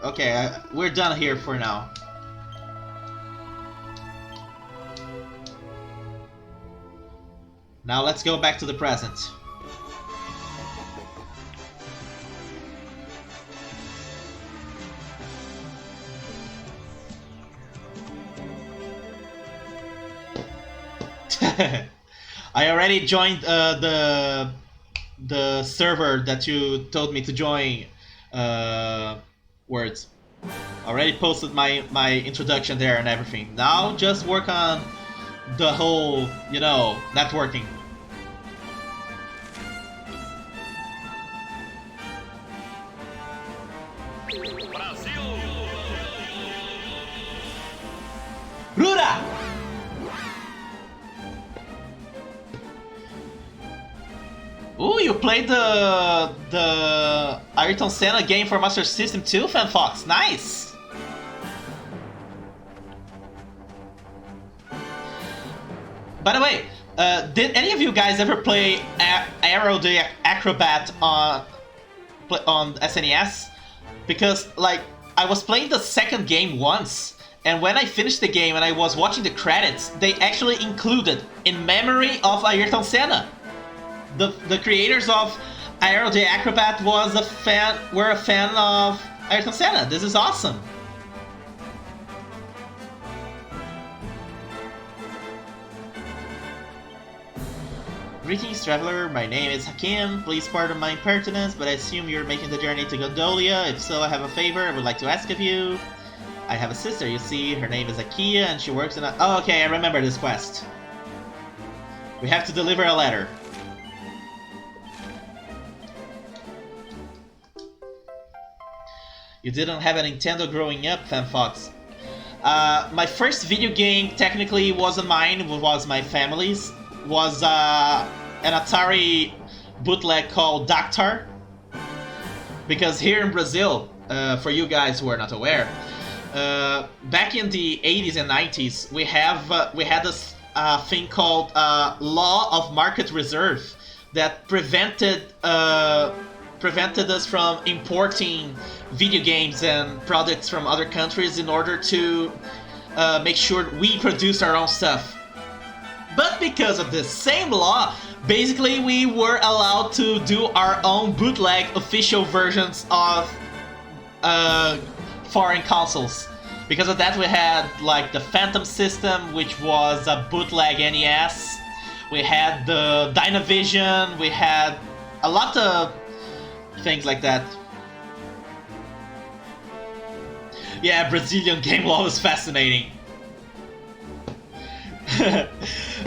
Okay, we're done here for now. Now let's go back to the present. I already joined the server that you told me to join Words. Already posted my introduction there and everything. Now just work on the whole, you know, networking. Rura! Ooh, you played the Ayrton Senna game for Master System too, FanFox. Nice! By the way, did any of you guys ever play Aero the Acrobat on SNES? Because, like, I was playing the second game once, and when I finished the game and I was watching the credits, they actually included "in memory of Ayrton Senna." The creators of Aero the Acrobat were a fan of Ayrton Senna. This is awesome. Greetings, traveler. My name is Hakim. Please pardon my impertinence, but I assume you're making the journey to Gondolia. If so, I have a favor I would like to ask of you. I have a sister, you see. Her name is Akia, and she works in a... Oh, okay, I remember this quest. We have to deliver a letter. You didn't have a Nintendo growing up, FanFox. My first video game technically wasn't mine, it was my family's. Was an Atari bootleg called Dactar. Because here in Brazil, for you guys who are not aware, back in the 80s and 90s, we had this thing called Law of Market Reserve that prevented us from importing video games and products from other countries in order to make sure we produce our own stuff. But because of this same law, basically we were allowed to do our own bootleg official versions of foreign consoles. Because of that we had like the Phantom System, which was a bootleg NES. We had the Dynavision, we had a lot of things like that. Yeah, Brazilian game law was fascinating.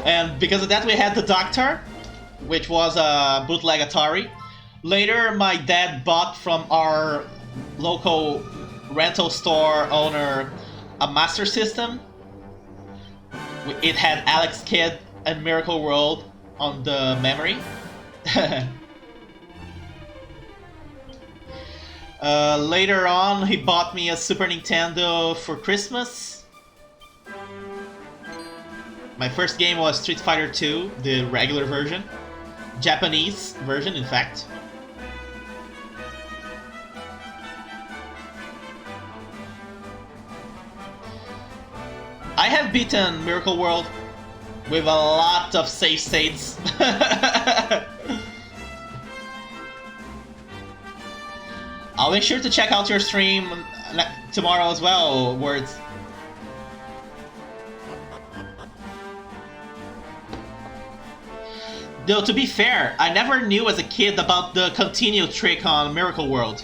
And because of that we had the Dactar, which was a bootleg Atari. Later my dad bought from our local rental store owner a Master System. It had Alex Kidd and Miracle World on the memory. Later on he bought me a Super Nintendo for Christmas. My first game was Street Fighter 2, the regular version. Japanese version, in fact. I have beaten Miracle World with a lot of save states. I'll make sure to check out your stream tomorrow as well, Words. Though, to be fair, I never knew as a kid about the continue trick on Miracle World.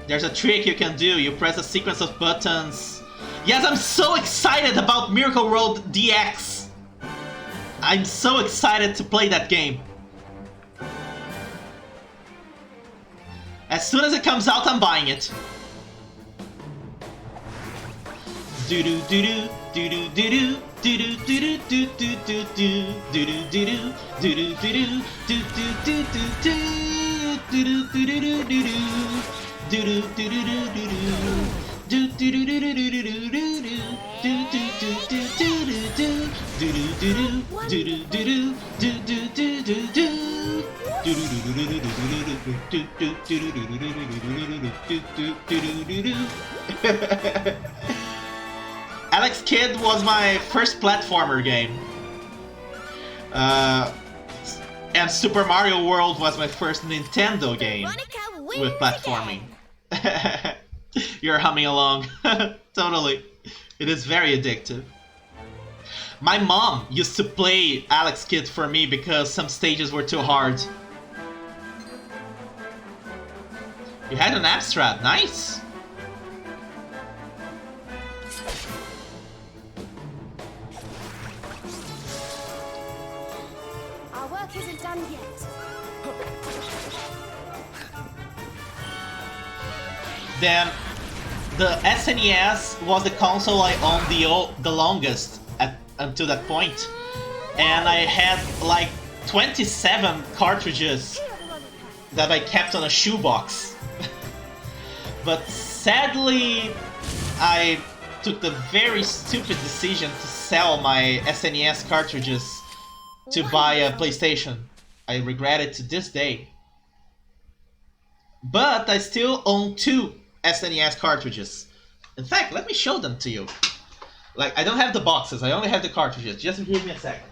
There's a trick you can do, you press a sequence of buttons. Yes, I'm so excited about Miracle World DX! I'm so excited to play that game. As soon as it comes out, I'm buying it. Do-do do-do, do-do do-do. Do do do do do do do do do do do do do do do do. Alex Kidd was my first platformer game. And Super Mario World was my first Nintendo game with platforming. You're humming along. Totally. It is very addictive. My mom used to play Alex Kidd for me because some stages were too hard. You had an abstract, nice! Our work isn't done yet. Then, the SNES was the console I owned the longest until that point. And I had like 27 cartridges that I kept on a shoebox. But sadly, I took the very stupid decision to sell my SNES cartridges to buy a PlayStation. I regret it to this day. But I still own 2 SNES cartridges. In fact, let me show them to you. Like, I don't have the boxes, I only have the cartridges. Just give me a second.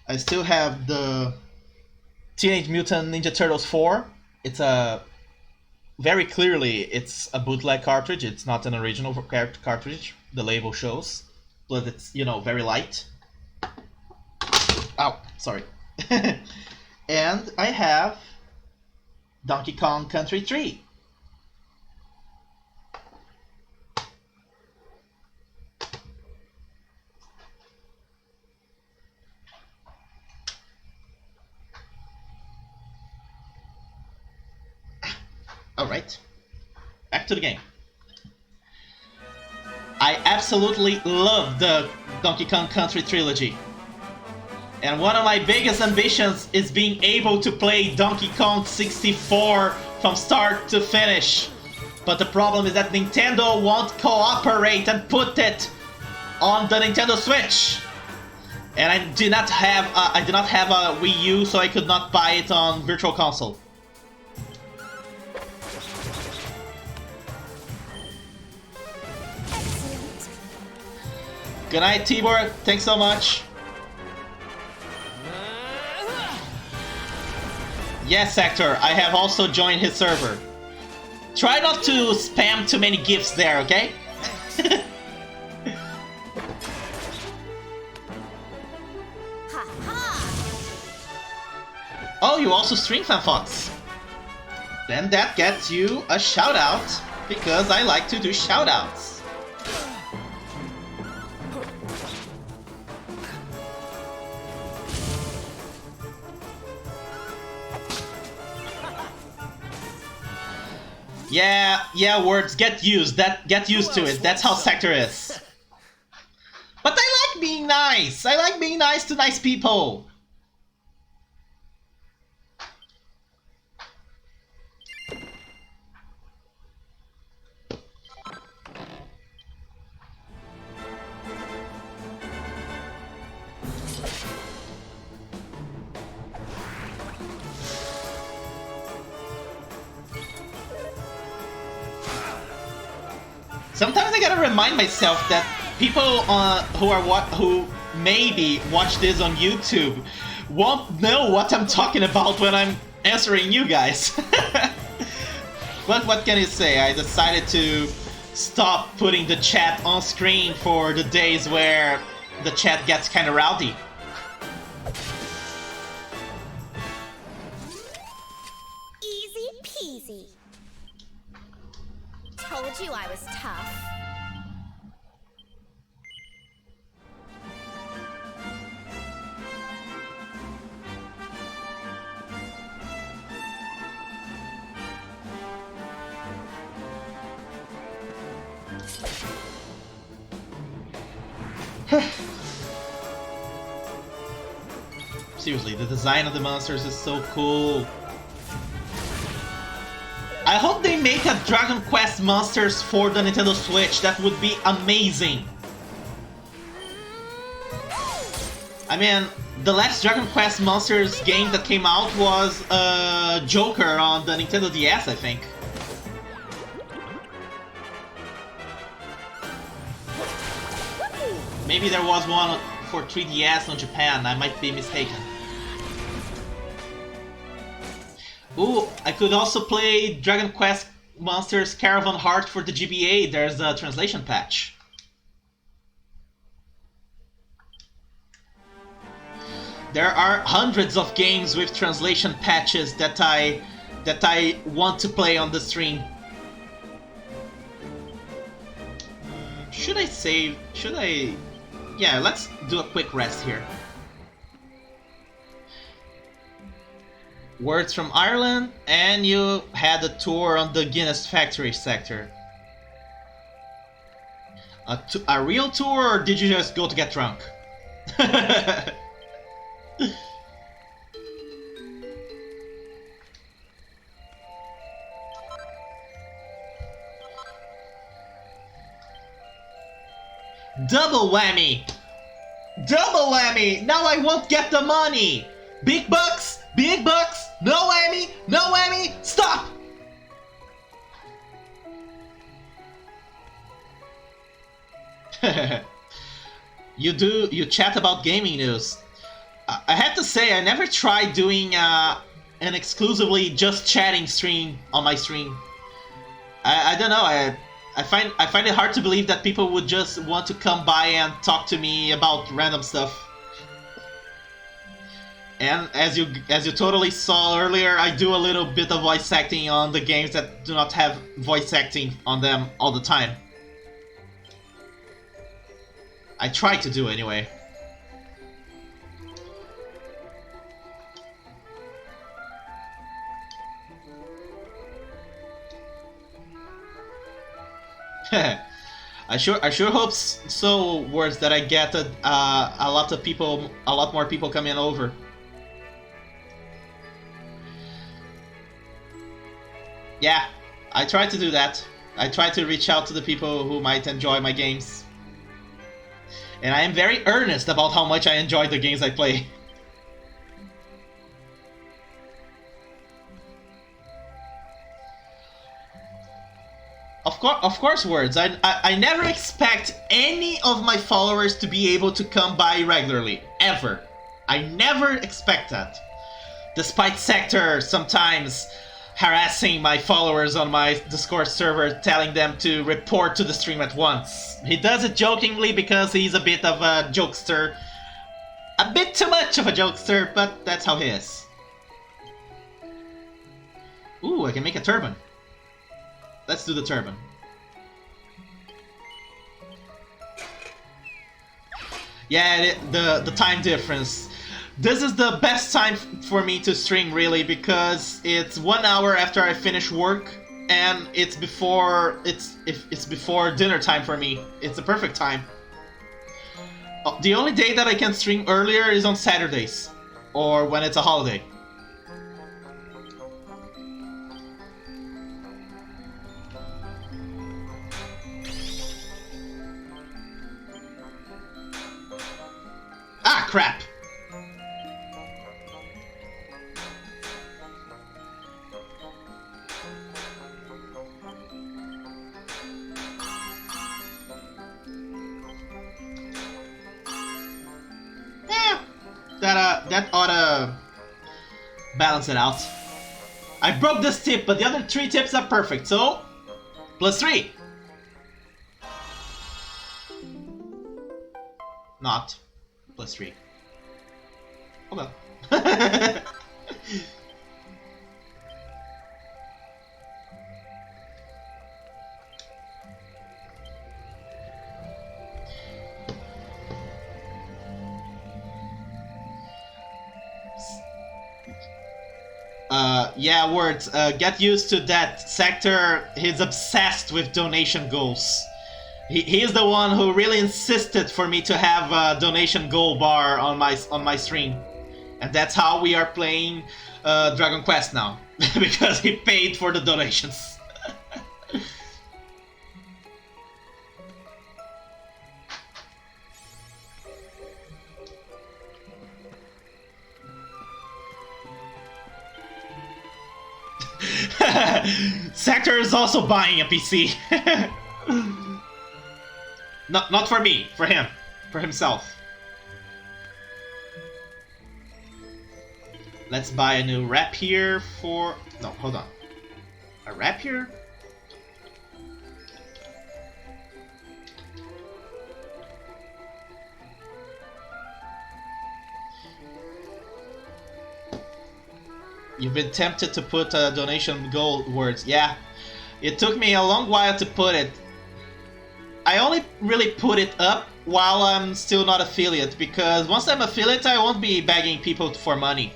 I still have the Teenage Mutant Ninja Turtles 4. It's a... Very clearly, it's a bootleg cartridge. It's not an original cartridge. The label shows. But it's, you know, very light. Ow, sorry. And I have Donkey Kong Country 3. Alright, back to the game. I absolutely love the Donkey Kong Country trilogy. And one of my biggest ambitions is being able to play Donkey Kong 64 from start to finish. But the problem is that Nintendo won't cooperate and put it on the Nintendo Switch. And I do not have a Wii U, so I could not buy it on Virtual Console. Good night, Tibor. Thanks so much. Yes, Hector. I have also joined his server. Try not to spam too many gifts there, okay? Oh, you also stream FanFox. Then that gets you a shout out, because I like to do shout outs. Yeah, words, get used to it, that's how Sector is. But I like being nice! I like being nice to nice people! Sometimes I gotta remind myself that people who maybe watch this on YouTube won't know what I'm talking about when I'm answering you guys. But what can you say? I decided to stop putting the chat on screen for the days where the chat gets kinda rowdy. Easy peasy. Told you I was tough. Seriously, the design of the monsters is so cool. I hope they make a Dragon Quest Monsters for the Nintendo Switch. That would be amazing. I mean, the last Dragon Quest Monsters game that came out was Joker on the Nintendo DS, I think. Maybe there was one for 3DS on Japan, I might be mistaken. Ooh, I could also play Dragon Quest Monsters Caravan Heart for the GBA, there's a translation patch. There are hundreds of games with translation patches that I want to play on the stream. Should I save? Should I? Yeah, let's do a quick rest here. Words from Ireland, and you had a tour on the Guinness factory sector. A real tour, or did you just go to get drunk? Double whammy! Double whammy! Now I won't get the money! Big bucks! Big bucks! No whammy! No whammy! Stop! You chat about gaming news. I have to say, I never tried doing an exclusively just chatting stream on my stream. I don't know, I find it hard to believe that people would just want to come by and talk to me about random stuff. And as you totally saw earlier, I do a little bit of voice acting on the games that do not have voice acting on them all the time. I try to do anyway. I sure hope so. Words that I get a lot more people coming over. Yeah, I try to do that. I try to reach out to the people who might enjoy my games. And I am very earnest about how much I enjoy the games I play. Of course, Words. I never expect any of my followers to be able to come by regularly. Ever. I never expect that. Despite Sector sometimes harassing my followers on my Discord server, telling them to report to the stream at once. He does it jokingly because he's a bit of a jokester. A bit too much of a jokester, but that's how he is. Ooh, I can make a turban. Let's do the turban. Yeah, the time difference. This is the best time for me to stream, really, because it's 1 hour after I finish work, and it's before dinner time for me. It's the perfect time. The only day that I can stream earlier is on Saturdays, or when it's a holiday. Ah, crap! That oughta balance it out. I broke this tip, but the other 3 tips are perfect, so +3. Not +3. Oh well. Yeah, Words, get used to that. Sector, he's obsessed with donation goals. He is the one who really insisted for me to have a donation goal bar on my stream. And that's how we are playing Dragon Quest now. Because he paid for the donations. Sector is also buying a PC. Not for me, for him. For himself. Let's buy a new rapier for... No, hold on. A rapier? You've been tempted to put a donation goal words. Yeah, it took me a long while to put it. I only really put it up while I'm still not affiliate, because once I'm affiliate, I won't be begging people for money.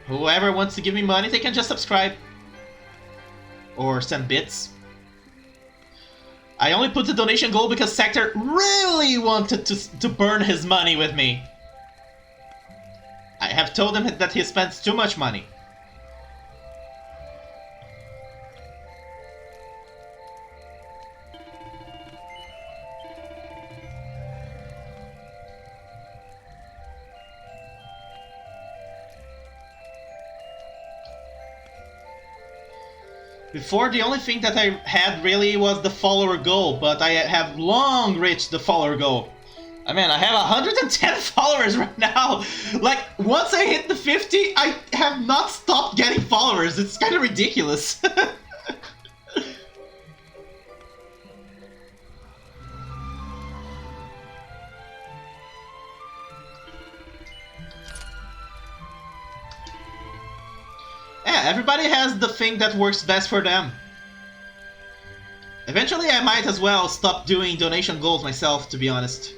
Whoever wants to give me money, they can just subscribe. Or send bits. I only put the donation goal because Sector really wanted to burn his money with me. I have told him that he spends too much money. Before, the only thing that I had really was the follower goal, but I have long reached the follower goal. I mean, I have 110 followers right now. Like, once I hit the 50, I have not stopped getting followers. It's kind of ridiculous. Yeah, everybody has the thing that works best for them. Eventually, I might as well stop doing donation goals myself, to be honest.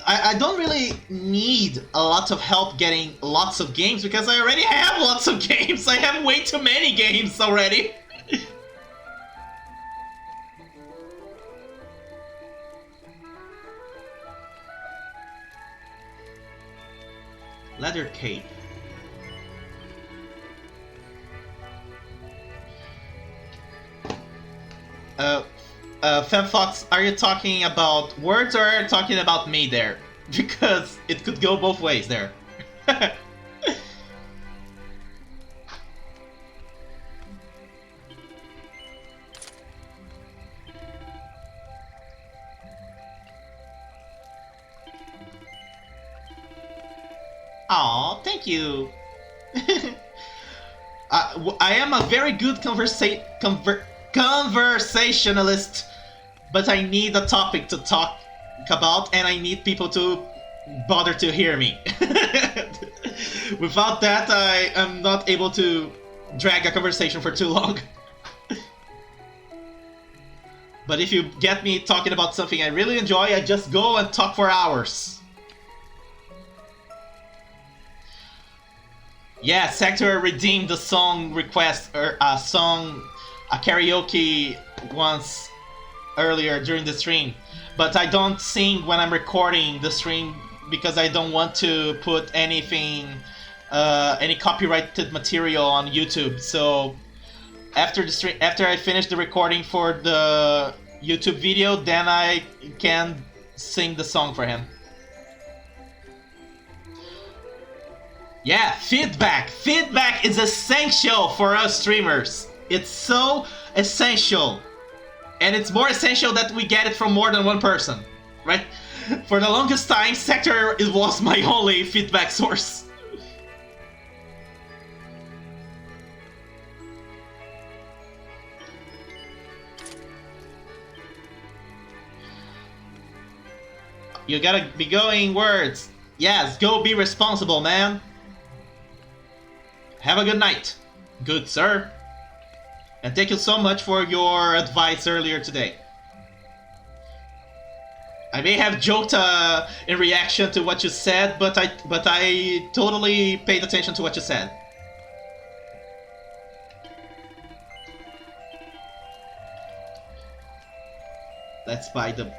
I don't really need a lot of help getting lots of games, because I already have lots of games. I have way too many games already. Leather cape. FemFox, are you talking about words or are you talking about me there? Because it could go both ways there. Aw, thank you. I am a very good conversationalist, but I need a topic to talk about, and I need people to bother to hear me. Without that, I am not able to drag a conversation for too long. But if you get me talking about something I really enjoy, I just go and talk for hours. Yeah, Sector redeemed the song request, or a karaoke once earlier during the stream, but I don't sing when I'm recording the stream because I don't want to put anything, any copyrighted material on YouTube. So after the stream, after I finish the recording for the YouTube video, then I can sing the song for him. Yeah, feedback! Feedback is essential for us streamers. It's so essential. And it's more essential that we get it from more than one person, right? For the longest time, Sector was my only feedback source. You gotta be going words. Yes, go be responsible, man. Have a good night, good sir. And thank you so much for your advice earlier today. I may have joked in reaction to what you said, but I totally paid attention to what you said. Let's buy the...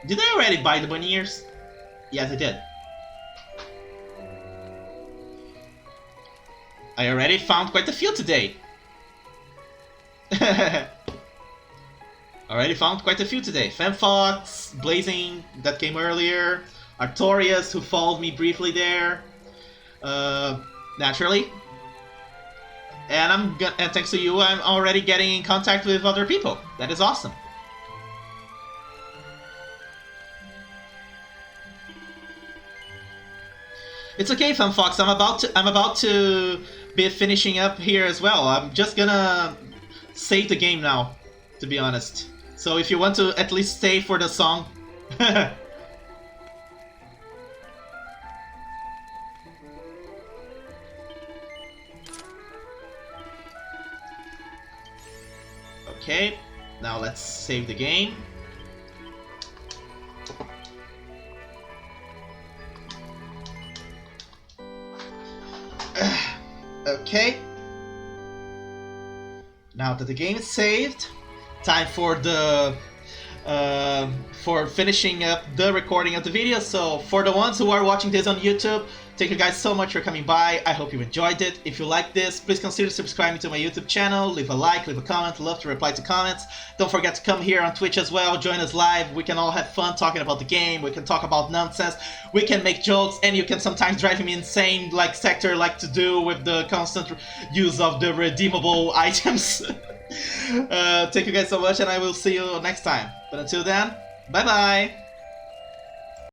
Did I already buy the bunny ears? Yes, I did. I already found quite a few today. Already found quite a few today. FemFox, Blazing, that came earlier. Artorias, who followed me briefly there. Naturally. And thanks to you, I'm already getting in contact with other people. That is awesome. It's okay, FemFox. I'm about to be finishing up here as well. I'm just gonna save the game now, to be honest. So if you want to at least stay for the song. Okay, now let's save the game. Okay. Now that the game is saved, time for the for finishing up the recording of the video. So for the ones who are watching this on YouTube, thank you guys so much for coming by. I hope you enjoyed it. If you like this, please consider subscribing to my YouTube channel. Leave a like, leave a comment. Love to reply to comments. Don't forget to come here on Twitch as well. Join us live. We can all have fun talking about the game. We can talk about nonsense. We can make jokes, and you can sometimes drive me insane like Sector like to do with the constant use of the redeemable items. Thank you guys so much, and I will see you next time. But until then, bye bye!